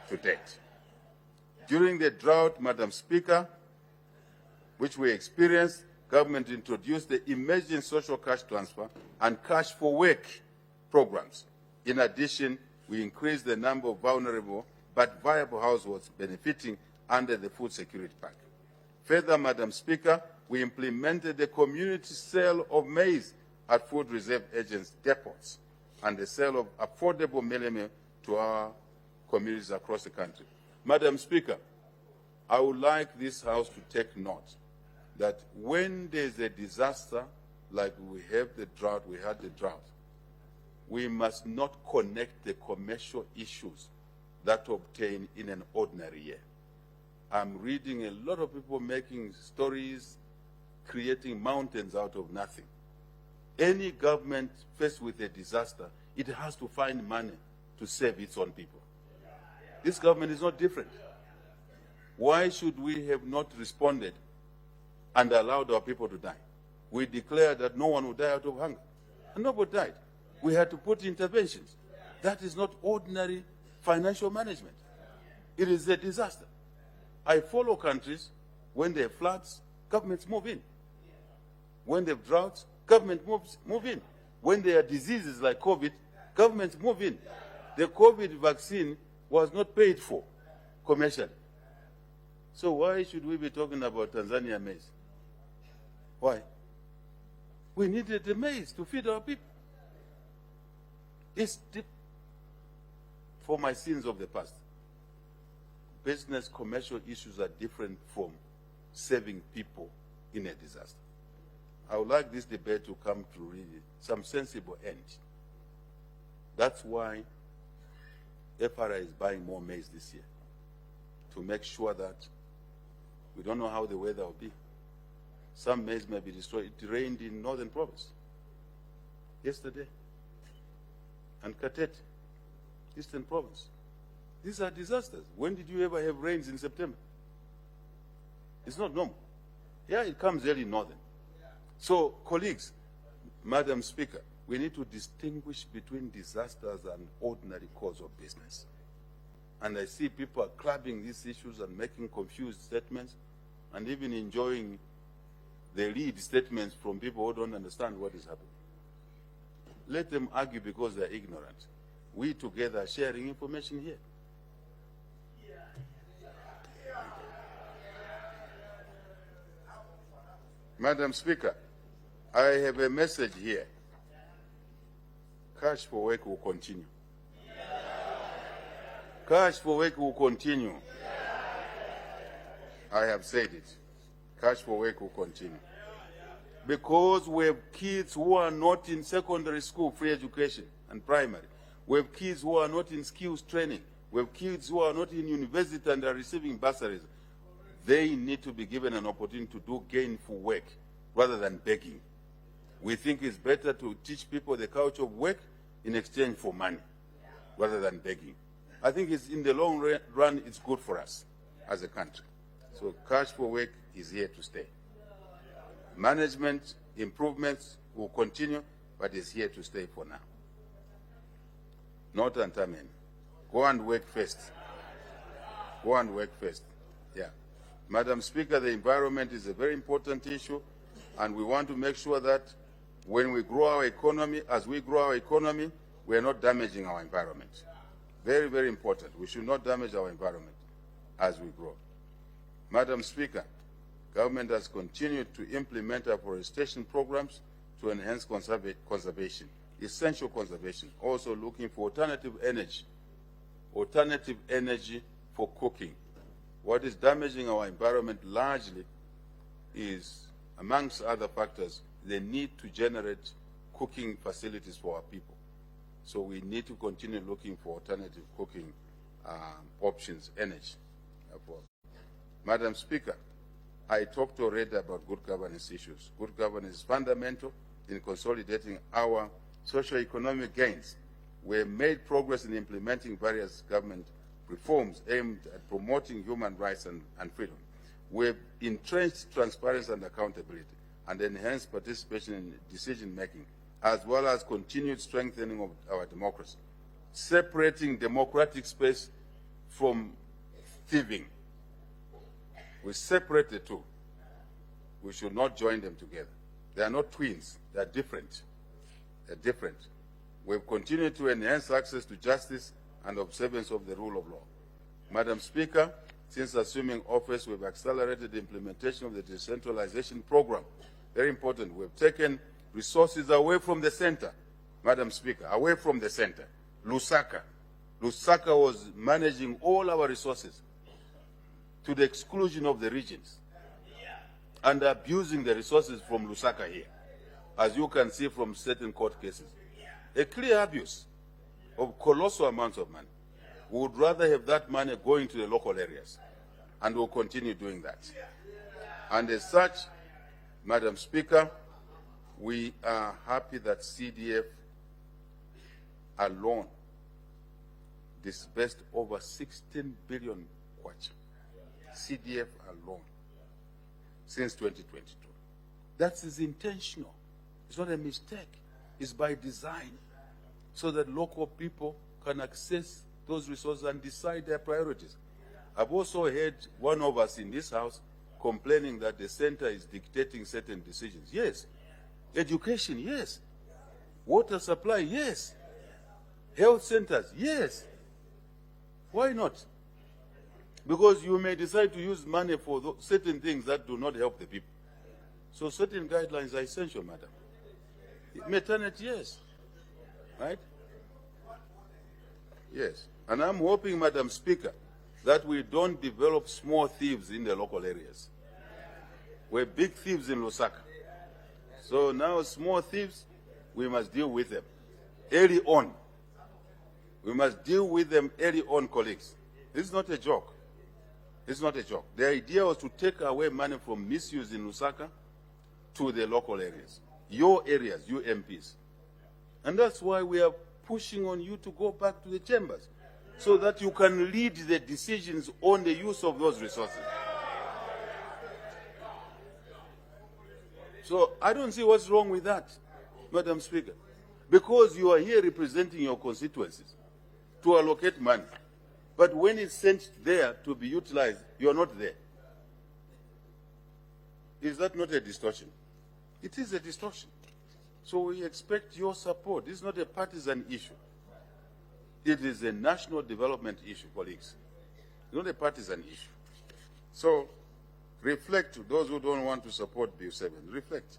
to date. During the drought, Madam Speaker, which we experienced, government introduced the emergency social cash transfer and cash for work programs. In addition, we increased the number of vulnerable but viable households benefiting under the food security pack. Further, Madam Speaker, we implemented the community sale of maize at food reserve agents' depots and the sale of affordable meal to our communities across the country. Madam Speaker, I would like this House to take note that when there's a disaster like we had the drought, we must not connect the commercial issues that obtain in an ordinary year. I'm reading a lot of people making stories, creating mountains out of nothing. Any government faced with a disaster, it has to find money to save its own people. This government is not different. Why should we have not responded and allowed our people to die? We declared that no one would die out of hunger, and nobody died. We had to put interventions. That is not ordinary financial management. It is a disaster. I follow countries, when they have floods, governments move in. When they have droughts, government move in. When there are diseases like COVID, governments move in. The COVID vaccine was not paid for commercially. So why should we be talking about Tanzania maize? Why? We needed the maize to feed our people. It's for my sins of the past. Business, commercial issues are different from saving people in a disaster. I would like this debate to come to really some sensible end. That's why FRI is buying more maize this year, to make sure that we don't know how the weather will be. Some maize may be destroyed. It rained in northern province yesterday, and Katete, eastern province. These are disasters. When did you ever have rains in September? It's not normal. Yeah, it comes early in northern. So, colleagues, Madam Speaker, we need to distinguish between disasters and ordinary course of business. And I see people are clubbing these issues and making confused statements and even enjoying the lead statements from people who don't understand what is happening. Let them argue because they're ignorant. We together are sharing information here. Madam Speaker, I have a message here. Cash for work will continue. Cash for work will continue. I have said it. Cash for work will continue. Because we have kids who are not in secondary school, free education, and primary. We have kids who are not in skills training. We have kids who are not in university and are receiving bursaries. They need to be given an opportunity to do gainful work rather than begging. We think it's better to teach people the culture of work in exchange for money rather than begging. I think it's, in the long run, it's good for us as a country. So cash for work is here to stay. Management improvements will continue, but it's here to stay for now. Not Antamen. Go and work first. Go and work first. Yeah. Madam Speaker, the environment is a very important issue, and we want to make sure that when we grow our economy, as we grow our economy, we are not damaging our environment. Very, very important. We should not damage our environment as we grow. Madam Speaker, government has continued to implement afforestation programs to enhance conservation, essential conservation, also looking for alternative energy for cooking. What is damaging our environment largely is, amongst other factors, the need to generate cooking facilities for our people. So we need to continue looking for alternative cooking options, energy. Madam Speaker, I talked already about good governance issues. Good governance is fundamental in consolidating our socio-economic gains. We have made progress in implementing various government reforms aimed at promoting human rights and freedom. We have entrenched transparency and accountability and enhanced participation in decision-making, as well as continued strengthening of our democracy, separating democratic space from thieving. We separate the two. We should not join them together. They are not twins. They are different. They're different. We've continued to enhance access to justice and observance of the rule of law. Madam Speaker, since assuming office, we've accelerated the implementation of the decentralization program. Very important. We've taken resources away from the center. Madam Speaker, away from the center. Lusaka. Lusaka was managing all our resources to the exclusion of the regions and abusing the resources from Lusaka here, as you can see from certain court cases. A clear abuse of colossal amounts of money. We would rather have that money going to the local areas, and we'll continue doing that. And as such, Madam Speaker, we are happy that CDF alone disbursed over 16 billion kwacha. CDF alone since 2022. That is intentional. It's not a mistake. It's by design, so that local people can access those resources and decide their priorities. I've also heard one of us in this house complaining that the center is dictating certain decisions. Yes. Education, yes. Water supply, yes. Health centers, yes. Why not? Because you may decide to use money for certain things that do not help the people. So certain guidelines are essential, madam. Maternity, yes. Right? Yes. And I'm hoping, Madam Speaker, that we don't develop small thieves in the local areas. We're big thieves in Lusaka. So now small thieves, we must deal with them early on. We must deal with them early on, colleagues. This is not a joke. It's not a joke. The idea was to take away money from misuse in Lusaka to the local areas. Your areas, you MPs. And that's why we are pushing on you to go back to the chambers, so that you can lead the decisions on the use of those resources. So I don't see what's wrong with that, Madam Speaker, because you are here representing your constituencies to allocate money. But when it's sent there to be utilized, you are not there. Is that not a distortion? It is a distortion. So we expect your support. This is not a partisan issue. It is a national development issue, colleagues. It's not a partisan issue. So reflect, those who don't want to support Bill 7, reflect.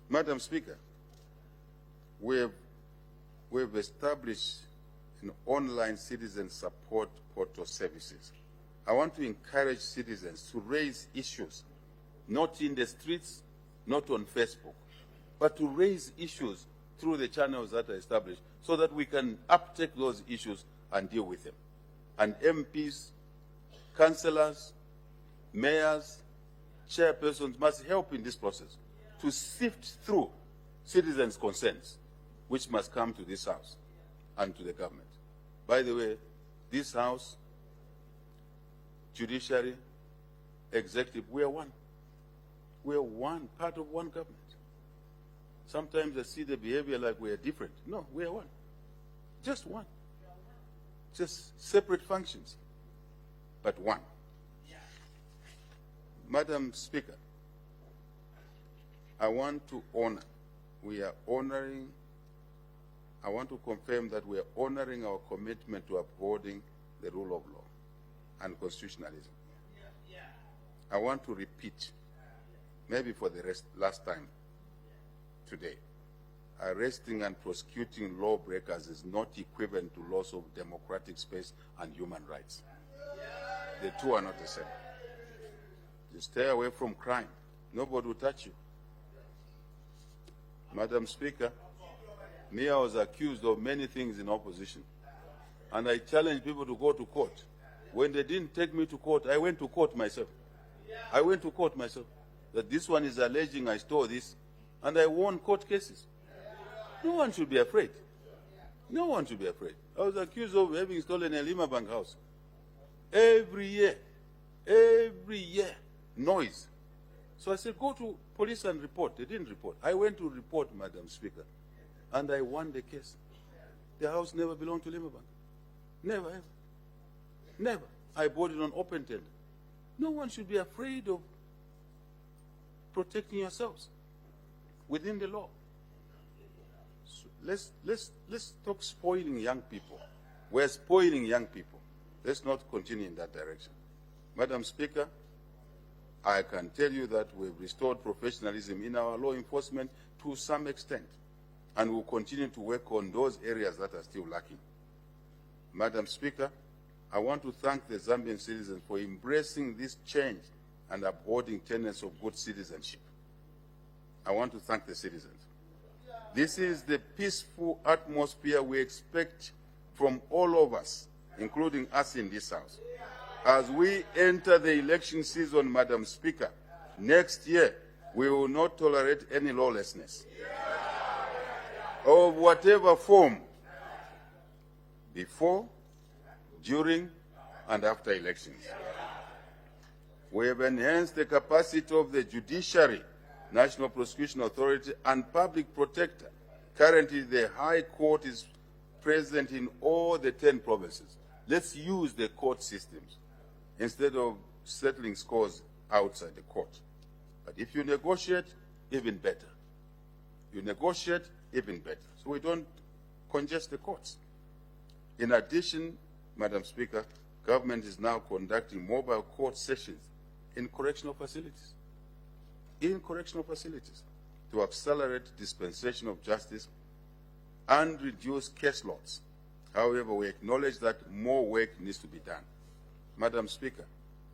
Madam Speaker, we've established an online citizen support portal services. I want to encourage citizens to raise issues, not in the streets, not on Facebook, but to raise issues through the channels that are established, so that we can uptake those issues and deal with them. And MPs, councillors, mayors, chairpersons must help in this process to sift through citizens' concerns, which must come to this House and to the government. By the way, this House, judiciary, executive, we are one. We are one, part of one government. Sometimes I see the behavior like we are different. No, we are one. Just one. Just separate functions, but one. Madam Speaker, I want to confirm that we are honoring our commitment to upholding the rule of law and constitutionalism. I want to repeat, maybe for the last time today, arresting and prosecuting lawbreakers is not equivalent to loss of democratic space and human rights. The two are not the same. You stay away from crime. Nobody will touch you. Madam Speaker, me, I was accused of many things in opposition. And I challenged people to go to court. When they didn't take me to court, I went to court myself. I went to court myself. That this one is alleging I stole this. And I won court cases. No one should be afraid. No one should be afraid. I was accused of having stolen a Lima Bank house. Every year, noise. So I said, go to police and report. They didn't report. I went to report, Madam Speaker, and I won the case. The house never belonged to Lima Bank. Never, ever. Never. I bought it on open tender. No one should be afraid of protecting yourselves within the law. So let's stop spoiling young people. We're spoiling young people. Let's not continue in that direction. Madam Speaker, I can tell you that we've restored professionalism in our law enforcement to some extent, and we'll continue to work on those areas that are still lacking. Madam Speaker, I want to thank the Zambian citizens for embracing this change and upholding tenets of good citizenship. I want to thank the citizens. This is the peaceful atmosphere we expect from all of us, including us in this House. As we enter the election season, Madam Speaker, next year, we will not tolerate any lawlessness of whatever form, before, during, and after elections. We have enhanced the capacity of the judiciary, National Prosecution Authority, and Public Protector. Currently, the High Court is present in all the 10 provinces. Let's use the court systems instead of settling scores outside the court. But if you negotiate, even better. You negotiate, even better. So we don't congest the courts. In addition, Madam Speaker, government is now conducting mobile court sessions in correctional facilities. In correctional facilities to accelerate dispensation of justice and reduce case loads. However, we acknowledge that more work needs to be done. Madam Speaker,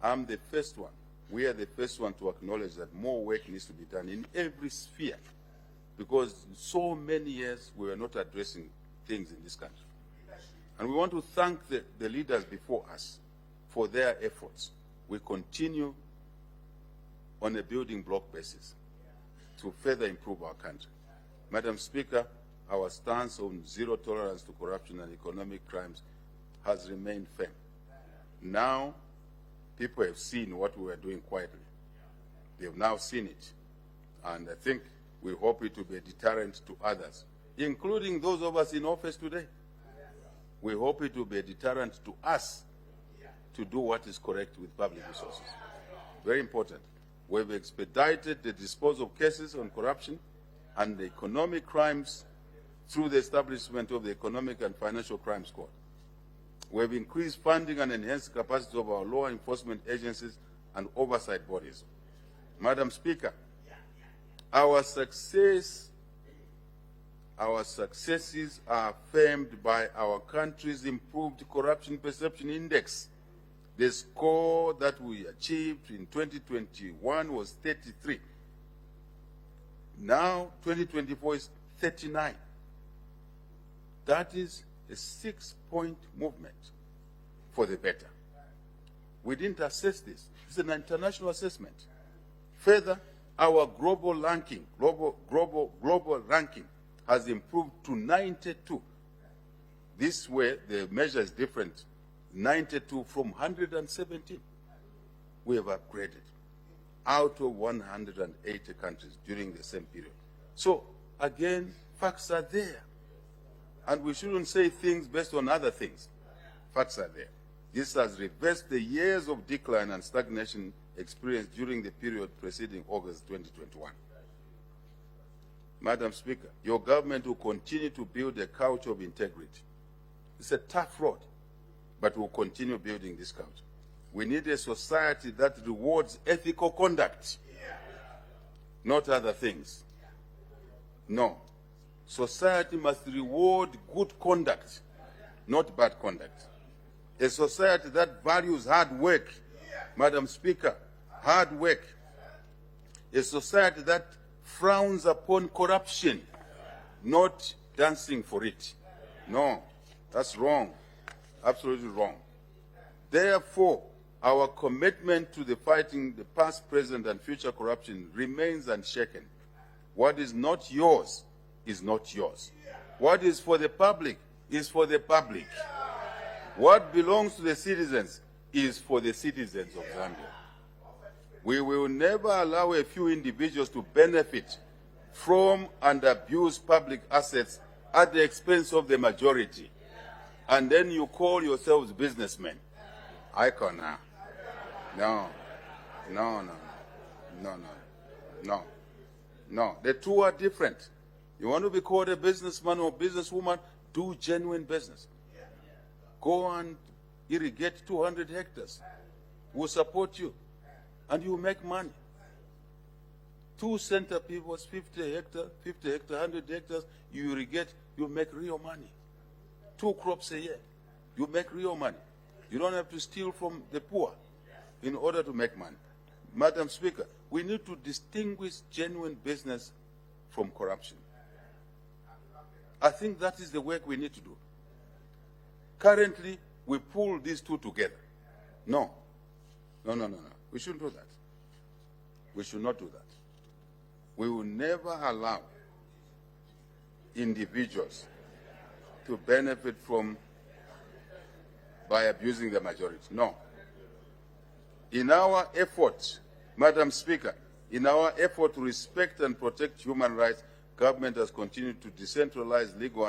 I'm the first one. We are the first one to acknowledge that more work needs to be done in every sphere, because so many years we were not addressing things in this country. And we want to thank the leaders before us for their efforts. We continue on a building block basis to further improve our country. Madam Speaker, our stance on zero tolerance to corruption and economic crimes has remained firm. Now, people have seen what we were doing quietly. They have now seen it. And I think we hope it will be a deterrent to others, including those of us in office today. We hope it will be a deterrent to us to do what is correct with public resources. Very important. We've expedited the disposal of cases on corruption and the economic crimes through the establishment of the Economic and Financial Crimes Court. We've increased funding and enhanced capacity of our law enforcement agencies and oversight bodies. Madam Speaker, our successes are affirmed by our country's improved corruption perception index. The score that we achieved in 2021 was 33. Now, 2024 is 39. That is a 6-point movement for the better. We didn't assess this. It's an international assessment. Further, our global ranking has improved to 92. This way, the measure is different. 92 from 117. we have upgraded out of 180 countries during the same period. So, again, facts are there. And we shouldn't say things based on other things. Facts are there. This has reversed the years of decline and stagnation experienced during the period preceding August 2021. Madam Speaker, your government will continue to build a culture of integrity. It's a tough road, but we'll continue building this culture. We need a society that rewards ethical conduct, not other things. No. Society must reward good conduct, not bad conduct. A society that values hard work, Madam Speaker, hard work. A society that frowns upon corruption, not dancing for it. No, that's wrong, absolutely wrong. Therefore, our commitment to the fighting the past, present, and future corruption remains unshaken. What is not yours is not yours. What is for the public is for the public. What belongs to the citizens is for the citizens of Zambia. We will never allow a few individuals to benefit from and abuse public assets at the expense of the majority. And then you call yourselves businessmen. I cannot. No. The two are different. You want to be called a businessman or businesswoman, do genuine business. Go and irrigate 200 hectares. We'll support you. And you make money. 2 center pivot's 50 hectares, 100 hectares, you irrigate, you make real money. 2 crops a year, you make real money. You don't have to steal from the poor in order to make money. Madam Speaker, we need to distinguish genuine business from corruption. I think that is the work we need to do. Currently, we pull these two together. No. We shouldn't do that. We should not do that. We will never allow individuals to benefit from by abusing the majority. No. In our effort, Madam Speaker, in our effort to respect and protect human rights, government has continued to decentralize legal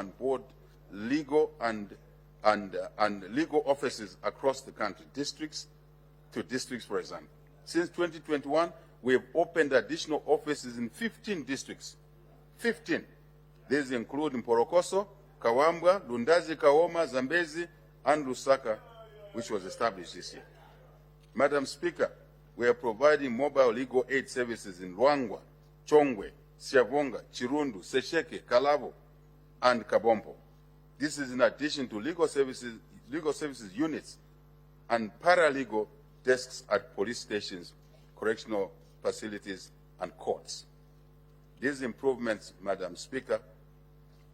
offices across the country, districts, for example. Since 2021, we have opened additional offices in 15 districts. 15. These include Mporokoso, Kawambwa, Lundazi, Kaoma, Zambezi, and Lusaka, which was established this year. Madam Speaker, we are providing mobile legal aid services in Luangwa, Chongwe, Siavonga, Chirundu, Sesheke, Kalabo, and Kabompo. This is in addition to legal services units and paralegal desks at police stations, correctional facilities, and courts. These improvements, Madam Speaker,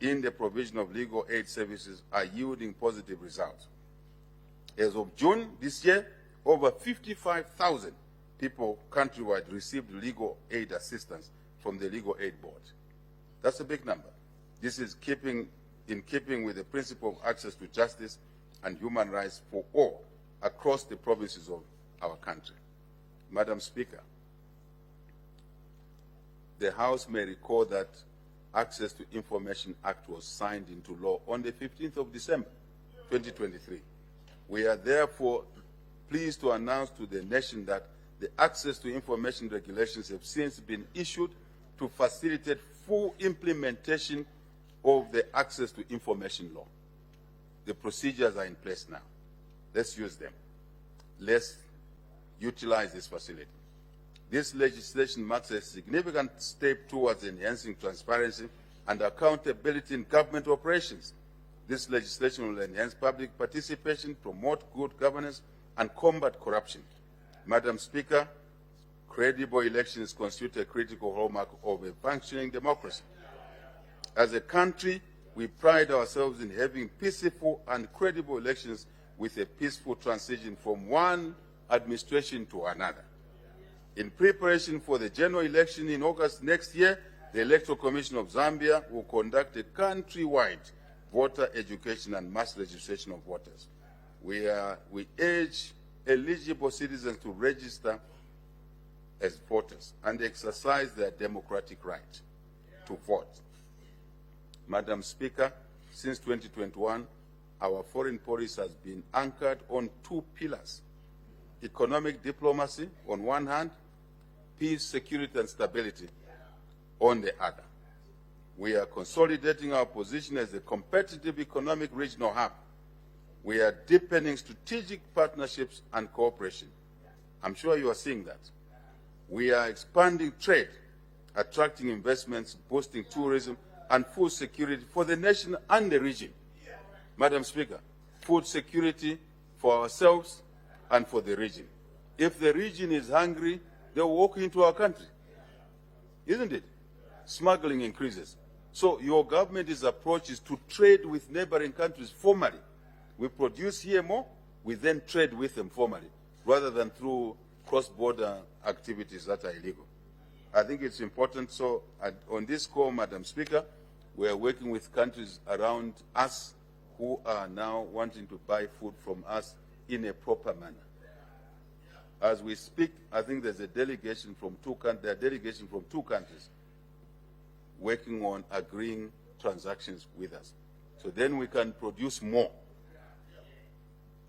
in the provision of legal aid services are yielding positive results. As of June this year, over 55,000 people countrywide received legal aid assistance from the Legal Aid Board. That's a big number. This is in keeping with the principle of access to justice and human rights for all across the provinces of our country. Madam Speaker, the House may recall that Access to Information Act was signed into law on the 15th of December, 2023. We are therefore pleased to announce to the nation that the Access to Information regulations have since been issued to facilitate full implementation of the Access to Information law. The procedures are in place now. Let's use them. Let's utilize this facility. This legislation marks a significant step towards enhancing transparency and accountability in government operations. This legislation will enhance public participation, promote good governance, and combat corruption. Madam Speaker, credible elections constitute a critical hallmark of a functioning democracy. As a country, we pride ourselves in having peaceful and credible elections with a peaceful transition from one administration to another. In preparation for the general election in August next year, the Electoral Commission of Zambia will conduct a country-wide voter education and mass registration of voters. We urge eligible citizens to register as voters and exercise their democratic right to vote. Madam Speaker, since 2021, our foreign policy has been anchored on two pillars: economic diplomacy on one hand, peace, security, and stability on the other. We are consolidating our position as a competitive economic regional hub. We are deepening strategic partnerships and cooperation. I'm sure you are seeing that. We are expanding trade, attracting investments, boosting tourism, and food security for the nation and the region. Madam Speaker, food security for ourselves and for the region. If the region is hungry, they'll walk into our country, isn't it? Smuggling increases. So your government's approach is to trade with neighboring countries formally. We produce here more, we then trade with them formally, rather than through cross-border activities that are illegal. I think it's important. So on this score, Madam Speaker, we are working with countries around us who are now wanting to buy food from us in a proper manner. As we speak, I think there's a delegation from two countries working on agreeing transactions with us. So then we can produce more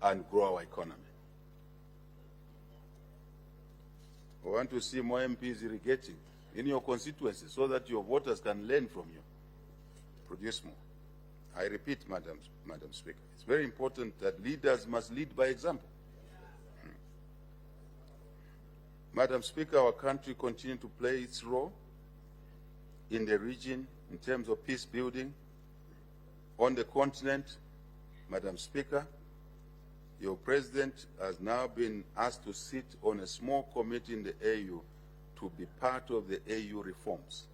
and grow our economy. We want to see more MPs irrigating in your constituency so that your voters can learn from you. Produce more. I repeat, Madam Speaker, it's very important that leaders must lead by example. Madam Speaker, our country continues to play its role in the region in terms of peace building. On the continent, Madam Speaker, your president has now been asked to sit on a small committee in the AU to be part of the AU reforms.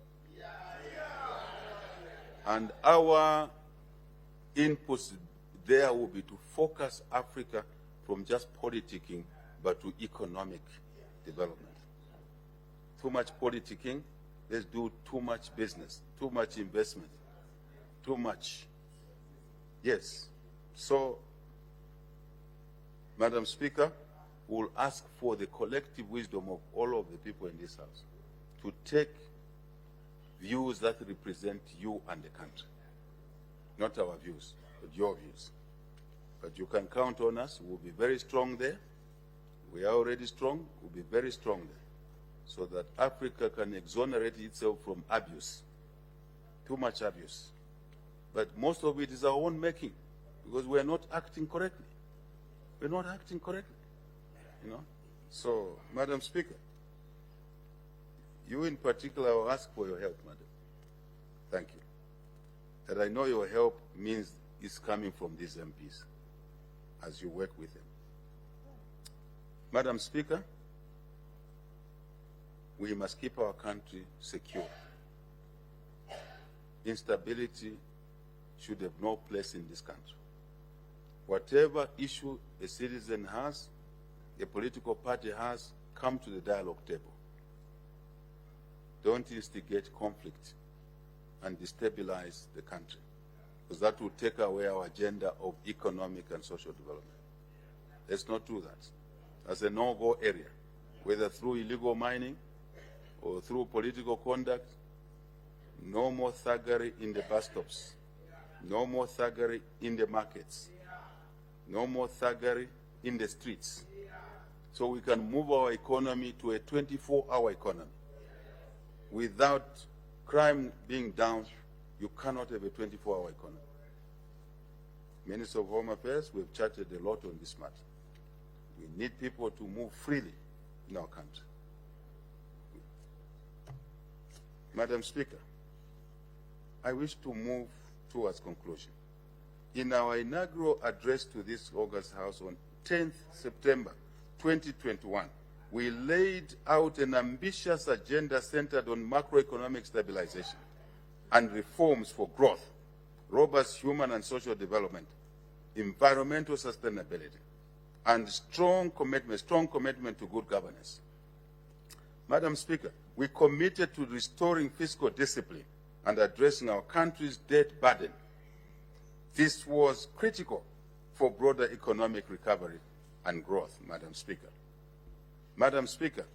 And our inputs there will be to focus Africa from just politicking, but to economic development. Too much politicking, let's do too much business, too much investment, too much. Yes. So, Madam Speaker, we'll ask for the collective wisdom of all of the people in this House to take views that represent you and the country. Not our views, but your views. But you can count on us. We'll be very strong there. We are already strong. We'll be very strong there, so that Africa can exonerate itself from abuse, too much abuse. But most of it is our own making, because we are not acting correctly. We're not acting correctly, you know. So, Madam Speaker, you in particular, I will ask for your help, Madam. Thank you. That I know your help means is coming from these MPs as you work with them. Madam Speaker, we must keep our country secure. Instability should have no place in this country. Whatever issue a citizen has, a political party has, come to the dialogue table. Don't instigate conflict and destabilize the country, because that will take away our agenda of economic and social development. Let's not do that. That's a no-go area, whether through illegal mining or through political conduct. No more thuggery in the bus stops. No more thuggery in the markets. No more thuggery in the streets. So we can move our economy to a 24-hour economy. Without crime being down, you cannot have a 24-hour economy. Minister of Home Affairs, we've chatted a lot on this matter. We need people to move freely in our country. Madam Speaker, I wish to move towards conclusion. In our inaugural address to this August House on 10th September 2021, we laid out an ambitious agenda centered on macroeconomic stabilization and reforms for growth, robust human and social development, environmental sustainability, and strong commitment to good governance. Madam Speaker, we committed to restoring fiscal discipline and addressing our country's debt burden. This was critical for broader economic recovery and growth, Madam Speaker. Madam Speaker,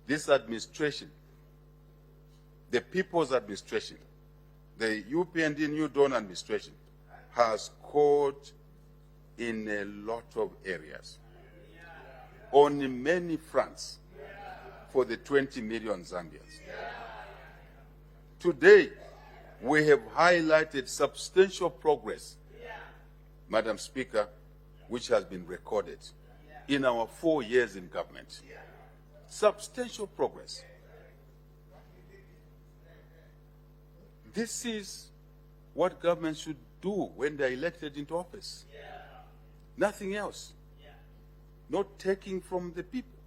this administration, the People's Administration, the UPND New Dawn administration, has scored in a lot of areas, on many fronts, for the 20 million Zambians. Today, we have highlighted substantial progress, Madam Speaker, which has been recorded in our 4 years in government. Substantial progress. This is what government should do when they're elected into office. Nothing else. Not taking from the people,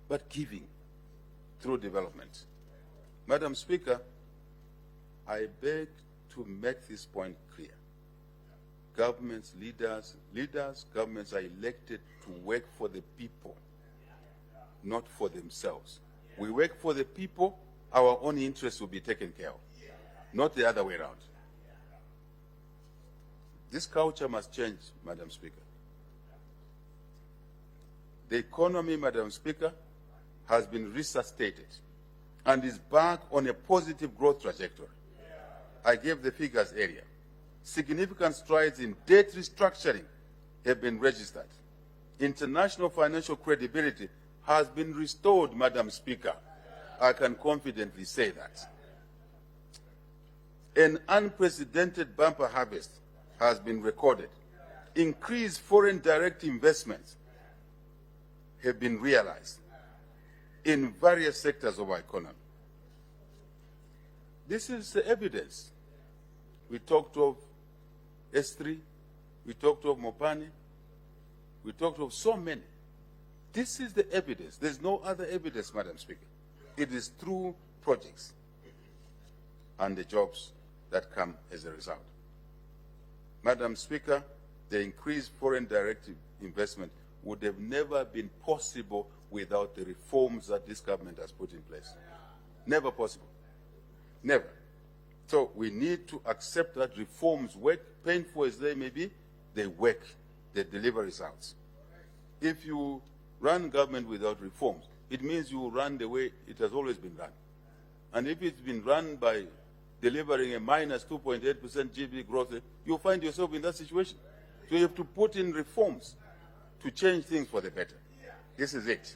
but giving through development. Madam Speaker, I beg to make this point clear. Governments, governments are elected to work for the people, not for themselves. We work for the people, our own interests will be taken care of, not the other way around. This culture must change, Madam Speaker. The economy, Madam Speaker, has been resuscitated and is back on a positive growth trajectory. I gave the figures earlier. Significant strides in debt restructuring have been registered. International financial credibility has been restored, Madam Speaker. I can confidently say that. An unprecedented bumper harvest has been recorded. Increased foreign direct investments have been realized in various sectors of our economy. This is the evidence. We talked of S3, we talked of Mopani, we talked of so many. This is the evidence. There's no other evidence, Madam Speaker. It is through projects and the jobs that come as a result. Madam Speaker, the increased foreign direct investment would have never been possible without the reforms that this government has put in place. Never possible. Never. So we need to accept that reforms work, painful as they may be, they work, they deliver results. If you run government without reforms, it means you run the way it has always been run. And if it's been run by delivering a minus 2.8% GDP growth, you'll find yourself in that situation. So you have to put in reforms to change things for the better. This is it.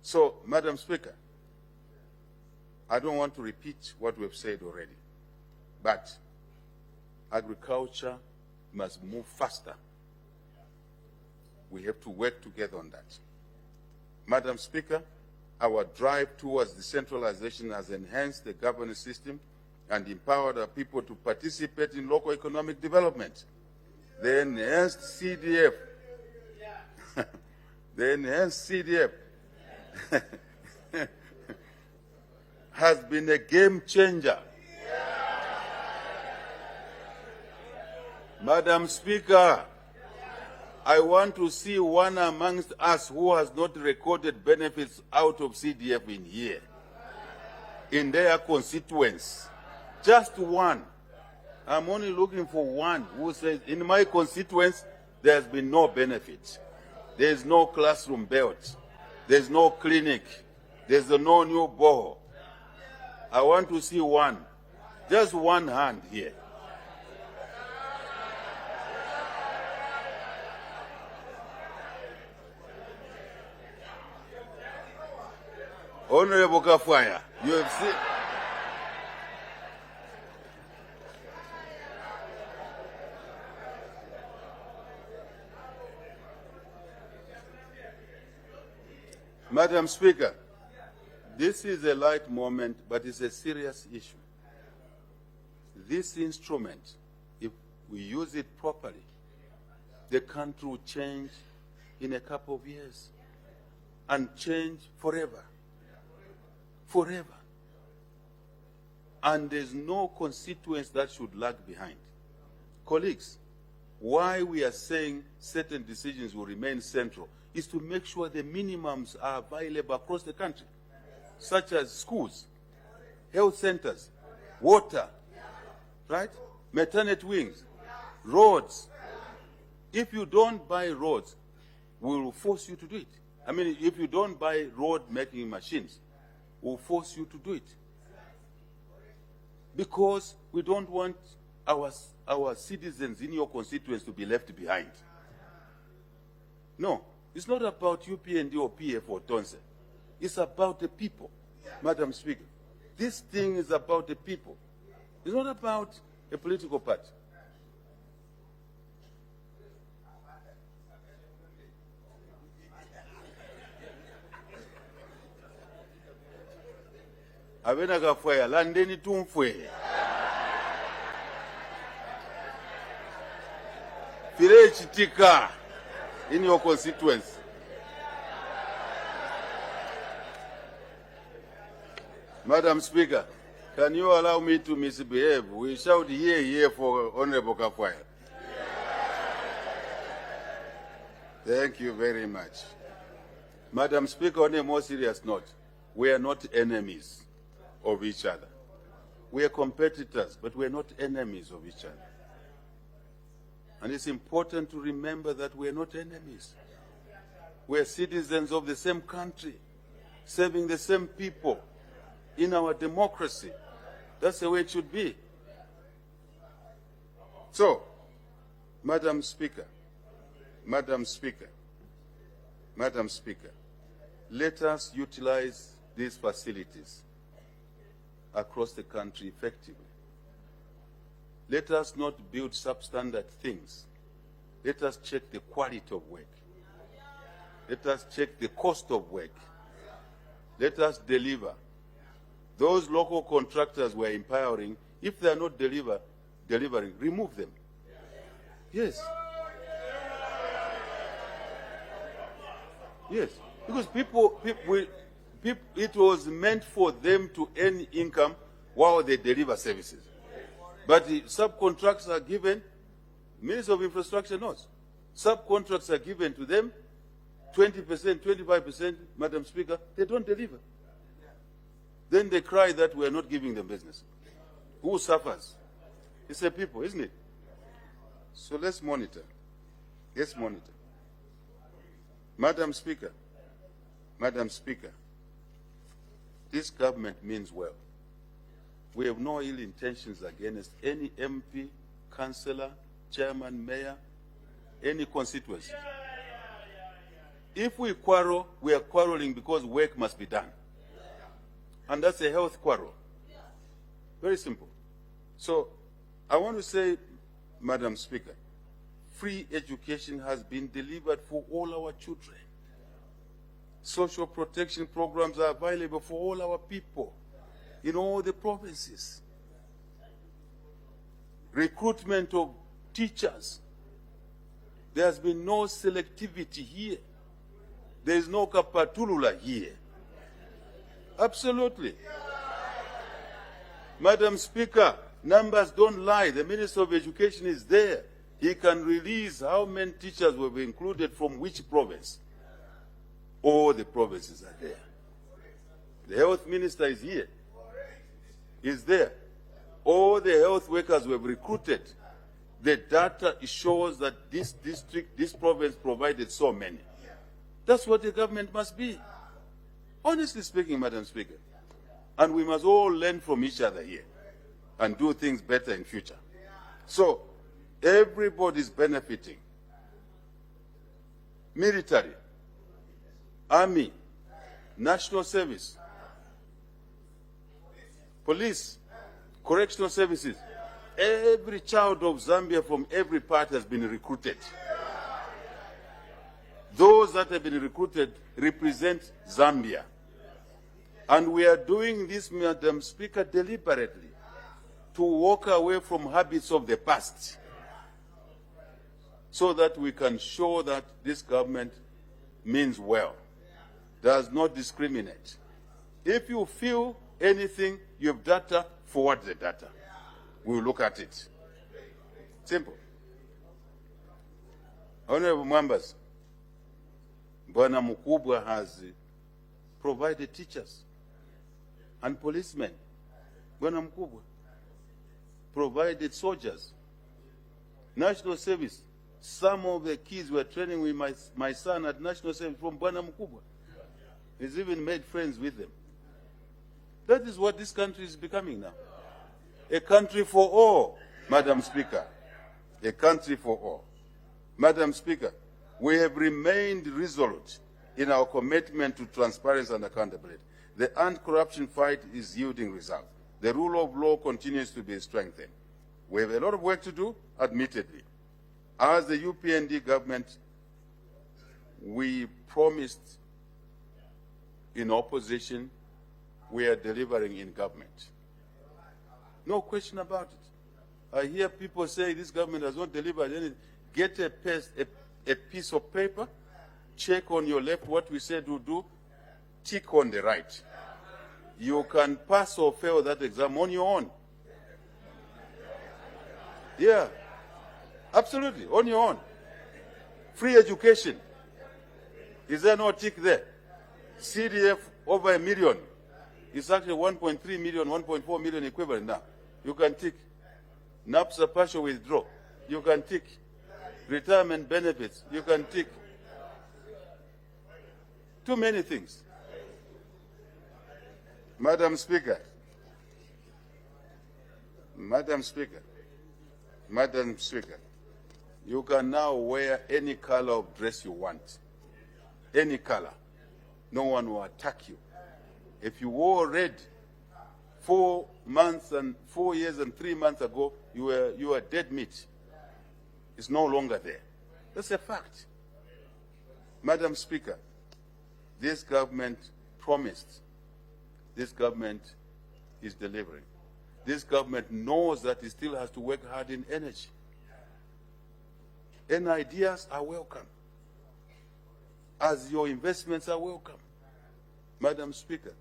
So, Madam Speaker, I don't want to repeat what we've said already, but agriculture must move faster. We have to work together on that. Madam Speaker, our drive towards decentralization has enhanced the governance system and empowered our people to participate in local economic development. The enhanced CDF, the enhanced CDF has been a game changer. Madam Speaker, I want to see one amongst us who has not recorded benefits out of CDF in here, in their constituents. Just one. I'm only looking for one who says, in my constituents, there's been no benefit. There's no classroom built. There's no clinic. There's no new borehole. I want to see one. Just one hand here. Honorable Kafwaya, you have seen. Madam Speaker, this is a light moment, but it's a serious issue. This instrument, if we use it properly, the country will change in a couple of years and change forever. Forever. And there's no constituents that should lag behind. Colleagues, why we are saying certain decisions will remain central is to make sure the minimums are available across the country, such as schools, health centers, water, right? Maternity wings, roads. If you don't buy roads, we will force you to do it. I mean, if you don't buy road-making machines, we'll force you to do it. Because we don't want our citizens in your constituents to be left behind. No, it's not about UPND or PF or Tonse. It's about the people, Madam Speaker. This thing is about the people. It's not about a political party. Abena kafwaya landeni tumfwe. Fire chitika in your constituency. Madam Speaker, can you allow me to misbehave? We shout here for Honorable Kafwaya. Thank you very much. Madam Speaker, on a more serious note, we are not enemies of each other. We are competitors, but we are not enemies of each other. And it's important to remember that we are not enemies. We are citizens of the same country, serving the same people in our democracy. That's the way it should be. So, Madam Speaker, Madam Speaker, Madam Speaker, let us utilize these facilities across the country effectively. Let us not build substandard things. Let us check the quality of work. Let us check the cost of work. Let us deliver. Those local contractors we're empowering, if they are not delivering, remove them. Yes. Yes. Because it was meant for them to earn income while they deliver services. But the subcontracts are given, Minister of Infrastructure knows, subcontracts are given to them, 20%, 25%, Madam Speaker, they don't deliver. Then they cry that we are not giving them business. Who suffers? It's the people, isn't it? So let's monitor. Let's monitor. Madam Speaker, this government means well. We have no ill intentions against any MP, councillor, chairman, mayor, any constituency. If we quarrel, we are quarreling because work must be done. And that's a health quarrel. Very simple. So I want to say, Madam Speaker, free education has been delivered for all our children. Social protection programs are available for all our people in all the provinces. Recruitment of teachers. There has been no selectivity here. There is no kapatulula here. Absolutely. Madam Speaker, numbers don't lie. The Minister of Education is there. He can release how many teachers will be included from which province. All the provinces are there. The Health Minister is here. Is there. All the health workers were recruited. The data shows that this district, this province provided so many. That's what the government must be. Honestly speaking, Madam Speaker. And we must all learn from each other here and do things better in future. So, everybody's benefiting. Military, army, national service, police, correctional services. Every child of Zambia from every part has been recruited. Those that have been recruited represent Zambia. And we are doing this, Madam Speaker, deliberately to walk away from habits of the past so that we can show that this government means well, does not discriminate. If you feel anything, you have data, forward the data. We'll look at it. Simple. Honorable members, Bwana Mukubwa has provided teachers and policemen. Bwana Mukubwa provided soldiers, national service, Some of the kids were training with my son at National Service from Bwana Mkubwa. He's even made friends with them. That is what this country is becoming now. A country for all, Madam Speaker. A country for all. Madam Speaker, we have remained resolute in our commitment to transparency and accountability. The anti-corruption fight is yielding results. The rule of law continues to be strengthened. We have a lot of work to do, admittedly. As the UPND government, we promised in opposition, we are delivering in government. No question about it. I hear people say this government has not delivered anything. Get a piece of paper, check on your left what we said we'll do, tick on the right. You can pass or fail that exam on your own. Yeah, absolutely, on your own. Free education. Is there no tick there? CDF over 1 million. It's actually 1.3 million, 1.4 million equivalent now. You can tick. NAPSA partial withdrawal. You can tick. Retirement benefits. You can tick. Too many things. Madam Speaker. Madam Speaker. Madam Speaker. You can now wear any color of dress you want. Any color. No one will attack you. If you wore red 4 years and 3 months ago, you were dead meat. It's no longer there. That's a fact. Madam Speaker, this government promised. This government is delivering. This government knows that it still has to work hard in energy. And ideas are welcome, as your investments are welcome. Madam Speaker,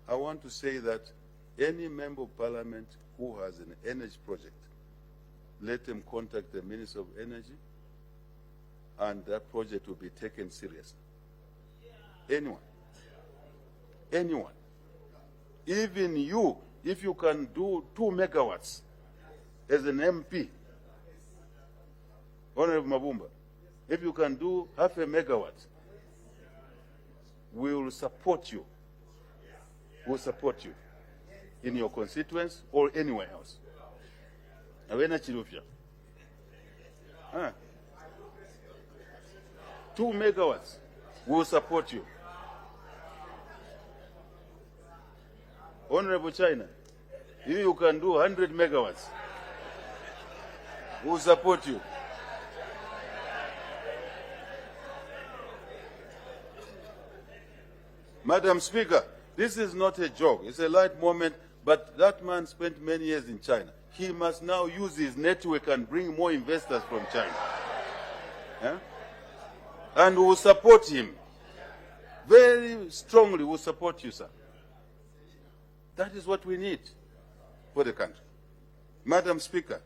I want to say that any member of parliament who has an energy project, let them contact the Minister of Energy, and that project will be taken seriously. Anyone. Anyone. Even you, if you can do 2 megawatts as an MP, Honorable Mabumba, if you can do 0.5 megawatt, we will support you. We'll support you in your constituents or anywhere else. 2 megawatts, we'll support you. Honorable China, if you can do 100 megawatts, we'll support you. Madam Speaker, this is not a joke. It's a light moment, but that man spent many years in China. He must now use his network and bring more investors from China. Yeah? And we'll support him. Very strongly, we'll support you, sir. That is what we need for the country. Madam Speaker,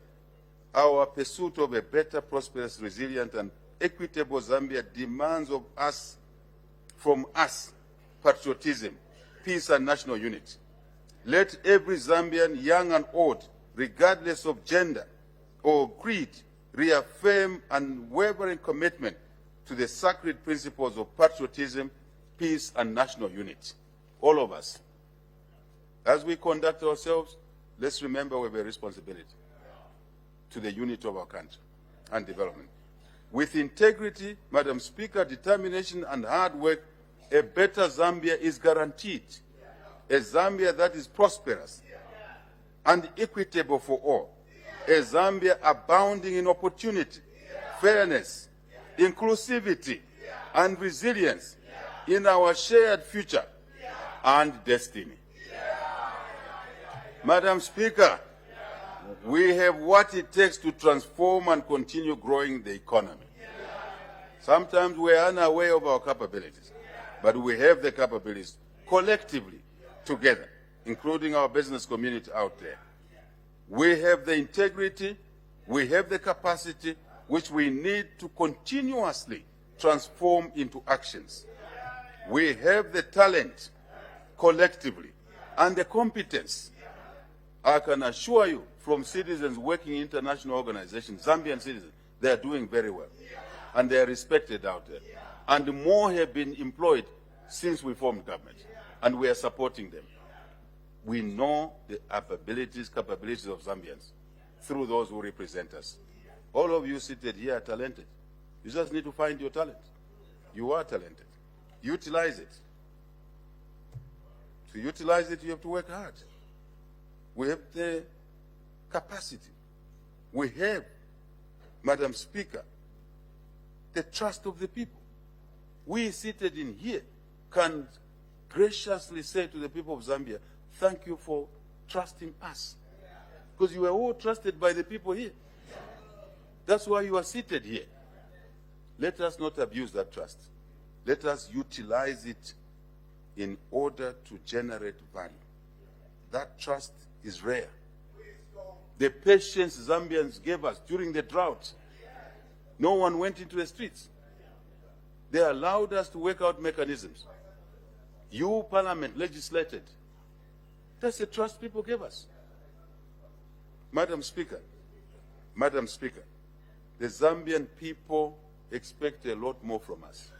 our pursuit of a better, prosperous, resilient, and equitable Zambia demands from us, patriotism, peace, and national unity. Let every Zambian, young and old, regardless of gender or creed, reaffirm unwavering commitment to the sacred principles of patriotism, peace, and national unity. All of us. As we conduct ourselves, let's remember we have a responsibility to the unity of our country and development. With integrity, Madam Speaker, determination, and hard work, a better Zambia is guaranteed. A Zambia that is prosperous and equitable for all. A Zambia abounding in opportunity, fairness, inclusivity, and resilience in our shared future and destiny. Madam Speaker, we have what it takes to transform and continue growing the economy. Sometimes we are unaware of our capabilities, but we have the capabilities collectively, together, including our business community out there. We have the integrity, we have the capacity, which we need to continuously transform into actions. We have the talent, collectively, and the competence. I can assure you, from citizens working in international organizations, Zambian citizens, They are doing very well. And they are respected out there. And more have been employed since we formed government. And we are supporting them. We know the capabilities of Zambians through those who represent us. All of you seated here are talented. You just need to find your talent. You are talented. Utilize it. To utilize it, you have to work hard. We have the capacity. We have, Madam Speaker, the trust of the people. We seated in here can graciously say to the people of Zambia, thank you for trusting us. Because you were all trusted by the people here. That's why you are seated here. Let us not abuse that trust. Let us utilize it in order to generate value. That trust is rare. The patience Zambians gave us during the drought, no one went into the streets. They allowed us to work out mechanisms. You, Parliament, legislated. That's the trust people gave us. Madam Speaker, the Zambian people expect a lot more from us.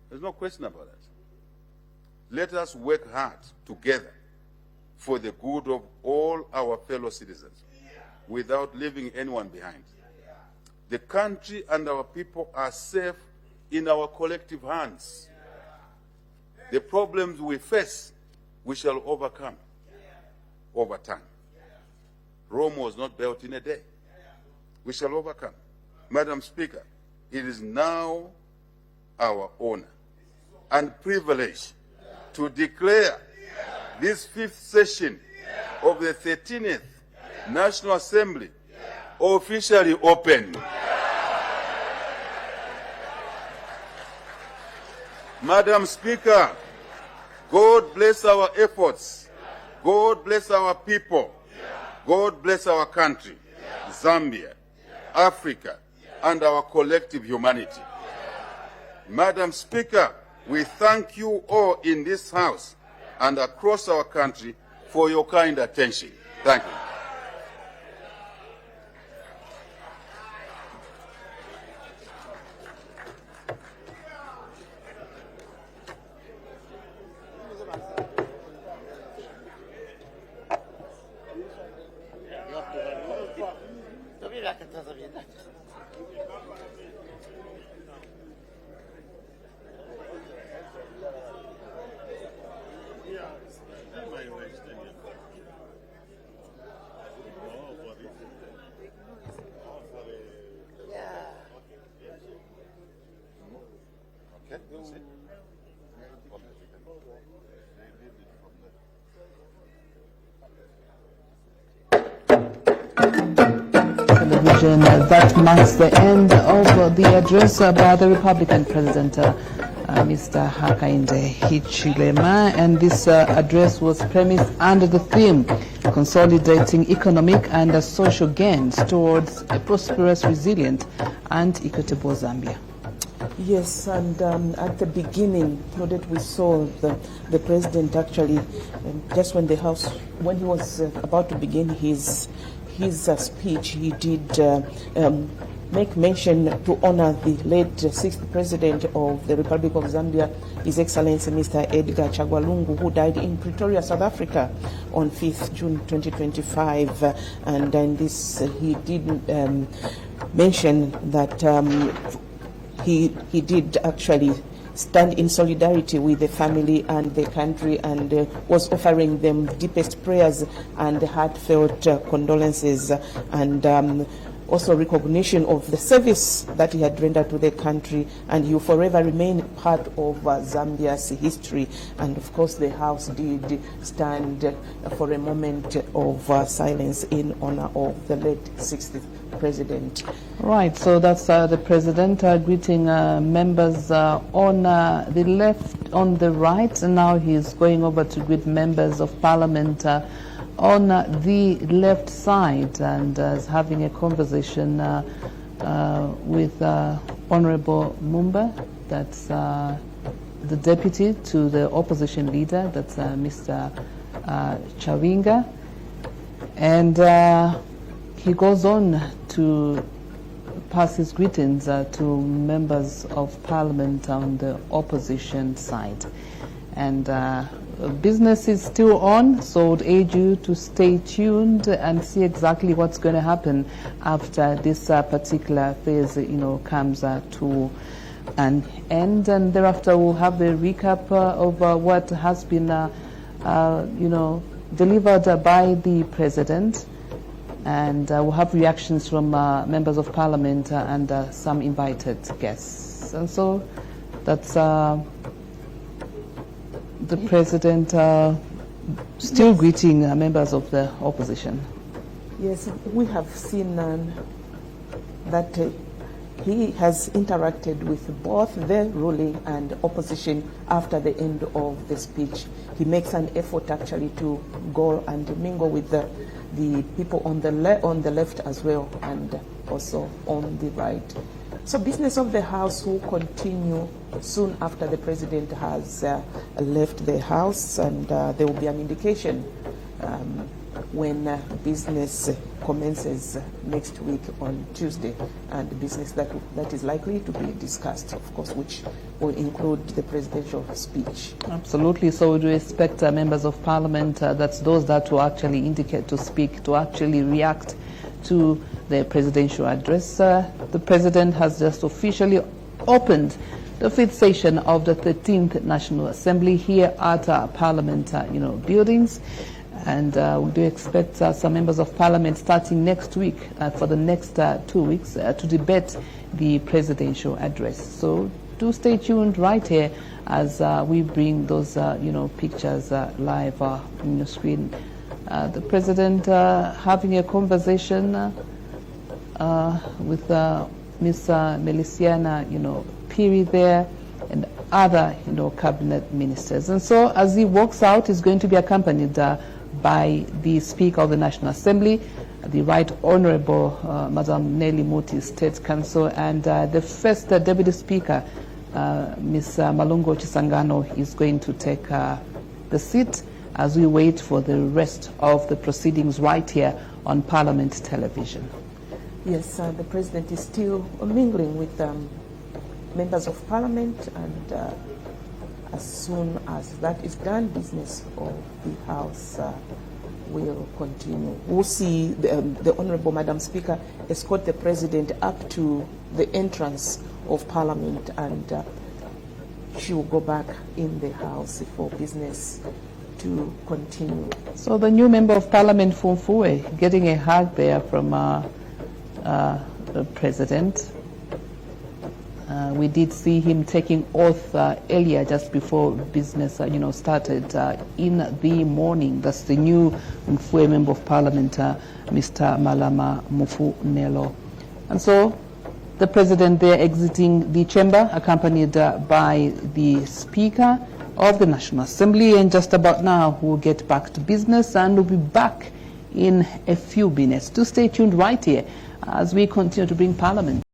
There's no question about that. Let us work hard together for the good of all our fellow citizens without leaving anyone behind. The country and our people are safe in our collective hands. The problems we face, we shall overcome over time. Rome was not built in a day. We shall overcome. Madam Speaker, it is now our honor and privilege to declare this 5th session of the 13th National Assembly officially open. Madam Speaker, God bless our efforts. God bless our people. God bless our country, Zambia, Africa, and our collective humanity. Madam Speaker, we thank you all in this House and across our country for your kind attention. Thank you. That marks the end of the address by the Republican President, Mr. Hakainde Hichilema, and this address was premised under the theme consolidating economic and social gains towards a prosperous, resilient and equitable Zambia. Yes, and at the beginning, that we saw the president actually, just when he was about to begin his speech, he did make mention to honor the late 6th President of the Republic of Zambia, His Excellency Mr. Edgar Chagwa Lungu, who died in Pretoria, South Africa on 5th June 2025. And in this, he did mention that he did actually stand in solidarity with the family and the country, and was offering them deepest prayers and heartfelt condolences, and also recognition of the service that he had rendered to the country, and he will forever remain part of Zambia's history. And of course the House did stand for a moment of silence in honor of the late 6th President. Right, so that's the President greeting members on the left, on the right, and now he's going over to greet members of Parliament on the left side, and is having a conversation with Honorable Mumba, that's the deputy to the opposition leader, that's Mr. Chawinga, and he goes on to pass his greetings to members of parliament on the opposition side. And business is still on, so I would urge you to stay tuned and see exactly what's going to happen after this particular phase, comes to an end. And thereafter, we'll have the recap of what has been, delivered by the president. And we'll have reactions from members of parliament and some invited guests. And so that's the president still greeting members of the opposition. Yes, we have seen that he has interacted with both the ruling and opposition after the end of the speech. He makes an effort actually to go and mingle with the people on the left as well, and also on the right. So business of the House will continue soon after the president has left the House, and there will be an indication when business commences next week on Tuesday, and the business that is likely to be discussed, of course, which will include the presidential speech. Absolutely. So we do expect members of parliament, that's those that will actually indicate to speak, to actually react to the presidential address. The president has just officially opened the 5th session of the 13th National Assembly here at Parliament, buildings. And we do expect some members of parliament starting next week for the next 2 weeks to debate the presidential address. So do stay tuned right here as we bring those, pictures live on your screen. The president having a conversation with Ms. Melisiana, Piri there, and other, cabinet ministers. And so as he walks out, he's going to be accompanied by the Speaker of the National Assembly, the Right Honourable Madam Nelly Muti, State Council, and the first Deputy Speaker, Ms. Malungo Chisangano, is going to take the seat as we wait for the rest of the proceedings right here on Parliament Television. Yes, the president is still mingling with members of parliament, and as soon as that is done, business of the House will continue. We'll see the Honourable Madam Speaker escort the president up to the entrance of Parliament, and she will go back in the House for business to continue. So the new Member of Parliament, Fumfue, getting a hug there from the president. We did see him taking oath earlier, just before business, started in the morning. That's the new Mfue Member of Parliament, Mr. Malama Mufunelo. And so the president there exiting the chamber, accompanied by the Speaker of the National Assembly. And just about now, we'll get back to business, and we'll be back in a few minutes. Do stay tuned right here as we continue to bring Parliament